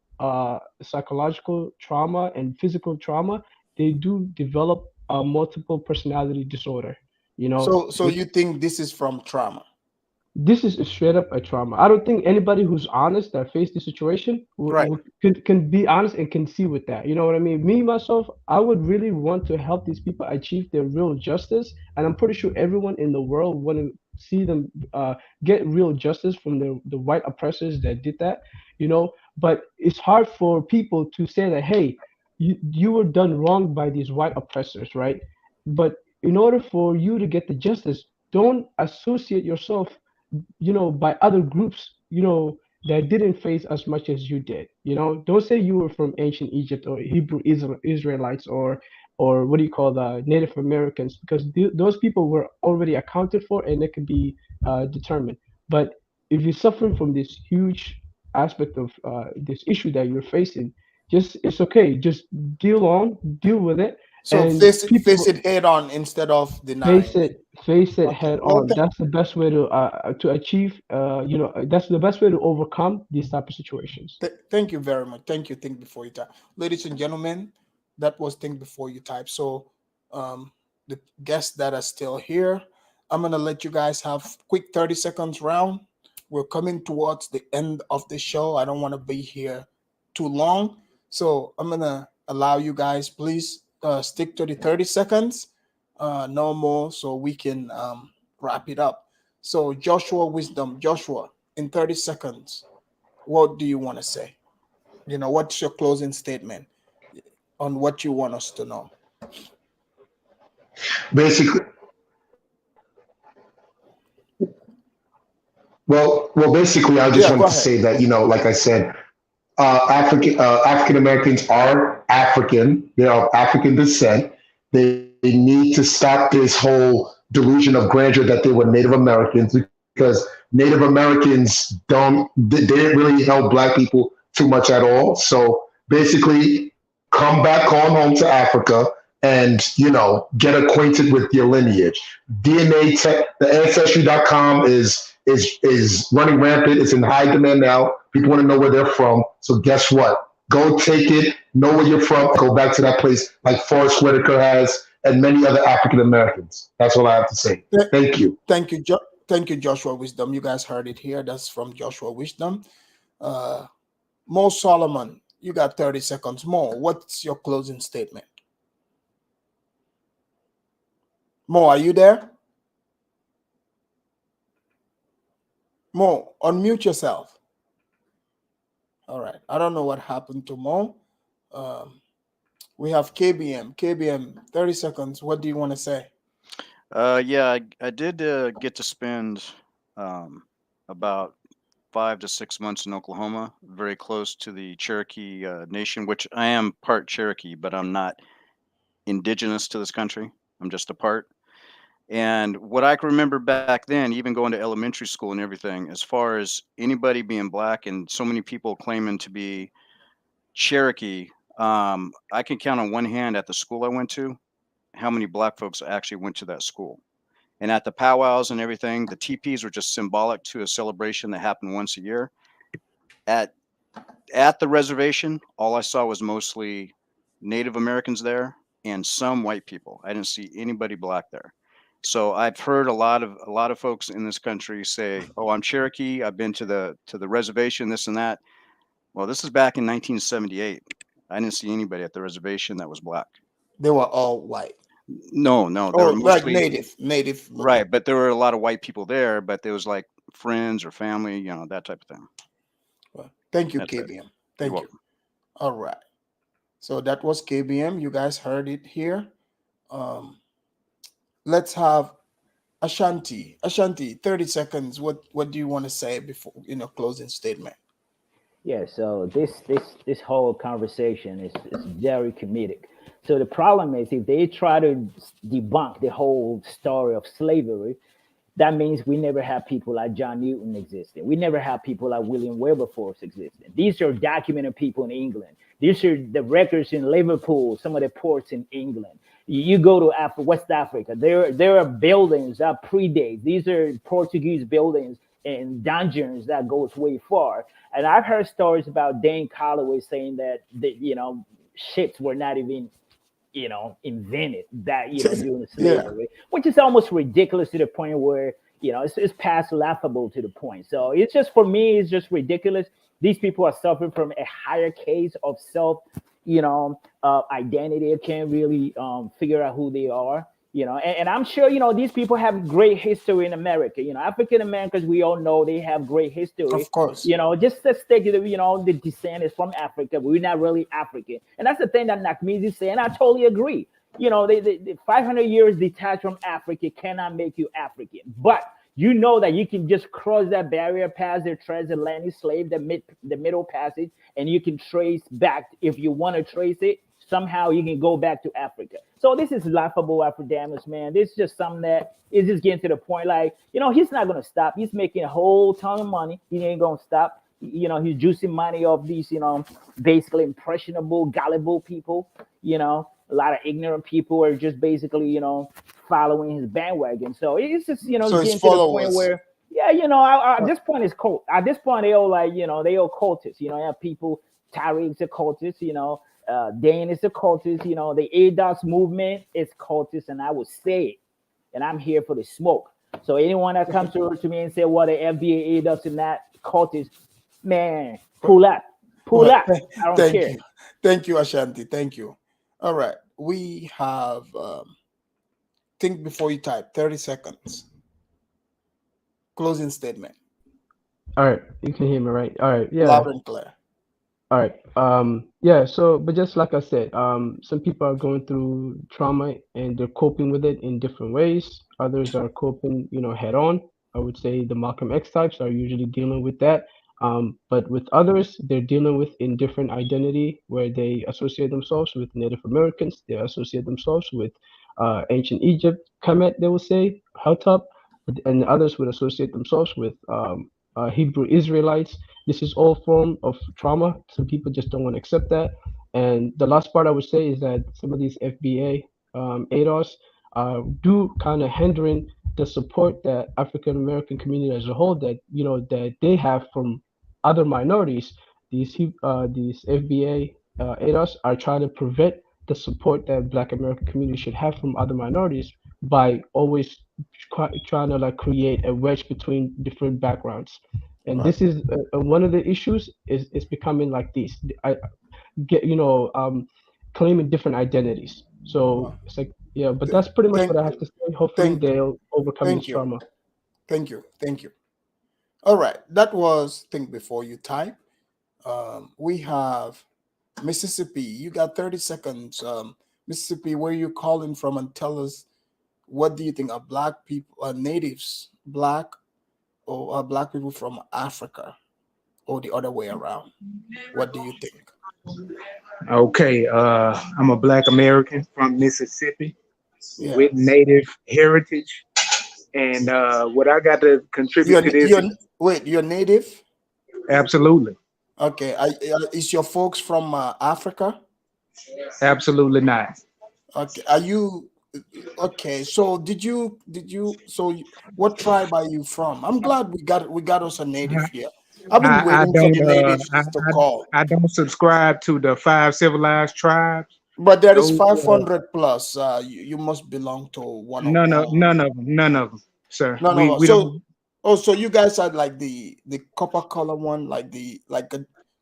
Speaker 21: psychological trauma and physical trauma, they do develop a multiple personality disorder.
Speaker 2: So
Speaker 21: Which
Speaker 2: you think this is from trauma?
Speaker 21: this is straight up a trauma. I don't think anybody who's honest that faced the situation
Speaker 2: Right.
Speaker 21: can be honest and can see with that. You know what I mean? Me myself, I would really want to help these people achieve their real justice, and I'm pretty sure everyone in the world want to see them get real justice from the white oppressors that did that. But it's hard for people to say that, hey, you were done wrong by these white oppressors, right? But in order for you to get the justice, don't associate yourself, by other groups, that didn't face as much as you did. Don't say you were from ancient Egypt or Hebrew Israelites or what do you call the Native Americans, because those people were already accounted for and they can be determined. But if you're suffering from this huge aspect of this issue that you're facing, just it's okay. Just deal with it,
Speaker 2: So
Speaker 21: and
Speaker 2: face it head on instead of denying it.
Speaker 21: face it
Speaker 2: Okay.
Speaker 21: head
Speaker 2: Well,
Speaker 21: on. That's the best way to achieve. That's the best way to overcome these type of situations.
Speaker 2: Thank you very much. Thank you. Think before you type, ladies and gentlemen. That was think before you type. So, the guests that are still here, I'm gonna let you guys have quick 30 seconds round. We're coming towards the end of the show. I don't want to be here too long, so I'm gonna allow you guys. Please stick to the 30 seconds, no more, so we can wrap it up. So, Joshua, in 30 seconds, what do you want to say? What's your closing statement on what you want us to know?
Speaker 19: Basically, basically, I just
Speaker 2: Yeah,
Speaker 19: wanted
Speaker 2: go
Speaker 19: to
Speaker 2: ahead.
Speaker 19: say that, like I said, African Americans are African. They are of African descent. They need to stop this whole delusion of grandeur that they were Native Americans, because Native Americans they didn't really help Black people too much at all. So basically, come back on home to Africa and get acquainted with your lineage. DNA tech, the ancestry.com is running rampant. It's in high demand now. People want to know where they're from. So guess what? Go take it, know where you're from, go back to that place like Forrest Whitaker has and many other African Americans. That's all I have to say. Thank you.
Speaker 2: Thank you, thank you, Joshua Wisdom. You guys heard it here. That's from Joshua Wisdom. Mo Solomon, you got 30 seconds more. What's your closing statement? Mo, are you there? Mo, unmute yourself. All right. I don't know what happened to Mo. We have KBM. KBM, 30 seconds. What do you want to say?
Speaker 20: Yeah, I did get to spend about 5 to 6 months in Oklahoma, very close to the Cherokee Nation, which I am part Cherokee, but I'm not indigenous to this country. I'm just a part. And what I can remember back then, even going to elementary school and everything, as far as anybody being Black and so many people claiming to be Cherokee, I can count on one hand at the school I went to how many Black folks actually went to that school. And at the powwows and everything, the teepees were just symbolic to a celebration that happened once a year. At the reservation, all I saw was mostly Native Americans there and some white people. I didn't see anybody black there. So I've heard a lot of folks in this country say, "Oh, I'm Cherokee. I've been to the reservation, this and that." Well, this is back in 1978. I didn't see anybody at the reservation that was black.
Speaker 2: They were all white.
Speaker 20: No, they were mostly
Speaker 2: native.
Speaker 20: Right, but there were a lot of white people there, but there was like friends or family, you know, that type of thing.
Speaker 2: Well, thank you,
Speaker 20: That's it.
Speaker 2: KBM. Thank
Speaker 20: You're
Speaker 2: you. All right. So that was KBM. You guys heard it here. Let's have Ashanti. Ashanti, 30 seconds. What do you want to say before closing statement?
Speaker 17: Yeah, so this whole conversation is very comedic. So the problem is, if they try to debunk the whole story of slavery, that means we never have people like John Newton existing. We never have people like William Wilberforce existing. These are documented people in England. These are the records in Liverpool, some of the ports in England. You go to West Africa, there are buildings that predate. These are Portuguese buildings and dungeons that goes way far. And I've heard stories about Dane Calloway saying that ships were not even invented that during slavery, which is almost ridiculous to the point where it's past laughable to the point. So it's just, for me, it's just ridiculous. These people are suffering from a higher case of self identity. They can't really figure out who they are. And I'm sure, these people have great history in America. African Americans, we all know they have great history. Of
Speaker 2: course.
Speaker 17: Just to stick to the descent is from Africa. We're not really African. And that's the thing that Nakmizi is saying. I totally agree. The 500 years detached from Africa cannot make you African. But you know that you can just cross that barrier past the transatlantic slave, the Middle Passage, and you can trace back. If you want to trace it, somehow you can go back to Africa. So this is laughable epidemics, man. This is just something that is just getting to the point, like, he's not going to stop. He's making a whole ton of money. He ain't going to stop. He's juicing money off these, basically impressionable, gullible people. A lot of ignorant people are just basically, following his bandwagon. So it's just, getting to the point where, at this point it's cult. At this point, they all they all cultists. Have people, Tariq's a cultist, Dane is a cultist, the ADOS movement is cultist, and I would say it. And I'm here for the smoke. So anyone that comes to me and say, well, the FBA, ADOS, and that cultist, man, pull up. I don't care.
Speaker 2: Thank you, Ashanti. Thank you. All right. We have think before you type, 30 seconds. Closing statement.
Speaker 21: All right. You can hear me, right? All right. Yeah.
Speaker 2: Loud and clear.
Speaker 21: All right. Yeah. So, but just like I said, some people are going through trauma and they're coping with it in different ways. Others are coping, head on. I would say the Malcolm X types are usually dealing with that. But with others, they're dealing with in different identity where they associate themselves with Native Americans. They associate themselves with ancient Egypt, Kemet, they will say, Hotep, and others would associate themselves with Hebrew Israelites. This is all form of trauma. Some people just don't want to accept that. And the last part I would say is that some of these FBA ADOS do kind of hindering the support that African American community as a whole that they have from other minorities. These FBA ADOS are trying to prevent the support that Black American community should have from other minorities by always trying to create a wedge between different backgrounds. And this is one of the issues is becoming like this. I get claiming different identities. So it's like, yeah, but that's pretty much what I have to say. Hopefully they'll overcome this trauma.
Speaker 2: Thank you. All right, that was think before you type. We have Mississippi. You got 30 seconds. Mississippi, where are you calling from? And tell us, what do you think are Black people, are natives Black, or are Black people from Africa, or the other way around? What do you think?
Speaker 1: Okay, I'm a Black American from Mississippi with Native heritage. And what I got to contribute to this.
Speaker 2: You're Native?
Speaker 1: Absolutely.
Speaker 2: Okay. Is your folks from Africa?
Speaker 1: Absolutely not.
Speaker 2: Okay. Are you Okay, so what tribe are you from? I'm glad we got us a native here. I've been
Speaker 1: I
Speaker 2: waiting for
Speaker 1: don't
Speaker 2: the natives to call.
Speaker 1: I don't subscribe to the 5 civilized tribes.
Speaker 2: But there is
Speaker 1: Those
Speaker 2: 500 plus. You must belong to one of
Speaker 1: none of them, sir.
Speaker 2: none of us.
Speaker 1: We
Speaker 2: So,
Speaker 1: don't.
Speaker 2: oh, so you guys are like the copper color one,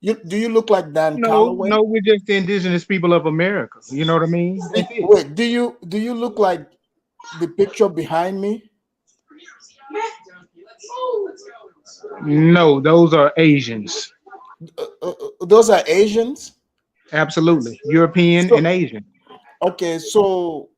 Speaker 2: you do you look like Dan Calloway?
Speaker 1: No, we're just the indigenous people of America. You know what I mean? That's it.
Speaker 2: Wait, do you look like the picture behind me?
Speaker 1: No, those are Asians.
Speaker 2: Those are Asians?
Speaker 1: Absolutely, European and Asian.
Speaker 2: Okay, so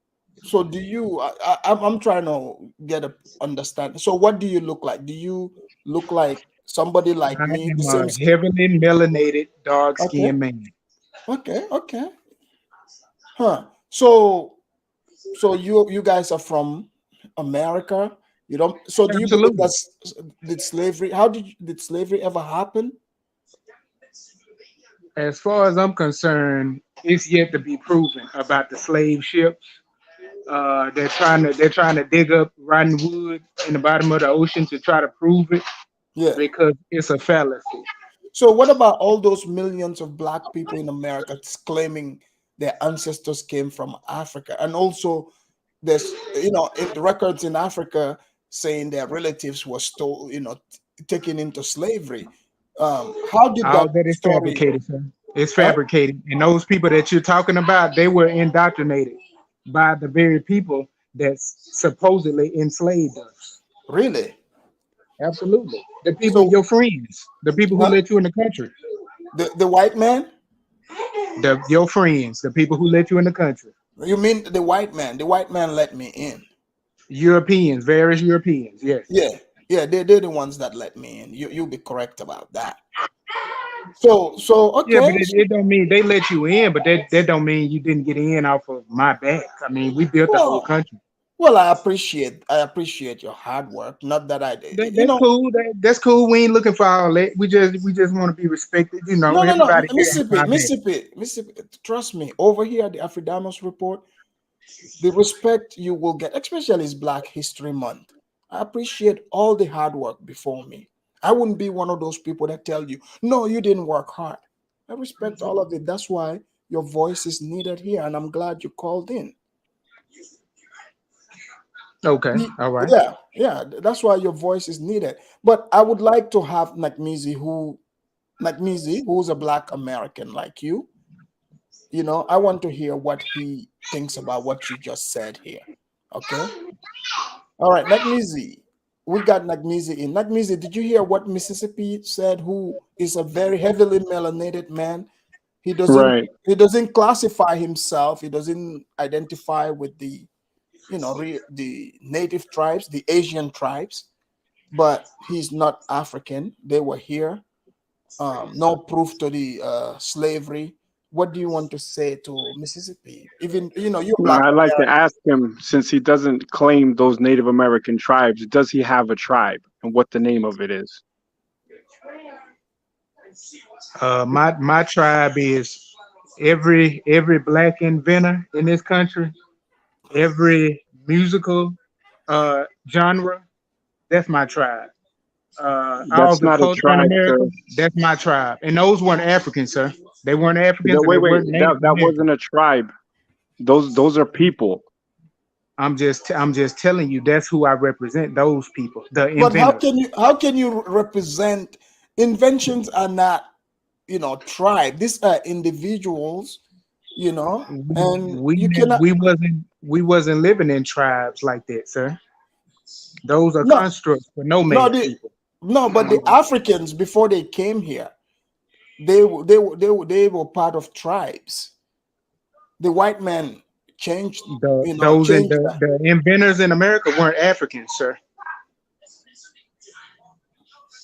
Speaker 2: do you? I'm trying to get a understand. So what do you look like? Do you look like somebody like
Speaker 1: I
Speaker 2: me? The
Speaker 1: am
Speaker 2: same
Speaker 1: a heavily melanated, dark-skinned man.
Speaker 2: Okay. Huh. So you guys are from America. You don't. So do you believe
Speaker 1: Absolutely.
Speaker 2: did slavery? Did slavery ever happen?
Speaker 1: As far as I'm concerned, it's yet to be proven about the slave ships. They're trying to dig up rotten wood in the bottom of the ocean to try to prove it.
Speaker 2: Yeah.
Speaker 1: Because it's a fallacy.
Speaker 2: So what about all those millions of black people in America claiming their ancestors came from Africa? And also there's in the records in Africa saying their relatives were taken into slavery. How did
Speaker 1: All
Speaker 2: that
Speaker 1: that is
Speaker 2: story?
Speaker 1: fabricated, sir. It's fabricated. And those people that you're talking about, they were indoctrinated by the very people that supposedly enslaved us.
Speaker 2: Really?
Speaker 1: Absolutely. The people, your friends, the people who let you in the country.
Speaker 2: The white man?
Speaker 1: Your friends, the people who let you in the country.
Speaker 2: You mean the white man? The white man let me in.
Speaker 1: Europeans, various Europeans, yes.
Speaker 2: Yeah, they're the ones that let me in. You'll be correct about that. So okay.
Speaker 1: Yeah, but it don't mean they let you in, but that don't mean you didn't get in off of my back. I mean, we built the whole country.
Speaker 2: Well, I appreciate your hard work. Not that
Speaker 1: That's cool. That's cool. We ain't looking for all that. We just want to be respected. You know,
Speaker 2: No.
Speaker 1: everybody.
Speaker 2: Mississippi. Trust me. Over here at the Afridanos Report, the respect you will get, especially is Black History Month. I appreciate all the hard work before me. I wouldn't be one of those people that tell you, no, you didn't work hard. I respect all of it. That's why your voice is needed here, and I'm glad you called in.
Speaker 1: Okay, all right.
Speaker 2: Yeah, that's why your voice is needed. But I would like to have Nakmizi, who's a Black American like you. I want to hear what he thinks about what you just said here. Okay? All right, Nakmizi. We got Nakmizi in. Nakmizi, did you hear what Mississippi said, who is a very heavily melanated man? He doesn't classify himself. He doesn't identify with the the native tribes, the Asian tribes, but he's not African. They were here. No proof to the slavery. What do you want to say to Mississippi? Even you're Black.
Speaker 14: I'd like to ask him, since he doesn't claim those Native American tribes, does he have a tribe and what the name of it is?
Speaker 1: My tribe is every Black inventor in this country, every musical genre. That's my tribe. All the culture in America. That's my tribe, and those weren't Africans, sir. They weren't Africans.
Speaker 14: Wait, that wasn't a tribe. Those are people.
Speaker 1: I'm just telling you that's who I represent. Those people, the inventors.
Speaker 2: But how can you represent? Inventions are not, tribe. These are individuals, and
Speaker 1: we wasn't living in tribes like that, sir. Those are constructs for nomad people.
Speaker 2: No, but the Africans before they came here, they were part of tribes. The white man changed.
Speaker 1: The inventors in America weren't Africans, sir.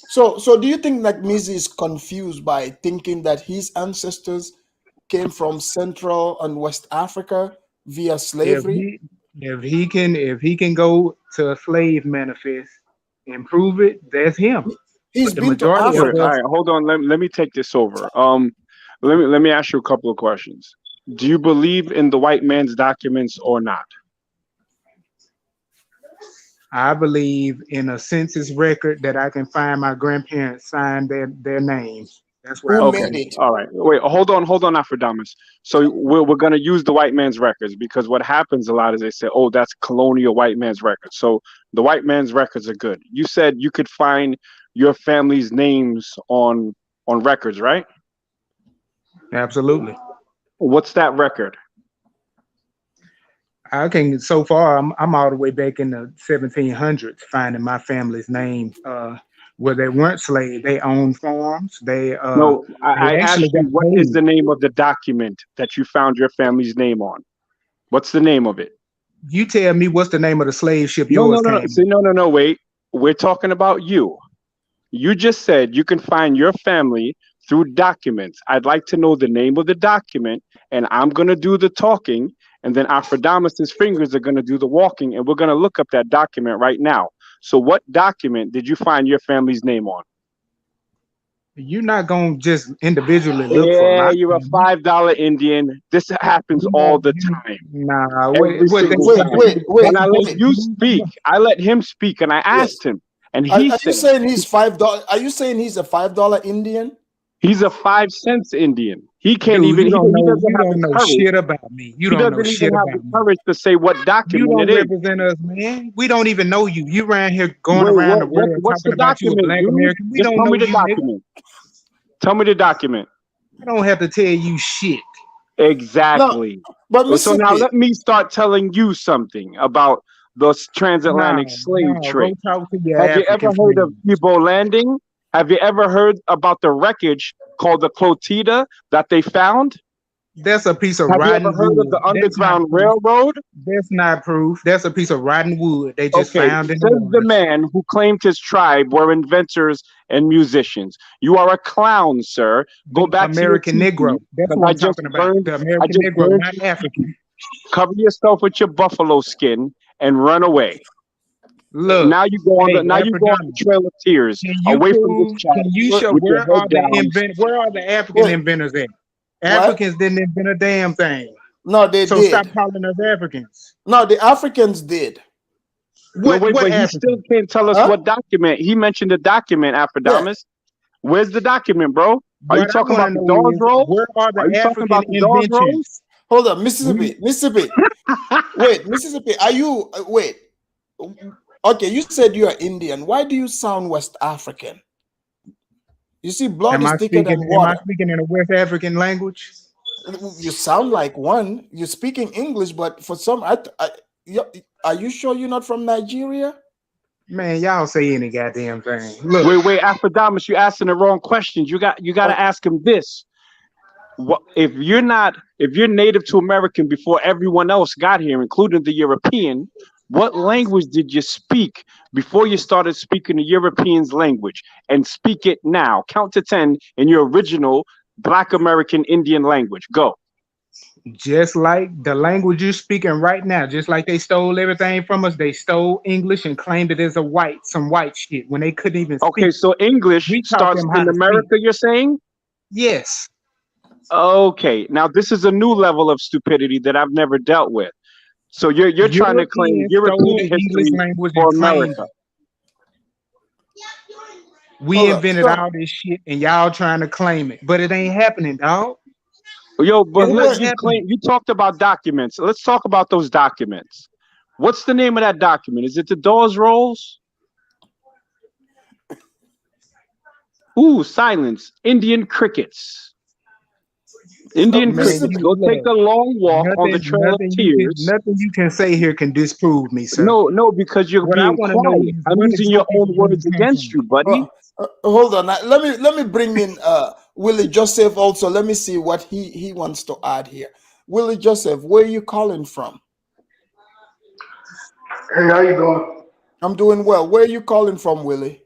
Speaker 2: So do you think that Mizi is confused by thinking that his ancestors came from Central and West Africa via slavery?
Speaker 1: If he can go to a slave manifest and prove it, that's him.
Speaker 2: He's been to Africa.
Speaker 14: All right, hold on. Let me take this over. Let me ask you a couple of questions. Do you believe in the white man's documents or not?
Speaker 1: I believe in a census record that I can find my grandparents signed their names. That's what I
Speaker 2: Who
Speaker 14: Okay,
Speaker 2: made
Speaker 1: believe.
Speaker 2: it?
Speaker 14: all right. Wait, hold on, Afrodamus. So we're gonna use the white man's records because what happens a lot is they say, "Oh, that's colonial white man's records." So the white man's records are good. You said you could find your family's names on records, right?
Speaker 1: Absolutely.
Speaker 14: What's that record?
Speaker 1: I can so far I'm all the way back in the 1700s finding my family's name where they weren't slaves. They owned farms.
Speaker 14: No,
Speaker 1: They
Speaker 14: I
Speaker 1: actually
Speaker 14: asked you
Speaker 1: got
Speaker 14: what is
Speaker 1: paid.
Speaker 14: the name of the document that you found your family's name on? What's the name of it?
Speaker 1: You tell me what's the name of the slave ship
Speaker 14: No, no,
Speaker 1: yours
Speaker 14: no, no.
Speaker 1: came
Speaker 14: See,
Speaker 1: on.
Speaker 14: no. Wait. We're talking about you. You just said you can find your family through documents. I'd like to know the name of the document, and I'm going to do the talking, and then Afrodamus's fingers are going to do the walking, and we're going to look up that document right now. So what document did you find your family's name on?
Speaker 1: You're not gonna just individually look for
Speaker 14: Yeah,
Speaker 1: my
Speaker 14: you're a
Speaker 1: family.
Speaker 14: $5 Indian. This happens all the time.
Speaker 1: Nah,
Speaker 14: Every
Speaker 1: what they
Speaker 14: single
Speaker 2: Wait,
Speaker 14: time.
Speaker 2: wait,
Speaker 14: And
Speaker 2: wait,
Speaker 14: I let
Speaker 2: wait.
Speaker 14: you speak. I let him speak, and I
Speaker 2: Yes.
Speaker 14: asked him, and he
Speaker 2: Are you
Speaker 14: said
Speaker 2: saying he's $5? Are you saying he's a $5 Indian?
Speaker 14: he's a 5 cents Indian. He can't
Speaker 1: dude,
Speaker 14: even. He doesn't
Speaker 1: you
Speaker 14: have
Speaker 1: don't
Speaker 14: the
Speaker 1: know
Speaker 14: courage.
Speaker 1: shit about me. You
Speaker 14: He
Speaker 1: don't know
Speaker 14: doesn't even
Speaker 1: shit
Speaker 14: have the
Speaker 1: about me.
Speaker 14: courage to say what
Speaker 1: You
Speaker 14: document it
Speaker 1: don't
Speaker 14: is.
Speaker 1: represent us, man. We don't even know you. You around here going
Speaker 14: Wait,
Speaker 1: around the world
Speaker 14: what's
Speaker 1: talking
Speaker 14: the
Speaker 1: about you a
Speaker 14: document,
Speaker 1: black
Speaker 14: dude?
Speaker 1: American. We
Speaker 14: Just
Speaker 1: don't
Speaker 14: tell
Speaker 1: know
Speaker 14: me the
Speaker 1: you, nigga.
Speaker 14: document. Tell me the document.
Speaker 1: I don't have to tell you shit.
Speaker 2: No,
Speaker 14: Exactly.
Speaker 2: but
Speaker 14: So now
Speaker 2: Mississippi.
Speaker 14: let me start telling you something about the transatlantic slave
Speaker 1: No, go
Speaker 14: trade.
Speaker 1: talk to your
Speaker 14: Have you ever
Speaker 1: African
Speaker 14: heard of
Speaker 1: friends.
Speaker 14: Debo landing? Have you ever heard about the wreckage called the Clotida that they found?
Speaker 1: That's a piece of
Speaker 14: Have you ever
Speaker 1: rotten
Speaker 14: heard of
Speaker 1: wood.
Speaker 14: the
Speaker 1: That's not
Speaker 14: Underground
Speaker 1: proof.
Speaker 14: Railroad?
Speaker 1: That's not proof. That's a piece of rotten wood they just
Speaker 14: Okay,
Speaker 1: found in the
Speaker 14: says the
Speaker 1: waters.
Speaker 14: man who claimed his tribe were inventors and musicians. You are a clown, sir. Go
Speaker 1: The
Speaker 14: back to your
Speaker 1: American
Speaker 14: TV
Speaker 1: Negro. That's
Speaker 14: because
Speaker 1: what I'm talking about. The
Speaker 14: I
Speaker 1: American
Speaker 14: just
Speaker 1: Negro,
Speaker 14: burned
Speaker 1: not
Speaker 14: you.
Speaker 1: African.
Speaker 14: Cover yourself with your buffalo skin and run away.
Speaker 1: Look,
Speaker 14: Now you go on
Speaker 1: hey,
Speaker 14: the
Speaker 1: Afrodama,
Speaker 14: trail of tears
Speaker 1: can you
Speaker 14: away from this
Speaker 1: prove?
Speaker 14: chat
Speaker 1: Can you show
Speaker 14: with your head down.
Speaker 1: where are the African
Speaker 2: Wait,
Speaker 1: inventors at?
Speaker 2: what?
Speaker 1: Africans didn't invent a damn thing.
Speaker 2: No, they
Speaker 1: So stop
Speaker 2: did.
Speaker 1: calling us Africans.
Speaker 2: No, the Africans did.
Speaker 14: No, wait,
Speaker 1: What
Speaker 14: but he still
Speaker 1: Africans?
Speaker 14: can't tell us
Speaker 2: Huh?
Speaker 14: what document. He mentioned the document,
Speaker 2: Yeah.
Speaker 14: Afrodamus. Where's the document, bro? Are you
Speaker 1: What I
Speaker 14: talking
Speaker 1: want to
Speaker 14: about the
Speaker 1: know
Speaker 14: Dawes
Speaker 1: is
Speaker 14: Rolls?
Speaker 1: where are
Speaker 14: Are
Speaker 1: the
Speaker 14: you talking
Speaker 1: African
Speaker 14: about the Dawes Rolls?
Speaker 1: inventions?
Speaker 2: Hold on,
Speaker 1: We
Speaker 2: Mississippi. Wait, Mississippi. Are you? Wait. Okay, you said you are Indian. Why do you sound West African? You see, blood is thicker than
Speaker 1: am I
Speaker 2: water.
Speaker 1: speaking in a West African language?
Speaker 2: You sound like one. You're speaking English, but for some, are you sure you're not from Nigeria?
Speaker 1: Man, y'all say any goddamn thing. Look,
Speaker 14: Wait, Afrodamus, you're asking the wrong questions. You got to ask him this. What if you're native to American before everyone else got here, including the European? What language did you speak before you started speaking the Europeans' language? And speak it now. Count to 10 in your original Black American Indian language. Go.
Speaker 1: just like the language you're speaking right now, just like they stole everything from us, they stole English and claimed it as some white shit when they couldn't even speak.
Speaker 14: Okay, so English
Speaker 1: We taught
Speaker 14: starts
Speaker 1: them how
Speaker 14: in
Speaker 1: to speak.
Speaker 14: America, you're saying?
Speaker 1: Yes.
Speaker 14: Okay, now this is a new level of stupidity that I've never dealt with. So you're trying to claim
Speaker 1: Europeans stole
Speaker 14: European
Speaker 1: the English
Speaker 14: history
Speaker 1: language
Speaker 14: for
Speaker 1: and claimed
Speaker 14: America.
Speaker 1: it. We
Speaker 2: Hold up.
Speaker 1: invented all this shit and y'all trying to claim it, but it ain't happening, dog.
Speaker 14: Yo, but
Speaker 1: It's
Speaker 14: look,
Speaker 1: not happening.
Speaker 14: you talked about documents. Let's talk about those documents. What's the name of that document? Is it the Dawes Rolls? Ooh, silence. Indian crickets. Indian
Speaker 1: Man,
Speaker 14: crickets. Go take a long walk on the trail of tears.
Speaker 1: Nothing you can say here can disprove me, sir.
Speaker 14: No, because you're
Speaker 1: What I
Speaker 14: being
Speaker 1: want to know
Speaker 14: quiet.
Speaker 1: is
Speaker 14: I'm
Speaker 1: where
Speaker 14: using
Speaker 1: did
Speaker 14: your
Speaker 1: your
Speaker 14: own
Speaker 1: people
Speaker 14: words
Speaker 1: come
Speaker 14: against
Speaker 1: from?
Speaker 14: you, buddy.
Speaker 2: Hold on. Let me bring in Willie Joseph also. Let me see what he wants to add here. Willie Joseph, where are you calling from?
Speaker 3: Hey, how you doing?
Speaker 2: I'm doing well. Where are you calling from, Willie?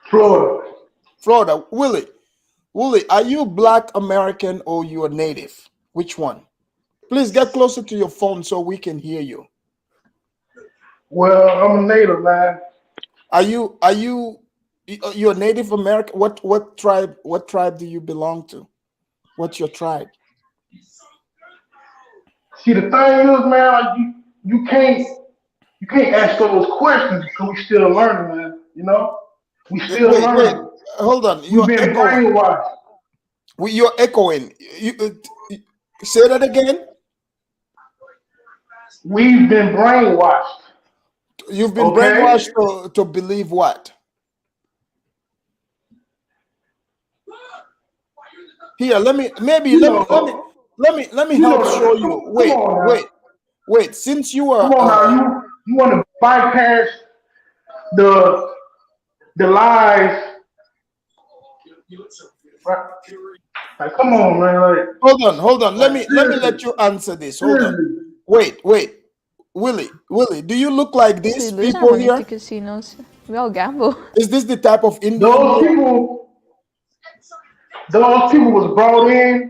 Speaker 3: Florida.
Speaker 2: Florida. Willie, are you Black American or you a native? Which one? Please get closer to your phone so we can hear you.
Speaker 3: Well, I'm a native, man.
Speaker 2: Are you you're a Native American? What tribe do you belong to? What's your tribe?
Speaker 3: See, the thing is, man, like you can't You can't ask those questions because we still learning, man. You know, we still
Speaker 2: Wait,
Speaker 3: learning.
Speaker 2: hold on.
Speaker 3: We've
Speaker 2: You're
Speaker 3: been
Speaker 2: echoing.
Speaker 3: brainwashed.
Speaker 2: You're echoing. Say that again.
Speaker 3: We've been brainwashed.
Speaker 2: You've been
Speaker 3: Okay?
Speaker 2: brainwashed to believe what? Here, let me help show you. Wait. Since you are
Speaker 3: Come on now, you want to bypass the lies. Like, come on, man. Like,
Speaker 2: hold on. Let me let you answer this. Hold on. Wait. Willie, do you look like these people here?
Speaker 8: Casinos. We all gamble.
Speaker 2: Is this the type of Indian?
Speaker 3: Those people was brought in.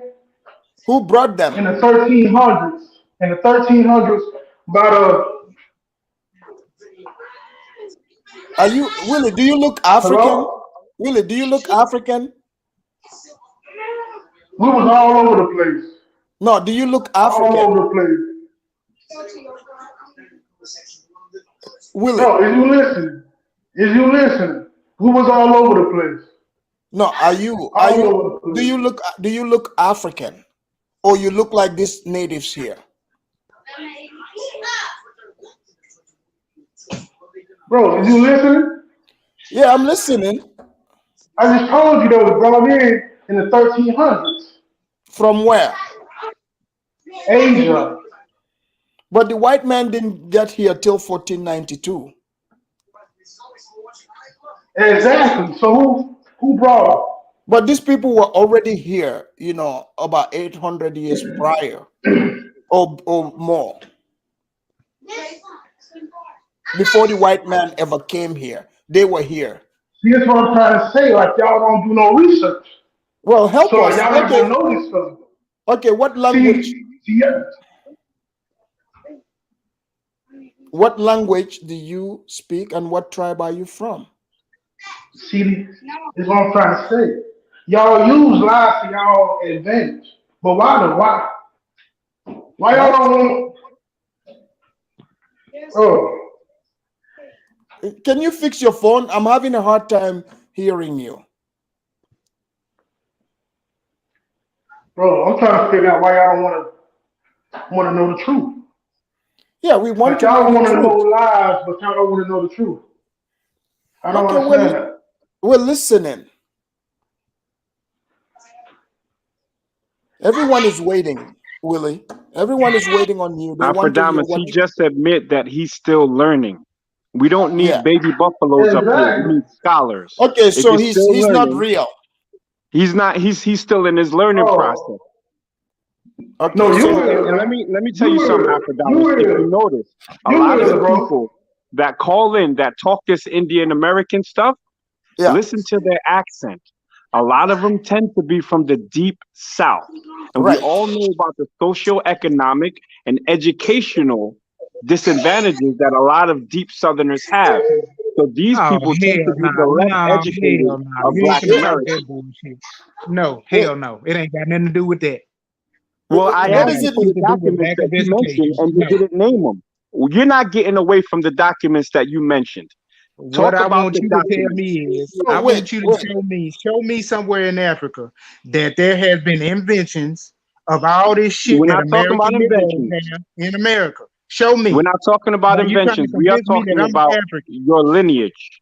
Speaker 2: Who brought them?
Speaker 3: In the 1300s. In the 1300s, by the.
Speaker 2: Are you Willie? Do you look African?
Speaker 3: Hello?
Speaker 2: Willie, do you look African?
Speaker 3: We was all over the place.
Speaker 2: No, do you look African?
Speaker 3: All over the place.
Speaker 2: Willie.
Speaker 3: No, is you listening? We was all over the place.
Speaker 2: No, do you look African? Or you look like these natives here?
Speaker 3: Bro, is you listening?
Speaker 2: Yeah, I'm listening.
Speaker 3: I just told you they was brought in the 1300s.
Speaker 2: From where?
Speaker 3: Asia.
Speaker 2: But the white man didn't get here till 1492.
Speaker 3: Exactly. So who brought them?
Speaker 2: But these people were already here, about 800 years prior or more. Before the white man ever came here, they were here.
Speaker 3: See, that's what I'm trying to say. Like, y'all don't do no research.
Speaker 2: Well, help
Speaker 3: so
Speaker 2: us.
Speaker 3: Y'all not gonna know this stuff.
Speaker 2: Okay, what language? What language do you speak and what tribe are you from?
Speaker 3: See, this is what I'm trying to say. Y'all use lies to y'all advantage. But why? Why y'all don't want? Oh.
Speaker 2: Can you fix your phone? I'm having a hard time hearing you.
Speaker 3: Bro, I'm trying to figure out why y'all don't want to know the truth.
Speaker 2: Yeah, we want
Speaker 3: y'all want to know lies, but y'all don't want to know the truth. I don't understand that.
Speaker 2: We're listening. Everyone is waiting, Willie. Everyone is waiting on you. They want to hear
Speaker 14: Alfredamus, he just admit that he's still learning. We don't need baby buffaloes up here. We need scholars.
Speaker 2: Okay, so he's not real.
Speaker 14: He's not. He's still in his learning process.
Speaker 2: Okay,
Speaker 14: no, and let me tell you something, Alfredamus. If you notice, a lot of the people that call in that talk this Indian American stuff, listen to their accent. A lot of them tend to be from the deep South. And we all know about the socioeconomic and educational disadvantages that a lot of deep Southerners have. So these people tend to be the less educated of Black Americans.
Speaker 1: No, hell no. It ain't got nothing to do with that.
Speaker 14: Well, I asked you for the documents that you mentioned, and you didn't name them. You're not getting away from the documents that you mentioned.
Speaker 1: What I want you to tell me is, I want you to show me somewhere in Africa that there has been inventions of all this shit that American Negroes have in America. Show me.
Speaker 14: We're not talking about inventions. We are talking about your lineage.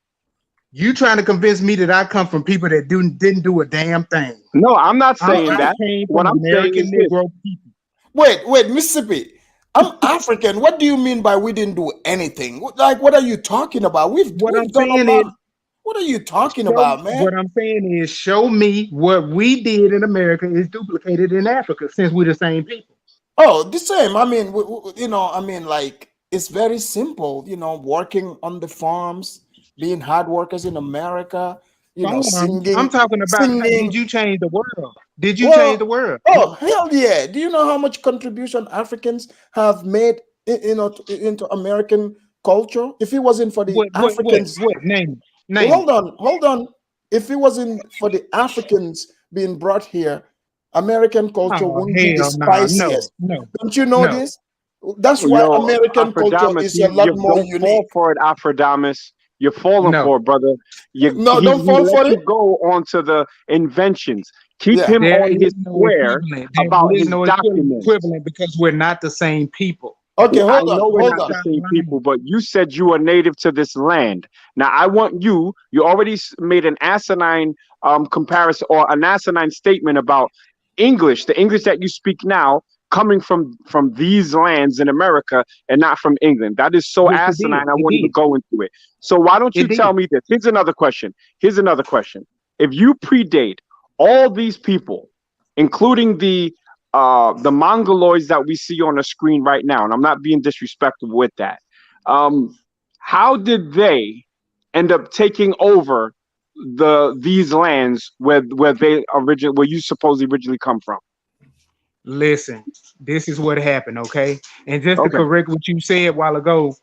Speaker 3: You trying to convince me that I come from people that didn't do a damn thing.
Speaker 14: No, I'm not saying that. What I'm saying is
Speaker 3: Negro people.
Speaker 2: Wait, Mississippi. I'm African. What do you mean by we didn't do anything? Like, what are you talking about? What are you talking about, man?
Speaker 3: What I'm saying is, show me what we did in America is duplicated in Africa, since we're the same people.
Speaker 2: Oh, the same. I mean, like, it's very simple. Working on the farms, being hard workers in America. Singing.
Speaker 3: I'm talking about did you change the world? Did you change the world?
Speaker 2: Oh, hell yeah! Do you know how much contribution Africans have made, into American culture? If it wasn't for the Africans,
Speaker 3: name.
Speaker 2: Hold on. If it wasn't for the Africans being brought here, American culture wouldn't be the spiciest.
Speaker 3: No.
Speaker 2: Don't you know this? That's why
Speaker 14: Yo,
Speaker 2: American culture
Speaker 14: Afrodamus,
Speaker 2: is a lot
Speaker 14: you
Speaker 2: more
Speaker 14: don't fall
Speaker 2: unique.
Speaker 14: for it, Afrodamus. You're falling
Speaker 1: No,
Speaker 14: for it, brother.
Speaker 2: No, don't
Speaker 14: He
Speaker 2: fall
Speaker 14: let
Speaker 2: for
Speaker 14: you
Speaker 2: it.
Speaker 14: go onto the inventions. Keep
Speaker 2: Yeah.
Speaker 14: him
Speaker 1: there
Speaker 14: on
Speaker 1: is
Speaker 14: his
Speaker 1: no
Speaker 14: square
Speaker 1: equivalent. There
Speaker 14: about
Speaker 1: is
Speaker 14: his
Speaker 1: no
Speaker 14: documents.
Speaker 1: equivalent because we're not the same people.
Speaker 2: Okay,
Speaker 14: I
Speaker 2: hold on,
Speaker 14: know we're
Speaker 2: hold
Speaker 14: not
Speaker 2: on.
Speaker 14: the same
Speaker 1: Carolina.
Speaker 14: people, but you said you are native to this land. Now, I want you already made an asinine comparison or an asinine statement about English, the English that you speak now, coming from these lands in America and not from England. That is so
Speaker 1: Yes, it did.
Speaker 14: asinine. I
Speaker 1: It
Speaker 14: won't even
Speaker 1: did.
Speaker 14: go into it. So why don't you
Speaker 1: It
Speaker 14: tell
Speaker 1: did.
Speaker 14: me this? Here's another question. Here's another question. If you predate all these people, including the mongoloids that we see on the screen right now, and I'm not being disrespectful with that. How did they end up taking over these lands where you supposedly originally come from?
Speaker 1: Listen, this is what happened, okay? And just to
Speaker 14: Okay.
Speaker 1: correct what you said a while ago,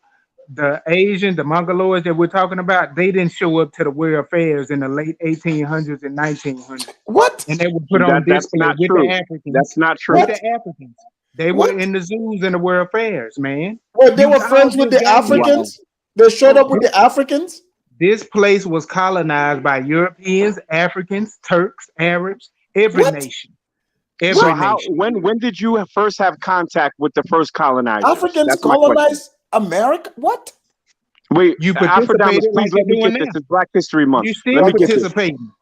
Speaker 1: the Mongoloids that we're talking about, they didn't show up to the World Fairs in the late 1800s and 1900s.
Speaker 2: What?
Speaker 1: And they were put on
Speaker 14: That's
Speaker 1: display
Speaker 14: not
Speaker 1: with
Speaker 14: true.
Speaker 1: the Africans.
Speaker 14: That's not true.
Speaker 1: With
Speaker 2: What?
Speaker 1: the Africans. They were
Speaker 2: What?
Speaker 1: in the zoos and the World Fairs, man.
Speaker 2: Well, they
Speaker 1: You
Speaker 2: were
Speaker 1: all
Speaker 2: friends with
Speaker 1: just
Speaker 2: the
Speaker 1: got here.
Speaker 2: Africans. They showed up with
Speaker 14: Okay.
Speaker 2: the Africans.
Speaker 1: This place was colonized by Europeans, Africans, Turks, Arabs, every
Speaker 2: What?
Speaker 1: nation. Every
Speaker 14: So how
Speaker 1: nation.
Speaker 14: when did you first have contact with the first colonizers?
Speaker 2: Africans
Speaker 14: That's my question.
Speaker 2: colonized America. What?
Speaker 14: Wait,
Speaker 1: You
Speaker 14: Afrodamus,
Speaker 1: participated like
Speaker 14: please
Speaker 1: you're
Speaker 14: let me
Speaker 1: doing
Speaker 14: get this.
Speaker 1: now.
Speaker 14: It's Black History Month.
Speaker 1: You still
Speaker 14: Let me get this.
Speaker 1: participating.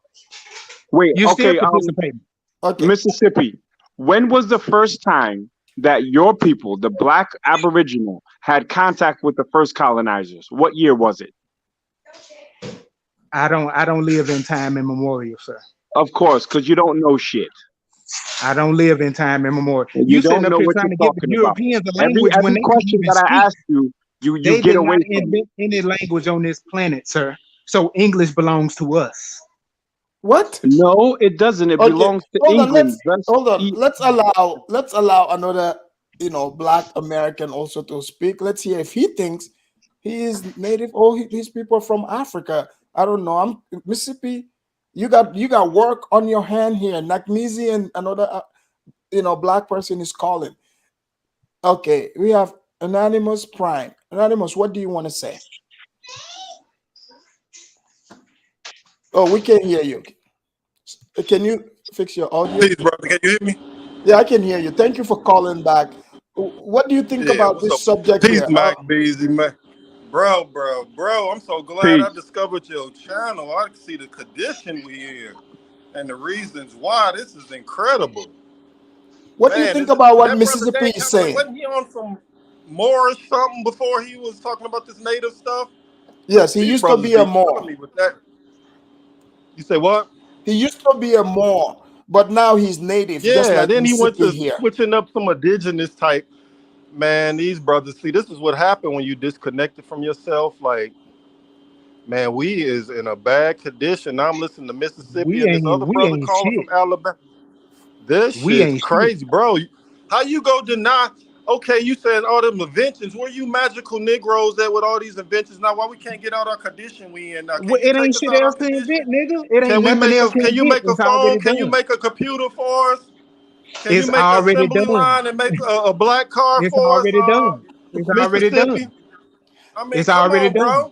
Speaker 14: Wait,
Speaker 1: You still
Speaker 14: okay,
Speaker 1: participating.
Speaker 2: Okay.
Speaker 14: Mississippi. When was the first time that your people, the Black Aboriginal, had contact with the first colonizers? What year was it?
Speaker 1: I don't live in time immemorial, sir.
Speaker 14: Of course, because you don't know shit.
Speaker 1: I don't live in time immemorial.
Speaker 14: You
Speaker 1: You sitting
Speaker 14: don't
Speaker 1: up
Speaker 14: know
Speaker 1: here
Speaker 14: what
Speaker 1: trying
Speaker 14: you're
Speaker 1: to give the
Speaker 14: talking about.
Speaker 1: Europeans a
Speaker 14: Every
Speaker 1: language when they couldn't
Speaker 14: question
Speaker 1: even
Speaker 14: that I
Speaker 1: speak.
Speaker 14: ask you, you
Speaker 1: They
Speaker 14: get
Speaker 1: did
Speaker 14: away
Speaker 1: not
Speaker 14: from it.
Speaker 1: invent any language on this planet, sir. So English belongs to us.
Speaker 2: What?
Speaker 14: No, it doesn't. It
Speaker 2: Okay.
Speaker 14: belongs to
Speaker 2: Hold on.
Speaker 14: England.
Speaker 2: Hold on. Let's allow another, Black American also to speak. Let's hear if he thinks he is native or his people are from Africa. I don't know. I'm Mississippi. You got work on your hand here. Nakmizi and another, Black person is calling. Okay, we have Anonymous Prime. Anonymous, what do you want to say? Oh, we can't hear you. Can you fix your audio?
Speaker 7: Please, brother, can you hear me?
Speaker 2: Yeah, I can hear you. Thank you for calling back. What do you think
Speaker 7: Yeah,
Speaker 2: about
Speaker 7: what's
Speaker 2: this
Speaker 7: up?
Speaker 2: subject
Speaker 7: Peace,
Speaker 2: here?
Speaker 7: Mac Beasley, man. Bro, I'm so glad I
Speaker 14: Peace.
Speaker 7: discovered your channel. I can see the condition we in and the reasons why. This is incredible.
Speaker 2: What do you
Speaker 7: Man,
Speaker 2: think about what
Speaker 7: that brother
Speaker 2: Mississippi
Speaker 7: Dan,
Speaker 2: is saying?
Speaker 7: wasn't he on some Moorish something before he was talking about this native stuff?
Speaker 2: Yes, he
Speaker 7: These
Speaker 2: used to
Speaker 7: brothers
Speaker 2: be a
Speaker 7: be killing
Speaker 2: Moor.
Speaker 7: me with that. You say what?
Speaker 2: He used to be a Moor, but now he's native, just
Speaker 7: Yeah,
Speaker 2: like
Speaker 7: then he went
Speaker 2: Mississippi
Speaker 7: to
Speaker 2: here.
Speaker 7: switching up some indigenous type. Man, these brothers, see, this is what happened when you disconnected from yourself. Like, man, we is in a bad condition. Now I'm listening to Mississippi and this other
Speaker 1: We
Speaker 7: brother
Speaker 1: ain't
Speaker 7: calling
Speaker 1: shit.
Speaker 7: from Alabama. This
Speaker 1: We
Speaker 7: shit's
Speaker 1: ain't shit.
Speaker 7: crazy, bro. How you go deny? Okay, you saying all them inventions. Where you magical Negroes at with all these inventions now? Why we can't get out our condition we in now? Can you
Speaker 1: It
Speaker 7: take
Speaker 1: ain't
Speaker 7: us
Speaker 1: shit
Speaker 7: out our
Speaker 1: else to
Speaker 7: condition?
Speaker 1: invent, nigga. It ain't
Speaker 7: Can we
Speaker 1: nothing
Speaker 7: make a?
Speaker 1: else to
Speaker 7: Can you
Speaker 1: invent.
Speaker 7: make a
Speaker 1: It's
Speaker 7: phone?
Speaker 1: already
Speaker 7: Can you
Speaker 1: done.
Speaker 7: make a computer for us? Can you
Speaker 1: It's
Speaker 7: make an
Speaker 1: already
Speaker 7: assembly
Speaker 1: done.
Speaker 7: line and make a black car
Speaker 1: It's
Speaker 7: for us?
Speaker 1: already done. It's already
Speaker 7: Mississippi.
Speaker 1: done.
Speaker 7: I mean,
Speaker 1: It's
Speaker 7: come
Speaker 1: already
Speaker 7: on,
Speaker 1: done.
Speaker 7: bro.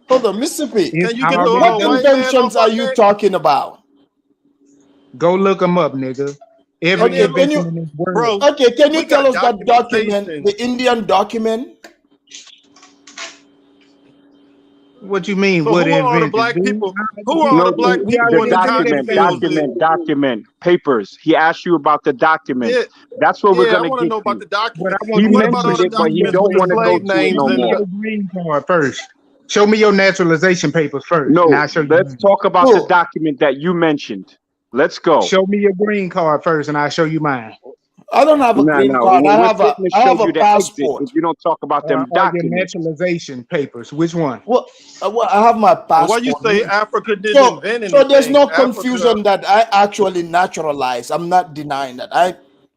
Speaker 2: Hold on, Mississippi.
Speaker 1: It's
Speaker 7: Can you get the
Speaker 1: already
Speaker 2: What
Speaker 1: done.
Speaker 7: white man
Speaker 2: inventions
Speaker 7: off
Speaker 2: are
Speaker 7: our
Speaker 2: you
Speaker 7: neck?
Speaker 2: talking about?
Speaker 1: Go look them up, nigga.
Speaker 7: And
Speaker 1: Every
Speaker 2: Okay,
Speaker 7: then,
Speaker 2: can
Speaker 1: invention
Speaker 2: you,
Speaker 1: in this world.
Speaker 7: bro,
Speaker 2: okay, can you
Speaker 7: we
Speaker 2: tell
Speaker 7: got
Speaker 2: us that document,
Speaker 7: documentation.
Speaker 2: the Indian document?
Speaker 1: What you mean?
Speaker 7: So
Speaker 1: What
Speaker 7: who are the
Speaker 1: invented?
Speaker 7: black
Speaker 1: Dude,
Speaker 7: people? Who are the
Speaker 14: No,
Speaker 7: black
Speaker 1: we
Speaker 7: people
Speaker 14: the
Speaker 7: in the
Speaker 1: already admitted
Speaker 7: cotton fields?
Speaker 14: document, papers. He asked you about the
Speaker 7: Yeah,
Speaker 14: documents. That's what we're
Speaker 7: yeah. I
Speaker 14: gonna
Speaker 7: want to
Speaker 14: get
Speaker 7: know about
Speaker 14: to.
Speaker 7: the
Speaker 1: What I
Speaker 7: document.
Speaker 1: want
Speaker 14: He
Speaker 1: you
Speaker 7: What
Speaker 1: to do
Speaker 7: about all
Speaker 1: is
Speaker 7: the
Speaker 14: mentioned
Speaker 1: show
Speaker 14: it, but
Speaker 1: me
Speaker 14: he
Speaker 1: your
Speaker 7: documents
Speaker 14: don't
Speaker 7: with the
Speaker 1: green
Speaker 14: want to
Speaker 1: card.
Speaker 14: go
Speaker 7: slave
Speaker 14: to it
Speaker 7: names
Speaker 14: no
Speaker 1: Show
Speaker 7: and
Speaker 1: me
Speaker 14: more.
Speaker 7: the?
Speaker 1: your green card first. Show me your naturalization papers first, and
Speaker 14: No,
Speaker 1: I'll show you
Speaker 14: let's
Speaker 1: mine.
Speaker 14: talk about the
Speaker 2: Who?
Speaker 14: document that you mentioned. Let's go.
Speaker 1: Show me your green card first, and I'll show you mine.
Speaker 2: I don't have a
Speaker 14: No,
Speaker 2: green
Speaker 14: no,
Speaker 2: card.
Speaker 14: we're sitting to
Speaker 2: I
Speaker 14: show
Speaker 2: have a
Speaker 14: you the exit if
Speaker 2: passport.
Speaker 14: you don't talk about them
Speaker 1: Or your
Speaker 14: documents.
Speaker 1: naturalization papers. Which one?
Speaker 2: Well, I have my
Speaker 7: And why you
Speaker 2: passport.
Speaker 7: say Africa didn't
Speaker 2: So,
Speaker 7: invent
Speaker 2: so there's
Speaker 7: anything?
Speaker 2: no
Speaker 7: Africa.
Speaker 2: confusion that I actually naturalized. I'm not denying that.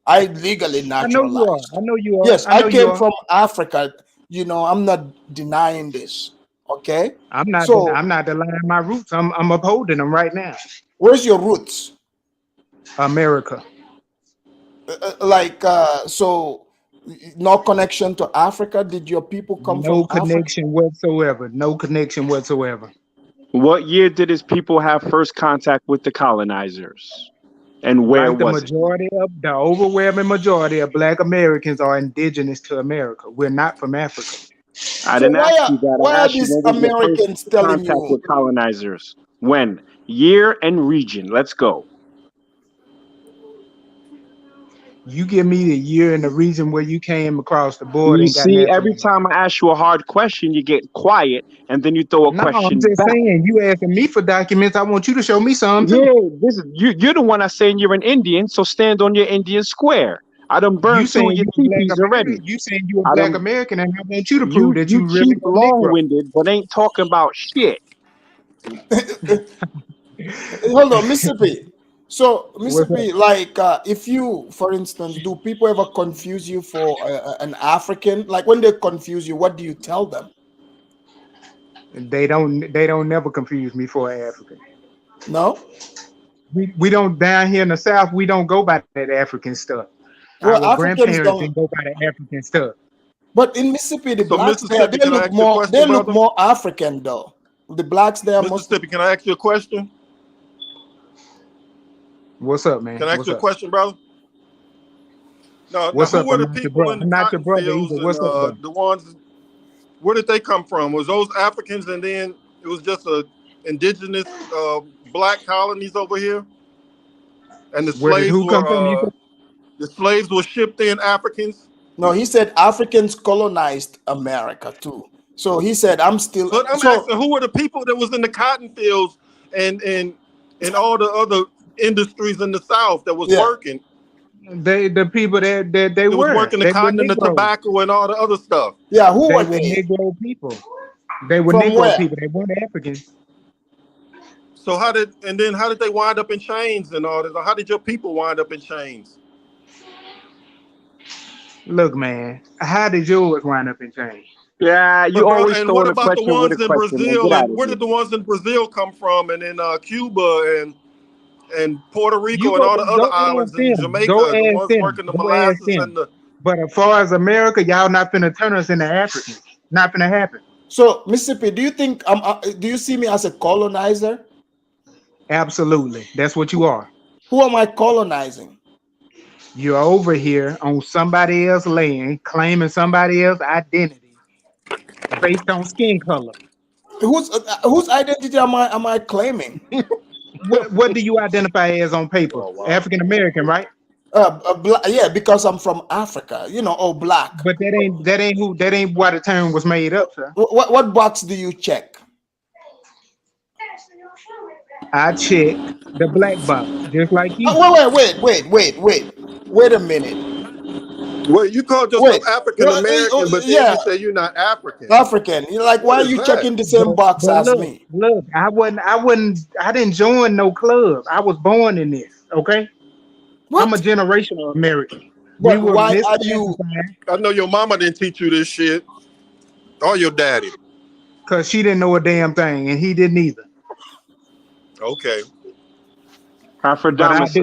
Speaker 2: I legally
Speaker 1: I know you are.
Speaker 2: naturalized.
Speaker 1: I know you are.
Speaker 2: Yes,
Speaker 1: I
Speaker 2: I
Speaker 1: know you
Speaker 2: came
Speaker 1: are.
Speaker 2: from Africa. I'm not denying this. Okay.
Speaker 1: I'm not.
Speaker 2: So,
Speaker 1: I'm not denying my roots. I'm upholding them right now.
Speaker 2: where's your roots?
Speaker 1: America.
Speaker 2: So No connection to Africa? Did your people come
Speaker 1: No
Speaker 2: from Africa?
Speaker 1: connection whatsoever. No connection whatsoever.
Speaker 14: What year did his people have first contact with the colonizers? And where
Speaker 1: Like the
Speaker 14: was it?
Speaker 1: overwhelming majority of Black Americans are indigenous to America. We're not from Africa.
Speaker 14: I
Speaker 2: So
Speaker 14: didn't ask you that.
Speaker 2: why
Speaker 14: I
Speaker 2: are
Speaker 14: asked you
Speaker 2: these
Speaker 14: what was your
Speaker 2: Americans
Speaker 14: first
Speaker 2: telling
Speaker 14: contact
Speaker 2: you?
Speaker 14: with colonizers? When? Year and region. Let's go.
Speaker 1: You give me the year and the region where you came across the border
Speaker 14: You
Speaker 1: and got
Speaker 14: see, every
Speaker 1: naturalized.
Speaker 14: time I ask you a hard question, you get quiet, and then you throw a
Speaker 1: No, I'm
Speaker 14: question
Speaker 1: just
Speaker 14: back.
Speaker 1: saying, you asking me for documents. I want you to show me some too.
Speaker 14: Yeah, this is you're the one that's saying you're an Indian, so stand on your Indian square. I done
Speaker 1: You
Speaker 14: burned 2
Speaker 1: saying
Speaker 14: of
Speaker 1: you
Speaker 14: your
Speaker 1: a Black
Speaker 14: teepees already.
Speaker 1: American? You saying you a
Speaker 14: I
Speaker 1: Black
Speaker 14: done
Speaker 1: American, and I want you to prove that
Speaker 14: you
Speaker 1: you really
Speaker 14: cheap
Speaker 1: a Negro.
Speaker 14: long-winded, but ain't talking about shit.
Speaker 2: Hold on, Mississippi. So,
Speaker 1: What's up?
Speaker 2: Mississippi, like, if you, for instance, do people ever confuse you for an African? Like, when they confuse you, what do you tell them?
Speaker 1: They don't never confuse me for an African.
Speaker 2: No.
Speaker 1: We don't down here in the South. We don't go by that African stuff.
Speaker 2: Well,
Speaker 1: Our
Speaker 2: Africans
Speaker 1: grandparents
Speaker 2: don't.
Speaker 1: didn't go by the African stuff.
Speaker 2: But in Mississippi, the
Speaker 7: So
Speaker 2: blacks there,
Speaker 7: Mississippi, can I ask you a question,
Speaker 2: they look
Speaker 7: brother?
Speaker 2: more African though. The blacks there must.
Speaker 7: Mississippi, can I ask you a question?
Speaker 1: What's up, man?
Speaker 7: Can I ask
Speaker 1: What's
Speaker 7: you a
Speaker 1: up?
Speaker 7: question, brother? Now
Speaker 1: What's
Speaker 7: who
Speaker 1: up?
Speaker 7: were
Speaker 1: I'm
Speaker 7: the
Speaker 1: not your
Speaker 7: people
Speaker 1: brother.
Speaker 7: in the
Speaker 1: I'm not your
Speaker 7: cotton
Speaker 1: brother
Speaker 7: fields
Speaker 1: either.
Speaker 7: and
Speaker 1: What's up, though?
Speaker 7: the ones? Where did they come from? Was those Africans, and then it was just a indigenous black colonies over here, and
Speaker 1: Where did who come from? You said?
Speaker 7: the slaves were shipped in Africans.
Speaker 2: No, he said Africans colonized America too. So he said, I'm still.
Speaker 7: But I'm
Speaker 2: So
Speaker 7: asking, who were the people that was in the cotton fields and all the other industries in the South that was
Speaker 2: yeah.
Speaker 7: working?
Speaker 1: The people that they
Speaker 7: That was
Speaker 1: were.
Speaker 7: working the
Speaker 1: They were
Speaker 7: cotton and the
Speaker 1: Negroes.
Speaker 7: tobacco and all the other stuff.
Speaker 2: Yeah, who
Speaker 1: They
Speaker 2: were
Speaker 1: were
Speaker 2: they?
Speaker 1: Negro people. They were
Speaker 2: From
Speaker 1: Negro
Speaker 2: where?
Speaker 1: people. They weren't Africans.
Speaker 7: So how did they wind up in chains and all that? How did your people wind up in chains?
Speaker 1: Look, man, how did yours wind up in chains?
Speaker 14: Yeah, you
Speaker 7: But bro,
Speaker 14: always
Speaker 7: and what
Speaker 14: throwing a
Speaker 7: about the
Speaker 14: question with a
Speaker 7: ones in
Speaker 14: question, man. Get
Speaker 7: Brazil?
Speaker 14: out
Speaker 7: And
Speaker 14: of
Speaker 7: where
Speaker 14: here.
Speaker 7: did the ones in Brazil come from? And in Cuba and Puerto
Speaker 1: You
Speaker 7: Rico and all the other
Speaker 1: go
Speaker 7: islands
Speaker 1: ask
Speaker 7: in
Speaker 1: them. Go
Speaker 7: Jamaica, the
Speaker 1: ask
Speaker 7: ones
Speaker 1: them.
Speaker 7: working the
Speaker 1: Go ask
Speaker 7: molasses and
Speaker 1: them.
Speaker 7: the.
Speaker 1: But as far as America, y'all not finna turn us into Africans. Not finna happen.
Speaker 2: So Mississippi, do you think do you see me as a colonizer?
Speaker 1: Absolutely. That's what you are.
Speaker 2: Who am I colonizing?
Speaker 1: You're over here on somebody else's land, claiming somebody else's identity based on skin color.
Speaker 2: Whose identity am I claiming?
Speaker 1: What do you identify as on paper?
Speaker 7: Oh, wow.
Speaker 1: African American, right?
Speaker 2: Yeah, because I'm from Africa, or black.
Speaker 1: But that ain't why the term was made up, sir.
Speaker 2: What box do you check?
Speaker 1: I check the black box, just like you.
Speaker 2: Wait a minute.
Speaker 7: Well, you called yourself African American, but then
Speaker 2: yeah,
Speaker 7: you say you're not African.
Speaker 2: African. You're like, why
Speaker 7: What
Speaker 2: are
Speaker 7: is
Speaker 2: you
Speaker 7: that?
Speaker 2: checking the same box
Speaker 1: But
Speaker 2: as
Speaker 1: look,
Speaker 2: me?
Speaker 1: Look, I didn't join no club. I was born in this, okay?
Speaker 2: What?
Speaker 1: I'm a generational American.
Speaker 2: But
Speaker 1: We were
Speaker 2: why are you?
Speaker 7: I know your mama didn't teach you this shit, or your daddy.
Speaker 1: Because she didn't know a damn thing, and he didn't either.
Speaker 7: Okay.
Speaker 14: Damas,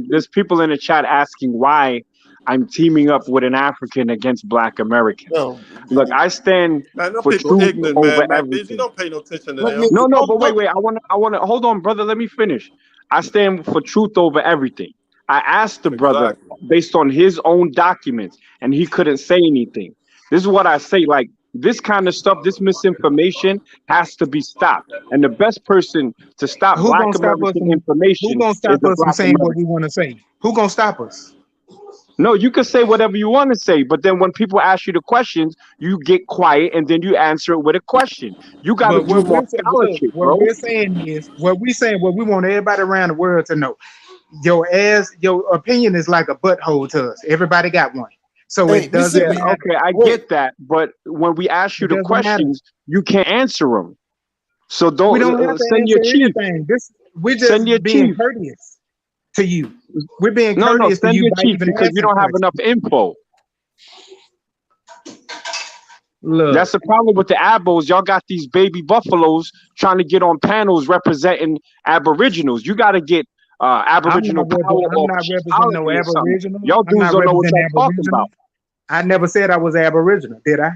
Speaker 14: there's people in the chat asking why I'm teaming up with an African against Black Americans.
Speaker 2: No.
Speaker 14: Look, I stand
Speaker 7: Man,
Speaker 14: for
Speaker 7: people
Speaker 14: truth
Speaker 7: ignorant,
Speaker 14: over
Speaker 7: man. You
Speaker 14: everything.
Speaker 7: don't pay no attention to them.
Speaker 14: No, but wait. I wanna hold on, brother. Let me finish. I stand for truth over everything. I asked the brother based on his own documents, and he couldn't say anything. This is what I say, like, this kind of stuff, this misinformation has to be stopped. And the best person to stop
Speaker 1: Who
Speaker 14: Black
Speaker 1: gonna stop us
Speaker 14: American
Speaker 1: from,
Speaker 14: information
Speaker 1: who gonna
Speaker 14: is
Speaker 1: stop
Speaker 14: the
Speaker 1: us from
Speaker 14: Black
Speaker 1: saying what
Speaker 14: American.
Speaker 1: we want to say? Who gonna stop us?
Speaker 14: No, you can say whatever you want to say, but then when people ask you the questions, you get quiet and then you answer it with a question. You got to
Speaker 1: But
Speaker 14: do
Speaker 1: what
Speaker 14: more
Speaker 1: we're saying,
Speaker 14: scholarship,
Speaker 1: what
Speaker 14: bro.
Speaker 1: we're saying is, what we want everybody around the world to know. Your opinion is like a butthole to us. Everybody got one. So it doesn't matter.
Speaker 14: Okay, I get that, but when we ask you the questions, you can't answer them. So
Speaker 1: We
Speaker 14: don't
Speaker 1: don't have to
Speaker 14: send your
Speaker 1: answer
Speaker 14: chief.
Speaker 1: anything. We're
Speaker 14: Send your
Speaker 1: just being
Speaker 14: chief.
Speaker 1: courteous to you. We're being
Speaker 14: No,
Speaker 1: courteous to
Speaker 14: send
Speaker 1: you
Speaker 14: your
Speaker 1: by
Speaker 14: chief
Speaker 1: even
Speaker 14: because you
Speaker 1: asking
Speaker 14: don't have
Speaker 1: questions.
Speaker 14: enough info.
Speaker 1: Look,
Speaker 14: that's the problem with the abos. Y'all got these baby buffaloes trying to get on panels representing aboriginals. You got to get aboriginal power
Speaker 1: I'm
Speaker 14: or
Speaker 1: not representing no
Speaker 14: or something.
Speaker 1: Aboriginal.
Speaker 14: Y'all
Speaker 1: I'm
Speaker 14: dudes
Speaker 1: not
Speaker 14: don't know what
Speaker 1: representing
Speaker 14: y'all talking
Speaker 1: Aboriginal.
Speaker 14: about.
Speaker 1: I never said I was Aboriginal, did I?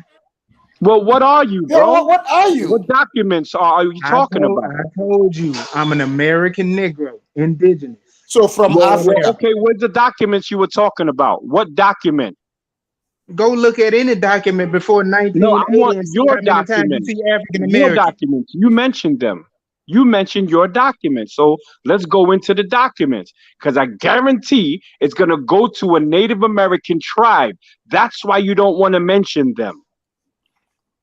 Speaker 14: Well, what are you,
Speaker 2: Yeah,
Speaker 14: bro?
Speaker 2: what are you?
Speaker 14: What documents are you talking about?
Speaker 1: I told you I'm an American Negro, indigenous.
Speaker 2: So from Africa.
Speaker 14: Okay, where's the documents you were talking about? What document?
Speaker 1: Go look at any document before
Speaker 14: No, I
Speaker 1: 1980
Speaker 14: want
Speaker 1: and see
Speaker 14: your
Speaker 1: how many times you
Speaker 14: documents.
Speaker 1: see African
Speaker 14: Your
Speaker 1: American.
Speaker 14: documents. You mentioned them. You mentioned your documents. So let's go into the documents because I guarantee it's going to go to a Native American tribe. That's why you don't want to mention them.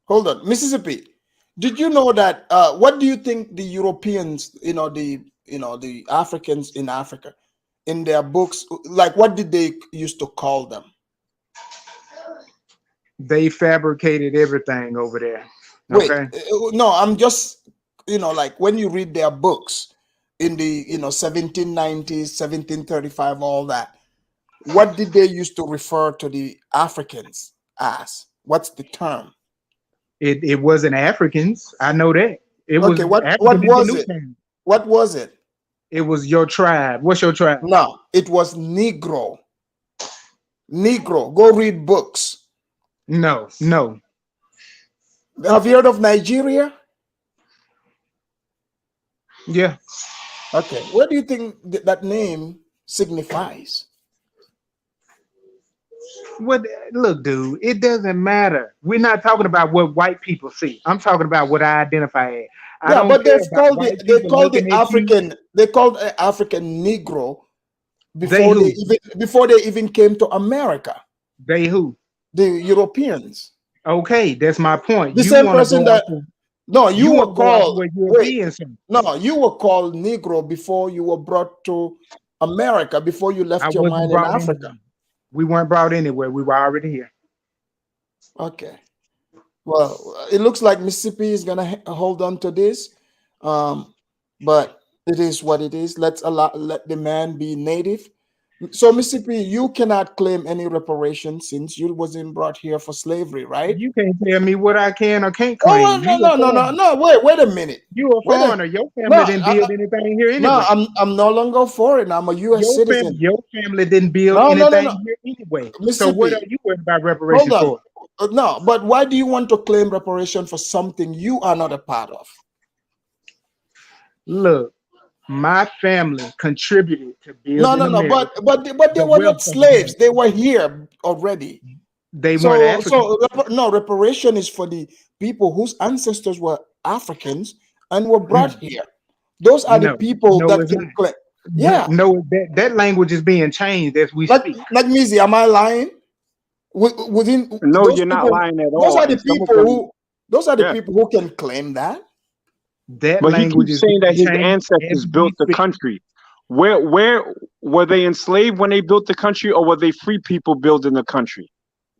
Speaker 2: Hold on, Mississippi. Did you know that? What do you think the Europeans, the Africans in Africa, in their books, like what did they used to call them?
Speaker 1: They fabricated everything over there.
Speaker 2: Wait,
Speaker 1: Okay?
Speaker 2: no, I'm just, like when you read their books in the 1790s, 1735, all that. What did they used to refer to the Africans as? What's the term?
Speaker 1: It wasn't Africans. I know that. It was
Speaker 2: Okay, what
Speaker 1: African
Speaker 2: was
Speaker 1: in the
Speaker 2: it?
Speaker 1: New Town.
Speaker 2: What was it?
Speaker 1: It was your tribe. What's your tribe?
Speaker 2: No, it was Negro. Negro. Go read books.
Speaker 1: No.
Speaker 2: Have you heard of Nigeria?
Speaker 1: Yeah.
Speaker 2: Okay. What do you think that name signifies?
Speaker 1: Look, dude, it doesn't matter. We're not talking about what white people see. I'm talking about what I identify as.
Speaker 2: Yeah, but they called the African. They called African Negro before they even came to America.
Speaker 1: They who?
Speaker 2: The Europeans.
Speaker 1: Okay, that's my point.
Speaker 2: The same person that. No, you were called.
Speaker 1: Europeans.
Speaker 2: No, you were called Negro before you were brought to America. Before you left your mind in Africa.
Speaker 1: We weren't brought anywhere. We were already here.
Speaker 2: Okay. Well, it looks like Mississippi is gonna hold on to this, but it is what it is. Let the man be native. So Mississippi, you cannot claim any reparations since you wasn't brought here for slavery, right?
Speaker 1: You can't tell me what I can or can't claim.
Speaker 2: No. Wait a minute.
Speaker 1: You a foreigner. Your family didn't build anything here anyway.
Speaker 2: No, I'm no longer a foreigner. I'm a U.S. citizen.
Speaker 1: Your family didn't build anything here anyway. So what are you worried about reparations for?
Speaker 2: No, but why do you want to claim reparation for something you are not a part of?
Speaker 1: Look, my family contributed to building America.
Speaker 2: But they were not slaves. They were here already.
Speaker 1: They weren't African.
Speaker 2: No, reparation is for the people whose ancestors were Africans and were brought here. Those are the people that can claim. Yeah.
Speaker 1: No, that language is being changed as we speak.
Speaker 2: Like Mizzy, am I lying?
Speaker 14: No, you're not lying at all.
Speaker 2: Those are the people who can claim that.
Speaker 14: But he keeps saying that his ancestors built the country. Where were they enslaved when they built the country, or were they free people building the country?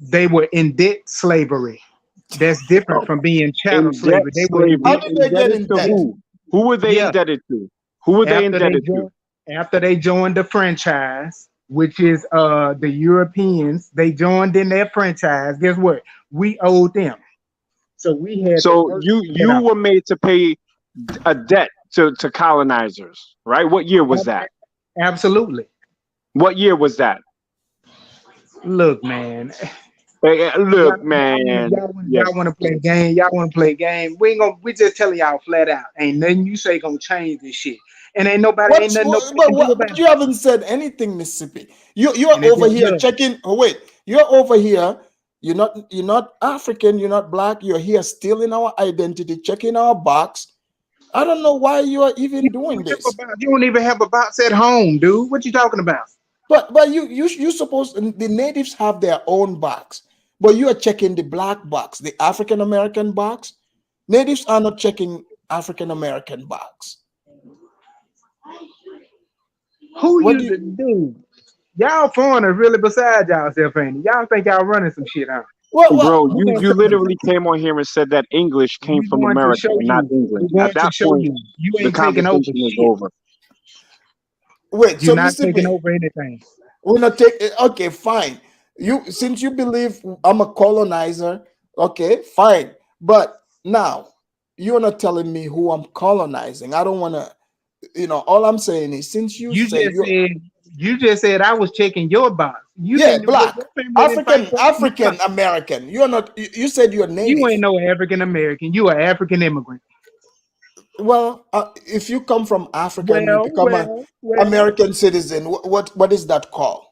Speaker 1: They were in debt slavery. That's different from being chattel slavery. They were
Speaker 2: How did they get in debt?
Speaker 14: Who were they indebted to? Who were they indebted to?
Speaker 1: After they joined the franchise, which is the Europeans, they joined in their franchise. Guess what? We owed them. So we had.
Speaker 14: So you were made to pay a debt to colonizers, right? What year was that?
Speaker 1: Absolutely.
Speaker 14: What year was that?
Speaker 1: Look, man.
Speaker 14: Look, man.
Speaker 1: Y'all want to play game? Y'all want to play game? We just telling y'all flat out. Ain't nothing you say gonna change this shit. And ain't nobody.
Speaker 2: But you haven't said anything, Mississippi. You're over here checking. Oh wait, you're over here. You're not African. You're not black. You're here stealing our identity, checking our box. I don't know why you are even doing this.
Speaker 1: You don't even have a box at home, dude. What you talking about?
Speaker 2: But you supposed the natives have their own box, but you are checking the black box, the African American box. Natives are not checking African American box.
Speaker 1: Dude? Y'all foreigners really beside y'allself, ain't it? Y'all think y'all running some shit out.
Speaker 14: Bro, you literally came on here and said that English came from America, not England. At that point, the conversation is over.
Speaker 2: Wait,
Speaker 1: you're not taking over anything.
Speaker 2: We're not taking. Okay, fine. Since you believe I'm a colonizer, okay, fine. But now you're not telling me who I'm colonizing. I don't want to. All I'm saying is, since you
Speaker 1: You just said I was checking your box. You
Speaker 2: Yeah,
Speaker 1: didn't.
Speaker 2: black,
Speaker 1: Your family didn't fight for
Speaker 2: African American. You're not. You said you're native.
Speaker 1: You ain't no African American. You are African immigrant.
Speaker 2: Well, if you come from Africa and you become an American citizen, what is that called?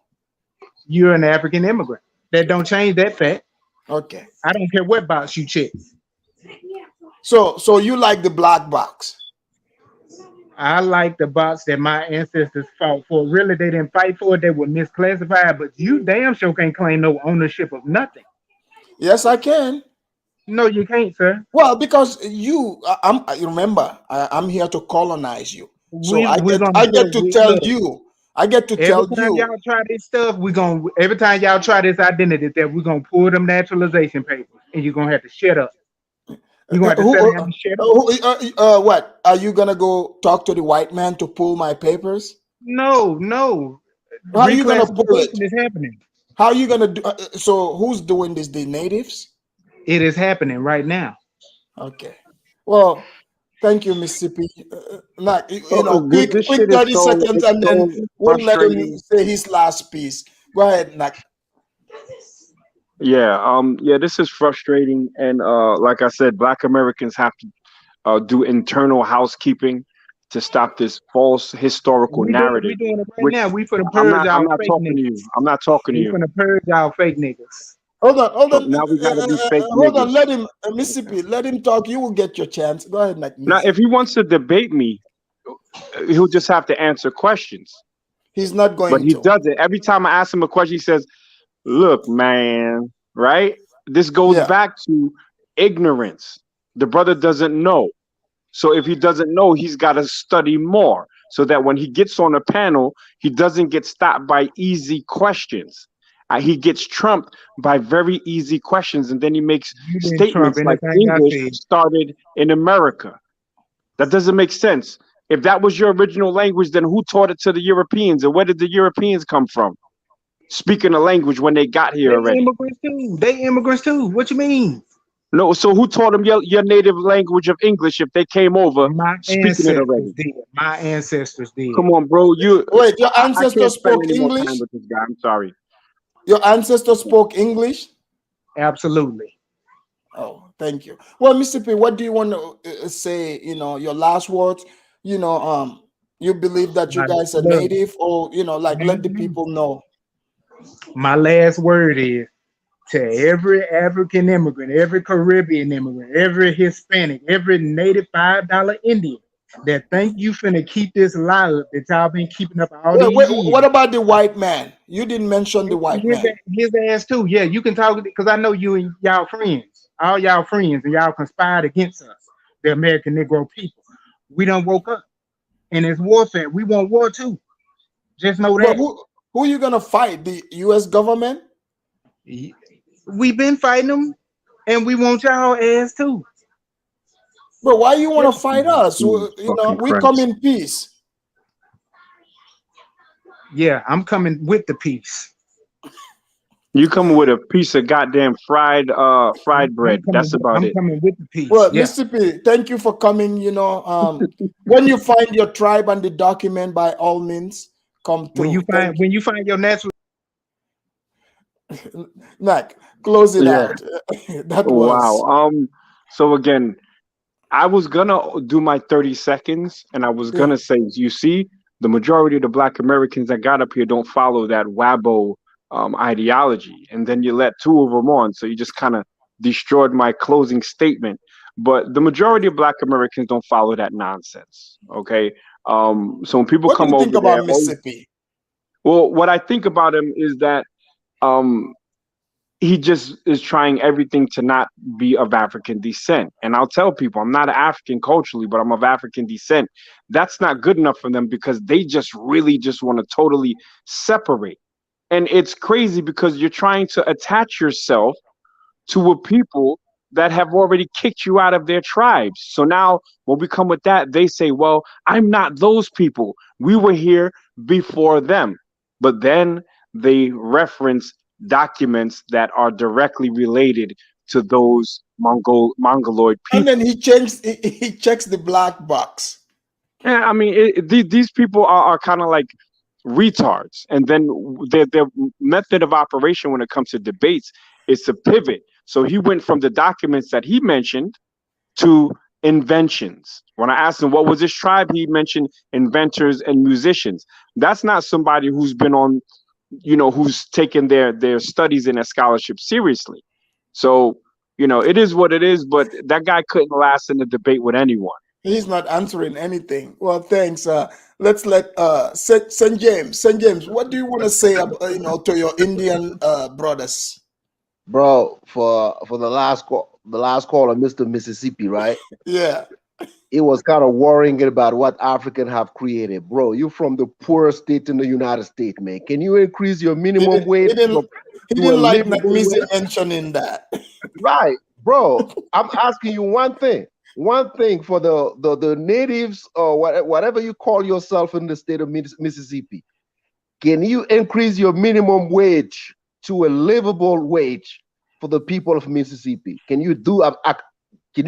Speaker 1: You're an African immigrant. That don't change that fact.
Speaker 2: Okay.
Speaker 1: I don't care what box you check.
Speaker 2: So you like the black box?
Speaker 1: I like the box that my ancestors fought for. Really, they didn't fight for it. They were misclassified. But you damn sure can't claim no ownership of nothing.
Speaker 2: Yes, I can.
Speaker 1: No, you can't, sir.
Speaker 2: Well, because you remember, I'm here to colonize you. So I get to tell you. I get to tell
Speaker 1: every time
Speaker 2: you.
Speaker 1: y'all try this stuff, every time y'all try this identity that we're gonna pull them naturalization papers, and you're gonna have to shut up. You're gonna have to sit down and shut up.
Speaker 2: What are you gonna go talk to the white man to pull my papers?
Speaker 1: No.
Speaker 2: How are you gonna pull it?
Speaker 1: Is happening.
Speaker 2: How are you gonna do? So who's doing this? The natives?
Speaker 1: It is happening right now.
Speaker 2: Okay. Well, thank you, Mississippi. Quick
Speaker 14: this
Speaker 2: 30
Speaker 14: so,
Speaker 2: seconds, and then we'll let him
Speaker 14: frustrating.
Speaker 2: say his last piece. Go ahead, Nak.
Speaker 14: Yeah, this is frustrating, and like I said, Black Americans have to do internal housekeeping to stop this false historical narrative.
Speaker 1: We're doing it right now. We finna
Speaker 14: I'm
Speaker 1: purge
Speaker 14: not
Speaker 1: our fake
Speaker 14: talking to
Speaker 1: niggas.
Speaker 14: you. I'm not talking to
Speaker 1: We
Speaker 14: you.
Speaker 1: finna purge our fake niggas.
Speaker 2: Hold on.
Speaker 14: So now we gotta be fake
Speaker 2: Hold on.
Speaker 14: niggas.
Speaker 2: Let him, Mississippi. Let him talk. You will get your chance. Go ahead, Nak.
Speaker 14: Now, if he wants to debate me, he'll just have to answer questions.
Speaker 2: He's not going
Speaker 14: But he
Speaker 2: to.
Speaker 14: does it. Every time I ask him a question, he says, "Look, man, right? This goes back to ignorance. The brother doesn't know. So if he doesn't know, he's got to study more so that when he gets on a panel, he doesn't get stopped by easy questions. He gets trumped by very easy questions, and then he makes statements like English started in America. That doesn't make sense. If that was your original language, then who taught it to the Europeans, and where did the Europeans come from? Speaking a language when they got here already.
Speaker 1: They immigrants too. What you mean?
Speaker 14: No, so who taught them your native language of English if they came over speaking it already?
Speaker 1: My ancestors did.
Speaker 14: Come on, bro.
Speaker 2: Wait, your ancestors spoke English?
Speaker 14: With this guy. I'm sorry.
Speaker 2: Your ancestors spoke English?
Speaker 1: Absolutely.
Speaker 2: Oh, thank you. Well, Mr. P, what do you want to say? Your last words. You believe that you guys are native, or let the people know.
Speaker 1: My last word is to every African immigrant, every Caribbean immigrant, every Hispanic, every native $5 Indian that think you finna keep this lie up that y'all been keeping up all these years.
Speaker 2: What about the white man? You didn't mention the white man.
Speaker 1: His ass too. Yeah, you can talk because I know you and y'all friends, all y'all friends, and y'all conspired against us, the American Negro people. We done woke up, and it's warfare. We want war too. Just know that.
Speaker 2: Well, who are you gonna fight? The U.S. government?
Speaker 1: We've been fighting them, and we want y'all ass too.
Speaker 2: But why you want to fight us? We come in peace.
Speaker 1: Yeah, I'm coming with the peace.
Speaker 14: You coming with a piece of goddamn fried bread. That's about it.
Speaker 1: I'm coming with the peace.
Speaker 2: Well, yeah. Mr. P, thank you for coming. When you find your tribe and the document, by all means, come through.
Speaker 1: When you find your natural.
Speaker 2: Mac, close it out. That was
Speaker 14: wow. So again, I was gonna do my 30 seconds, and I was gonna say, you see, the majority of the Black Americans that got up here don't follow that WABO ideology, and then you let two of them on, so you just kind of destroyed my closing statement. But the majority of Black Americans don't follow that nonsense. Okay, so when people
Speaker 2: what
Speaker 14: come
Speaker 2: do you
Speaker 14: over
Speaker 2: think about
Speaker 14: there,
Speaker 2: Mississippi?
Speaker 14: Well, what I think about him is that he just is trying everything to not be of African descent. And I'll tell people, I'm not African culturally, but I'm of African descent. That's not good enough for them because they just really just want to totally separate. And it's crazy because you're trying to attach yourself to a people that have already kicked you out of their tribes. So now when we come with that, they say, well, I'm not those people. We were here before them. But then they reference documents that are directly related to those Mongoloid people.
Speaker 2: And then he checks the black box.
Speaker 14: Yeah, I mean, these people are kind of like retards. And then their method of operation when it comes to debates is to pivot. So he went from the documents that he mentioned to inventions. When I asked him what was his tribe, he mentioned inventors and musicians. That's not somebody who's been on, who's taken their studies and their scholarship seriously. So, it is what it is, but that guy couldn't last in a debate with anyone.
Speaker 2: He's not answering anything. Well, thanks. Let's let St. James. St. James, what do you want to say to your Indian brothers?
Speaker 5: Bro, for the last caller, Mr. Mississippi, right?
Speaker 2: Yeah.
Speaker 5: It was kind of worrying about what African have created. Bro, you from the poorest state in the United States, man. Can you increase your minimum wage?
Speaker 2: He didn't like McMeezy mentioning that.
Speaker 5: Right, bro. I'm asking you one thing. One thing for the natives or whatever you call yourself in the state of Mississippi. Can you increase your minimum wage to a livable wage for the people of Mississippi? Can you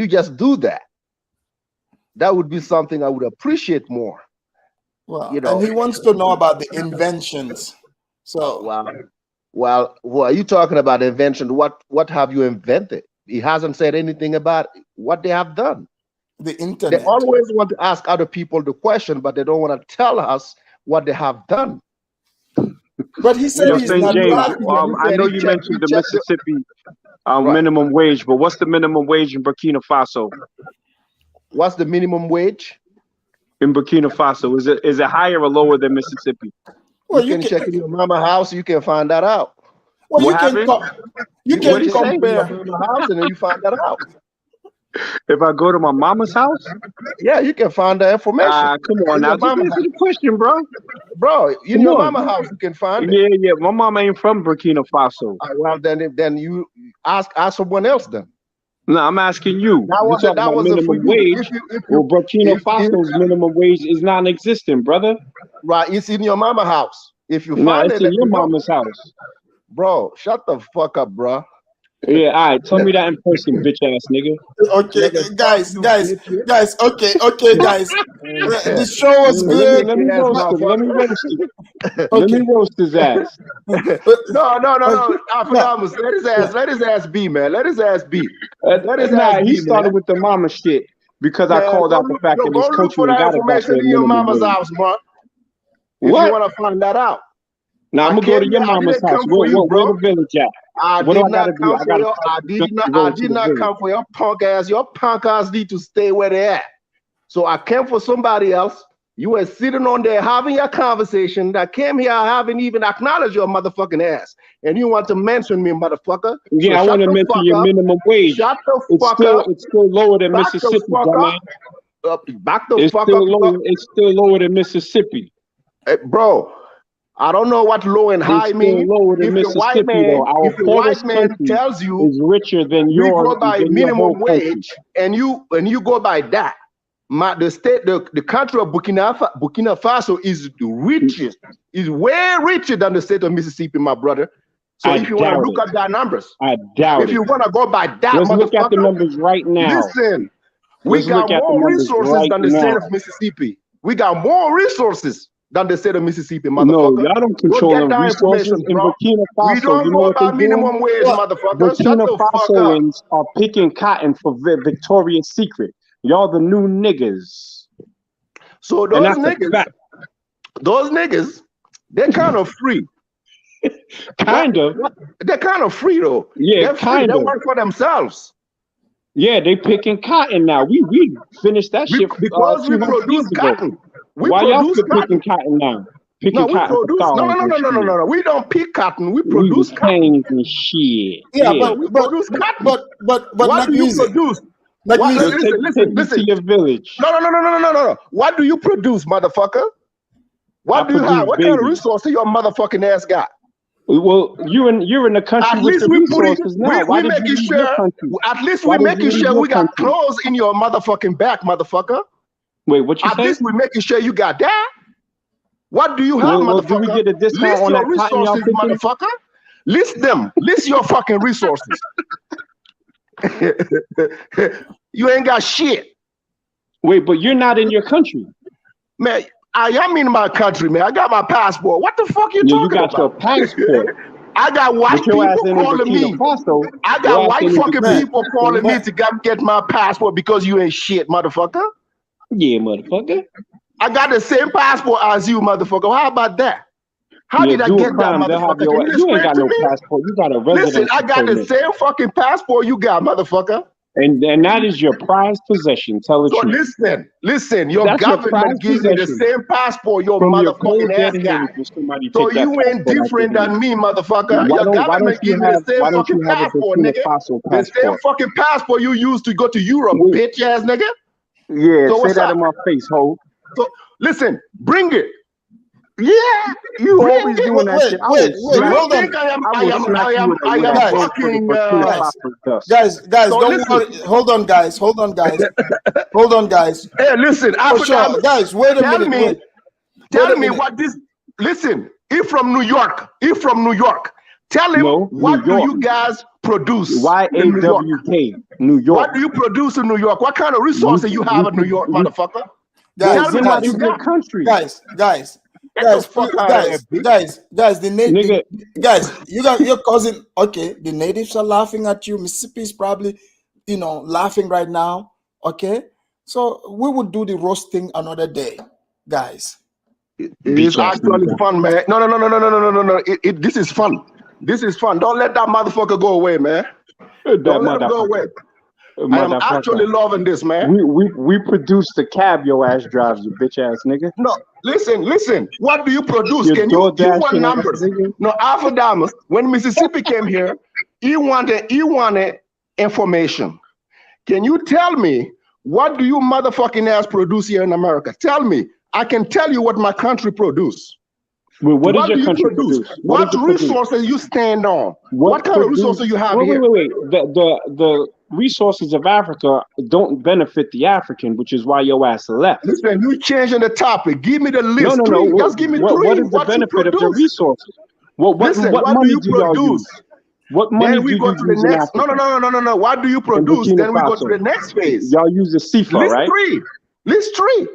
Speaker 5: just do that? That would be something I would appreciate more.
Speaker 2: Well, and he wants to know about the inventions. So,
Speaker 5: well, are you talking about invention? What have you invented? He hasn't said anything about what they have done.
Speaker 2: The internet.
Speaker 5: They always want to ask other people the question, but they don't want to tell us what they have done.
Speaker 2: But he said he's not
Speaker 14: James,
Speaker 2: black.
Speaker 14: I know you mentioned the Mississippi minimum wage, but what's the minimum wage in Burkina Faso?
Speaker 5: What's the minimum wage
Speaker 14: in Burkina Faso? Is it higher or lower than Mississippi?
Speaker 5: Well, you can check in your mama house. You can find that out.
Speaker 2: Well, you can compare
Speaker 5: your mama house, and then you find that out.
Speaker 14: If I go to my mama's house,
Speaker 5: yeah, you can find the information.
Speaker 14: Come on now, just answer the question, bro.
Speaker 5: Bro, in your mama house, you can find
Speaker 14: it. Yeah. My mama ain't from Burkina Faso.
Speaker 5: Well, then you ask someone else then.
Speaker 14: No, I'm asking you. That was minimum wage. Well, Burkina Faso's minimum wage is non-existent, brother.
Speaker 5: Right, it's in your mama house. If you
Speaker 14: no,
Speaker 5: find
Speaker 14: it's
Speaker 5: it
Speaker 14: in your mama's house.
Speaker 5: Bro, shut the fuck up, bro.
Speaker 14: Yeah, all right. Tell me that in person, bitch ass nigga.
Speaker 2: Okay, guys. Okay, guys. The show was good.
Speaker 14: Let me roast him. Let me roast his ass.
Speaker 5: No. Let his ass be, man. Let his ass be.
Speaker 14: He started with the mama shit because I called out the fact that this country got
Speaker 5: information in your mama's house, man. If you want to find that out.
Speaker 14: Now I'm gonna go to your mama's house. Where the village at?
Speaker 5: I did not come for your punk ass. Your punk ass need to stay where they at. So I came for somebody else. You were sitting on there having your conversation. That came here, I haven't even acknowledged your motherfucking ass. And you want to mention me, motherfucker.
Speaker 14: Yeah, I want to mention your minimum wage.
Speaker 5: Shut the fuck up.
Speaker 14: It's still lower than Mississippi, dumbass.
Speaker 5: Back the fuck up.
Speaker 14: It's still lower than Mississippi.
Speaker 5: Hey, bro. I don't know what low and high mean. If the white man tells you
Speaker 14: is richer than yours,
Speaker 5: we go by minimum wage, and you go by that, the country of Burkina Faso is the richest, is way richer than the state of Mississippi, my brother. So if you want to look at that numbers,
Speaker 14: I doubt
Speaker 5: if you want to go by that,
Speaker 14: let's look at the numbers right now.
Speaker 5: Listen, we got more resources than the state of Mississippi. We got more resources than the state of Mississippi, motherfucker.
Speaker 14: No, y'all don't control the resources in Burkina Faso.
Speaker 5: We don't go by minimum wage, motherfucker.
Speaker 14: Burkina Fasoans are picking cotton for Victoria's Secret. Y'all the new niggas.
Speaker 5: So those niggas, they're kind of free.
Speaker 14: Kind of.
Speaker 5: They're kind of free though.
Speaker 14: Yeah, kind of.
Speaker 5: They work for themselves.
Speaker 14: Yeah, they picking cotton now. We finished that shit
Speaker 5: because we produce cotton.
Speaker 14: Why y'all picking cotton now?
Speaker 5: No, we don't pick cotton. We produce cotton.
Speaker 14: And shit.
Speaker 2: Yeah, but we produce cotton. But
Speaker 5: what do you produce?
Speaker 14: Listen. Your village.
Speaker 5: No. What do you produce, motherfucker? What do you have? What kind of resources your motherfucking ass got?
Speaker 14: Well, you're in the country with the resources now.
Speaker 5: At least we making sure we got clothes in your motherfucking back, motherfucker.
Speaker 14: Wait, what you say?
Speaker 5: At least we're making sure you got that. What do you have, motherfucker?
Speaker 14: Do we get a discount on that cotton, y'all
Speaker 5: motherfucker? List them. List your fucking resources. You ain't got shit.
Speaker 14: Wait, but you're not in your country.
Speaker 5: Man, I am in my country, man. I got my passport. What the fuck you
Speaker 14: Yeah,
Speaker 5: talking
Speaker 14: you got
Speaker 5: about?
Speaker 14: your passport.
Speaker 5: I got white
Speaker 14: But your ass
Speaker 5: people
Speaker 14: ain't in
Speaker 5: calling
Speaker 14: Burkina
Speaker 5: me.
Speaker 14: Faso.
Speaker 5: I
Speaker 14: Your
Speaker 5: got
Speaker 14: ass
Speaker 5: white
Speaker 14: ain't in
Speaker 5: fucking
Speaker 14: Burkina
Speaker 5: people
Speaker 14: Faso.
Speaker 5: calling me to come get my passport because you ain't shit, motherfucker.
Speaker 14: Yeah, motherfucker.
Speaker 5: I got the same passport as you, motherfucker. How about that? How
Speaker 14: Yeah,
Speaker 5: did I
Speaker 14: do a
Speaker 5: get that,
Speaker 14: crime, they'll have
Speaker 5: motherfucker? Can
Speaker 14: your.
Speaker 5: you
Speaker 14: You ain't
Speaker 5: explain
Speaker 14: got
Speaker 5: to
Speaker 14: no
Speaker 5: me?
Speaker 14: passport. You got a
Speaker 5: Listen,
Speaker 14: residency
Speaker 5: I got the
Speaker 14: permit,
Speaker 5: same fucking passport you got, motherfucker.
Speaker 14: and that is your prized possession. Tell the
Speaker 5: So
Speaker 14: truth.
Speaker 5: listen. Your
Speaker 14: That's your
Speaker 5: government
Speaker 14: prized
Speaker 5: gave me the
Speaker 14: possession
Speaker 5: same passport your
Speaker 14: from your
Speaker 5: motherfucking
Speaker 14: cold dead
Speaker 5: ass got.
Speaker 14: hands. When somebody
Speaker 5: So
Speaker 14: take that
Speaker 5: you ain't
Speaker 14: passport out your
Speaker 5: different than
Speaker 14: hand.
Speaker 5: me, motherfucker. Your
Speaker 14: Why don't
Speaker 5: government
Speaker 14: you
Speaker 5: give me the same
Speaker 14: why don't
Speaker 5: fucking
Speaker 14: you have a
Speaker 5: passport,
Speaker 14: Burkina
Speaker 5: nigga.
Speaker 14: Faso
Speaker 5: The same
Speaker 14: passport?
Speaker 5: fucking passport you used to go to Europe,
Speaker 14: Wait.
Speaker 5: bitch ass nigga.
Speaker 14: Yeah,
Speaker 5: So
Speaker 14: say
Speaker 5: what's
Speaker 14: that
Speaker 5: up?
Speaker 14: in my face, ho.
Speaker 5: So listen, bring it.
Speaker 14: Yeah, you
Speaker 5: Bring
Speaker 14: always
Speaker 5: it.
Speaker 14: doing that shit. I
Speaker 8: Wait,
Speaker 14: will
Speaker 5: Do you
Speaker 14: slap
Speaker 8: hold
Speaker 14: you.
Speaker 8: on.
Speaker 5: think I
Speaker 14: I will slap you with a
Speaker 5: am
Speaker 14: bowl full of
Speaker 5: fucking
Speaker 14: Burkina Faso dust.
Speaker 8: Guys,
Speaker 5: So
Speaker 8: don't
Speaker 5: listen.
Speaker 8: worry. Hold on, guys. Hold on, guys.
Speaker 5: Hey, listen,
Speaker 8: For
Speaker 5: Africa,
Speaker 8: sure. Guys, wait a minute. Wait.
Speaker 5: Tell
Speaker 8: Wait a
Speaker 5: me
Speaker 8: minute.
Speaker 5: what this. Listen, he from New York. Tell him
Speaker 14: No,
Speaker 5: what
Speaker 14: New
Speaker 5: do
Speaker 14: York.
Speaker 5: you guys produce in New York?
Speaker 14: YAWK, New York.
Speaker 5: What do you produce in New York? What kind of resources you have in New York, motherfucker?
Speaker 8: Guys,
Speaker 5: Tell me what you
Speaker 14: in your
Speaker 5: got.
Speaker 14: country.
Speaker 8: Guys,
Speaker 5: Get the fuck out of here, bitch.
Speaker 8: Guys, you got your cousin. Okay, the natives are laughing at you. Mississippi is probably, laughing right now. Okay, so we would do the roasting another day, guys.
Speaker 5: It's actually fun, man. No. This is fun. This is fun. Don't let that motherfucker go away, man. Don't let him go away. I am actually loving this, man.
Speaker 14: We produce the cab your ass drives, you bitch ass nigga.
Speaker 5: No, listen. What do you produce?
Speaker 14: Your
Speaker 5: Can you
Speaker 14: DoorDash
Speaker 5: want
Speaker 14: and
Speaker 5: numbers?
Speaker 14: ass nigga.
Speaker 5: No, Alpha Damas, when Mississippi came here, he wanted information. Can you tell me what do you motherfucking ass produce here in America? Tell me. I can tell you what my country produce.
Speaker 14: Well, what does
Speaker 5: do
Speaker 14: your
Speaker 5: you
Speaker 14: country
Speaker 5: produce?
Speaker 14: produce?
Speaker 5: What resources you stand on? What kind of resources you have here?
Speaker 14: Wait. The resources of Africa don't benefit the African, which is why your ass left.
Speaker 5: Listen, you changing the topic. Give me the list.
Speaker 14: No.
Speaker 5: Just give me three.
Speaker 14: What is the benefit of the resources? What money do y'all use? What money
Speaker 5: Then we
Speaker 14: do
Speaker 5: go
Speaker 14: you
Speaker 5: to the
Speaker 14: use in
Speaker 5: next.
Speaker 14: Africa?
Speaker 5: No. What do you produce?
Speaker 14: Burkina
Speaker 5: Then we go to
Speaker 14: Faso.
Speaker 5: the next phase.
Speaker 14: Y'all use the CFA, right?
Speaker 5: List three.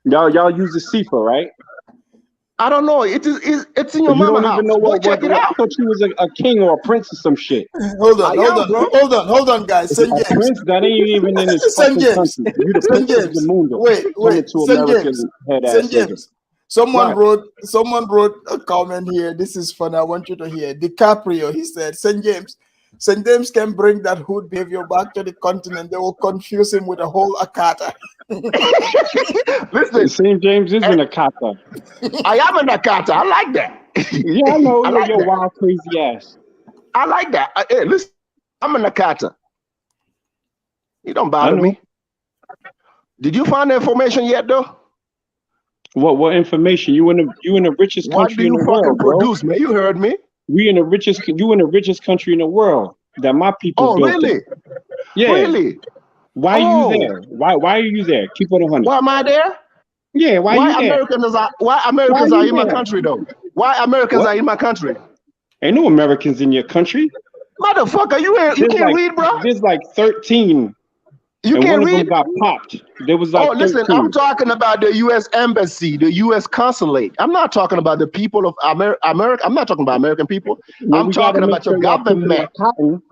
Speaker 14: Y'all use the CFA, right?
Speaker 5: I don't know. It's in your
Speaker 14: You
Speaker 5: mama
Speaker 14: don't
Speaker 5: house.
Speaker 14: even know
Speaker 5: Go check it out.
Speaker 14: I thought you was a king or a prince or some shit.
Speaker 8: Hold on, guys. St. James.
Speaker 14: A prince that ain't even in his
Speaker 8: St.
Speaker 14: fucking
Speaker 8: James.
Speaker 14: country. You the
Speaker 8: St.
Speaker 14: prince of
Speaker 8: James.
Speaker 14: the moon.
Speaker 8: Wait.
Speaker 14: To
Speaker 8: St.
Speaker 14: American
Speaker 8: James.
Speaker 14: head ass
Speaker 8: St.
Speaker 14: nigga.
Speaker 8: James. Someone
Speaker 14: Right.
Speaker 8: wrote a comment here. This is fun. I want you to hear. DiCaprio, he said, St. James can bring that hood behavior back to the continent. They will confuse him with a whole Akata.
Speaker 5: Listen,
Speaker 14: St. James is an Akata.
Speaker 5: I am an Akata. I like that.
Speaker 14: Yeah, I know.
Speaker 5: I like
Speaker 14: your
Speaker 5: that.
Speaker 14: wild, crazy ass.
Speaker 5: I like that. Hey, listen, I'm an Akata. You don't bother me. Did you find the information yet, though?
Speaker 14: What information? You in the richest country in the world, bro.
Speaker 5: Produce, man? You heard me.
Speaker 14: You in the richest country in the world that my people built.
Speaker 5: Really?
Speaker 14: It. Yeah.
Speaker 5: Really?
Speaker 14: Why are you there? Why are you there? Keep it 100.
Speaker 5: Why am I there?
Speaker 14: Yeah, why you there?
Speaker 5: Why Americans are in my country, though? Why Americans are in my country?
Speaker 14: Ain't no Americans in your country.
Speaker 5: Motherfucker, you can't read, bro.
Speaker 14: There's like 13.
Speaker 5: You
Speaker 14: and
Speaker 5: can't
Speaker 14: one
Speaker 5: read?
Speaker 14: of them got popped. There was like 13.
Speaker 5: Listen, I'm talking about the U.S. Embassy, the U.S. Consulate. I'm not talking about the people of America. I'm not talking about American people.
Speaker 14: Well,
Speaker 5: I'm talking about your government.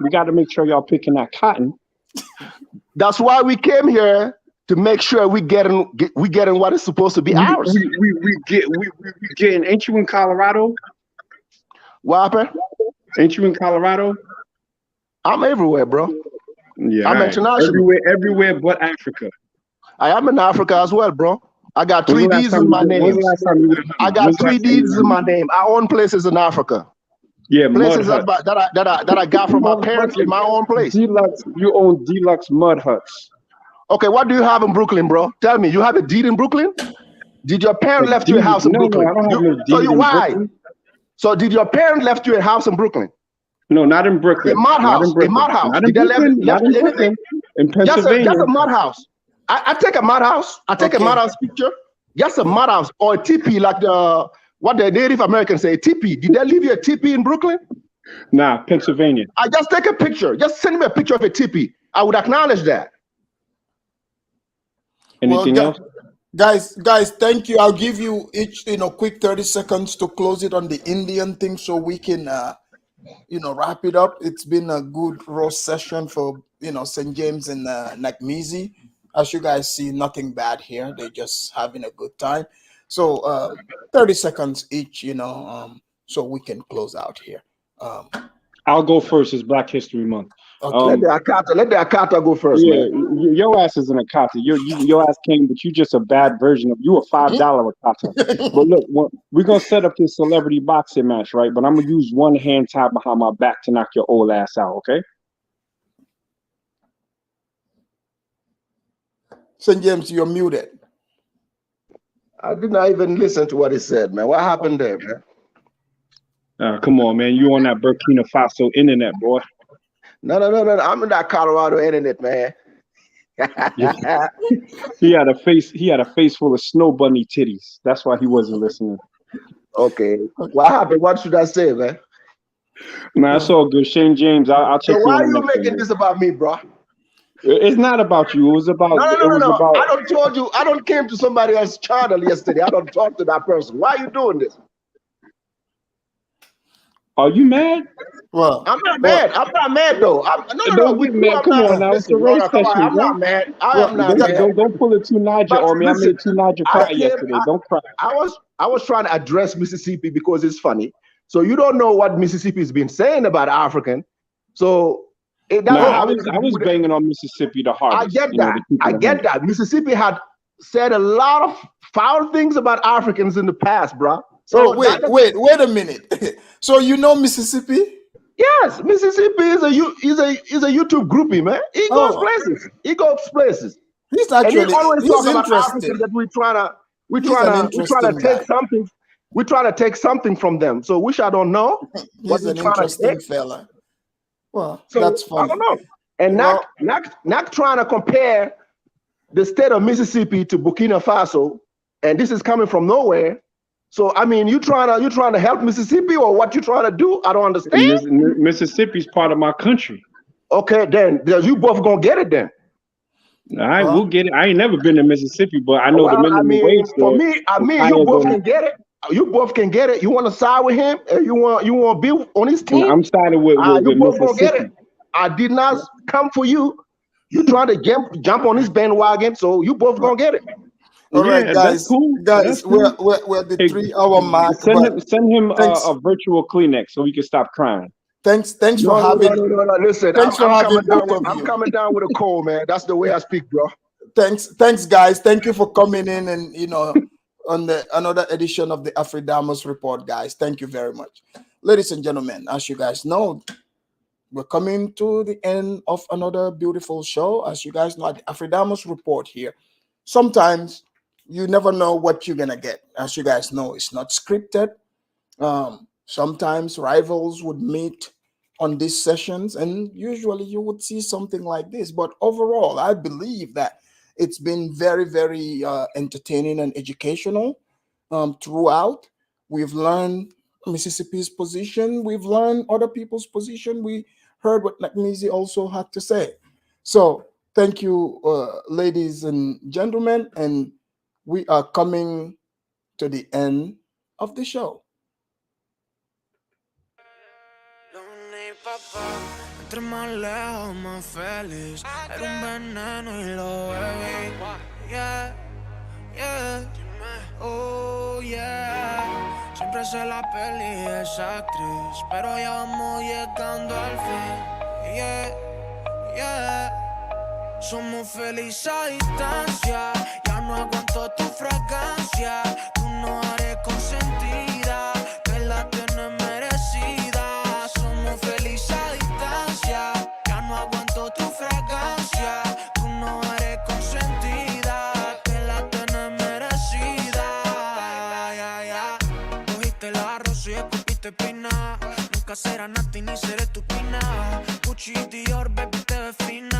Speaker 14: We got to make sure y'all picking that cotton.
Speaker 5: That's why we came here, to make sure we getting what is supposed to be ours.
Speaker 14: We getting. Ain't you in Colorado?
Speaker 5: What happened?
Speaker 14: Ain't you in Colorado?
Speaker 5: I'm everywhere, bro.
Speaker 14: Yeah,
Speaker 5: I'm international.
Speaker 14: Everywhere but Africa.
Speaker 5: I am in Africa as well, bro. I got 3 Ds in my name. I got 3 Ds in my name. I own places in Africa.
Speaker 14: Yeah,
Speaker 5: places that I got from my parents in my own place.
Speaker 14: Deluxe, you own deluxe mud huts.
Speaker 5: Okay, what do you have in Brooklyn, bro? Tell me, you have a deed in Brooklyn? Did your parent left you a house in Brooklyn?
Speaker 14: No, I don't have no deed in Brooklyn.
Speaker 5: So did your parent left you a house in Brooklyn?
Speaker 14: No, not in Brooklyn.
Speaker 5: A mud house. A mud house.
Speaker 14: Did they left anything? In Pennsylvania.
Speaker 5: Just a mud house. I take a mud house. I take a mud house picture. Just a mud house or a teepee, like what the Native Americans say, a teepee. Did they leave you a teepee in Brooklyn?
Speaker 14: Nah, Pennsylvania.
Speaker 5: I just take a picture. Just send me a picture of a teepee. I would acknowledge that.
Speaker 14: Anything else?
Speaker 8: Guys, thank you. I'll give you each, quick 30 seconds to close it on the Indian thing so we can, wrap it up. It's been a good roast session for, St. James and Nakmizi. As you guys see, nothing bad here. They're just having a good time. So 30 seconds each, so we can close out here.
Speaker 14: I'll go first. It's Black History Month.
Speaker 5: Okay. Let the Akata go first,
Speaker 14: Yeah,
Speaker 5: man.
Speaker 14: your ass is an Akata. Your ass came, but you just a bad version of you. A $5 Akata. But look, we're gonna set up this celebrity boxing match, right? But I'm gonna use one hand tied behind my back to knock your old ass out. Okay?
Speaker 8: St. James, you're muted.
Speaker 5: I did not even listen to what he said, man. What happened there, man?
Speaker 14: Come on, man. You on that Burkina Faso internet, boy.
Speaker 5: No. I'm in that Colorado internet, man.
Speaker 14: He had a face full of snow bunny titties. That's why he wasn't listening.
Speaker 5: Okay. What happened? What should I say, man?
Speaker 14: Man, it's all good. Shane James, I'll check
Speaker 5: So
Speaker 14: you
Speaker 5: why
Speaker 14: on
Speaker 5: are you
Speaker 14: the next
Speaker 5: making
Speaker 14: one.
Speaker 5: this about me, bro?
Speaker 14: It's not about you. It was about.
Speaker 5: No. I don't told you. I don't came to somebody else's channel yesterday. I don't talk to that person. Why are you doing this?
Speaker 14: Are you mad?
Speaker 8: Well,
Speaker 5: I'm not mad. I'm not mad though. No.
Speaker 14: Don't get mad. Come on now. It's a race session,
Speaker 5: I'm
Speaker 14: bro.
Speaker 5: not mad. I am not mad.
Speaker 14: Don't pull it too Niger
Speaker 5: But
Speaker 14: on me.
Speaker 5: listen,
Speaker 14: I made too Niger cry yesterday. Don't cry.
Speaker 5: I was trying to address Mississippi because it's funny. So you don't know what Mississippi's been saying about African. So
Speaker 14: I was banging on Mississippi the hardest.
Speaker 5: I get that. Mississippi had said a lot of foul things about Africans in the past, bro. So
Speaker 8: wait a minute. So you know Mississippi?
Speaker 5: Yes, Mississippi is a YouTube groupie, man. He goes places. He goes places.
Speaker 8: He's actually
Speaker 5: and he always
Speaker 8: he's
Speaker 5: talk about
Speaker 8: interesting.
Speaker 5: Africans that we're trying to take something. We try to take something from them. So which I don't know.
Speaker 8: He's an interesting fella. Well,
Speaker 5: so,
Speaker 8: that's funny.
Speaker 5: I don't know. And not trying to compare the state of Mississippi to Burkina Faso, and this is coming from nowhere. So I mean, you trying to help Mississippi, or what you trying to do? I don't understand.
Speaker 14: Mississippi's part of my country.
Speaker 5: Okay, then you both gonna get it then.
Speaker 14: All right, we'll get it. I ain't never been to Mississippi, but I know the minimum wage.
Speaker 5: For me, you both can get it. You both can get it. You want to side with him? You want to be on his team?
Speaker 14: I'm siding with
Speaker 5: you both
Speaker 14: Mississippi.
Speaker 5: gonna get it. I did not come for you. You trying to jump on his bandwagon, so you both gonna get it.
Speaker 8: All right, guys.
Speaker 14: Cool.
Speaker 8: Guys, we're at the 3-hour mark.
Speaker 14: Send him a virtual Kleenex so he can stop crying.
Speaker 8: Thanks for having.
Speaker 5: No. Listen, I'm coming down with a cold, man. That's the way I speak, bro.
Speaker 8: Thanks, guys. Thank you for coming in and on another edition of the Afridamos Report, guys. Thank you very much, ladies and gentlemen. As you guys know, we're coming to the end of another beautiful show. As you guys know, the Afridamos Report here. Sometimes you never know what you're gonna get. As you guys know, it's not scripted. Sometimes rivals would meet on these sessions, and usually you would see something like this. But overall, I believe that it's been very, very entertaining and educational throughout. We've learned Mississippi's position. We've learned other people's position. We heard what Nakmizi also had to say. So thank you, ladies and gentlemen, and we are coming to the end of the show.
Speaker 4: Entre más lejos, más feliz. Era un veneno y lo bebí. Yeah, yeah. Oh, yeah. Siempre sé la peli esa actriz, pero ya vamos llegando al fin. Yeah, yeah. Somos felices a distancia. Ya no aguanto tu fragancia. Tú no eres consentida, que la tienes merecida. Somos felices a distancia. Ya no aguanto tu fragancia. Tú no eres consentida, que la tienes merecida. Cogiste la rosa y escupiste espina. Nunca será Nati ni seré tu pina. Gucci, Dior, baby, te ves fina.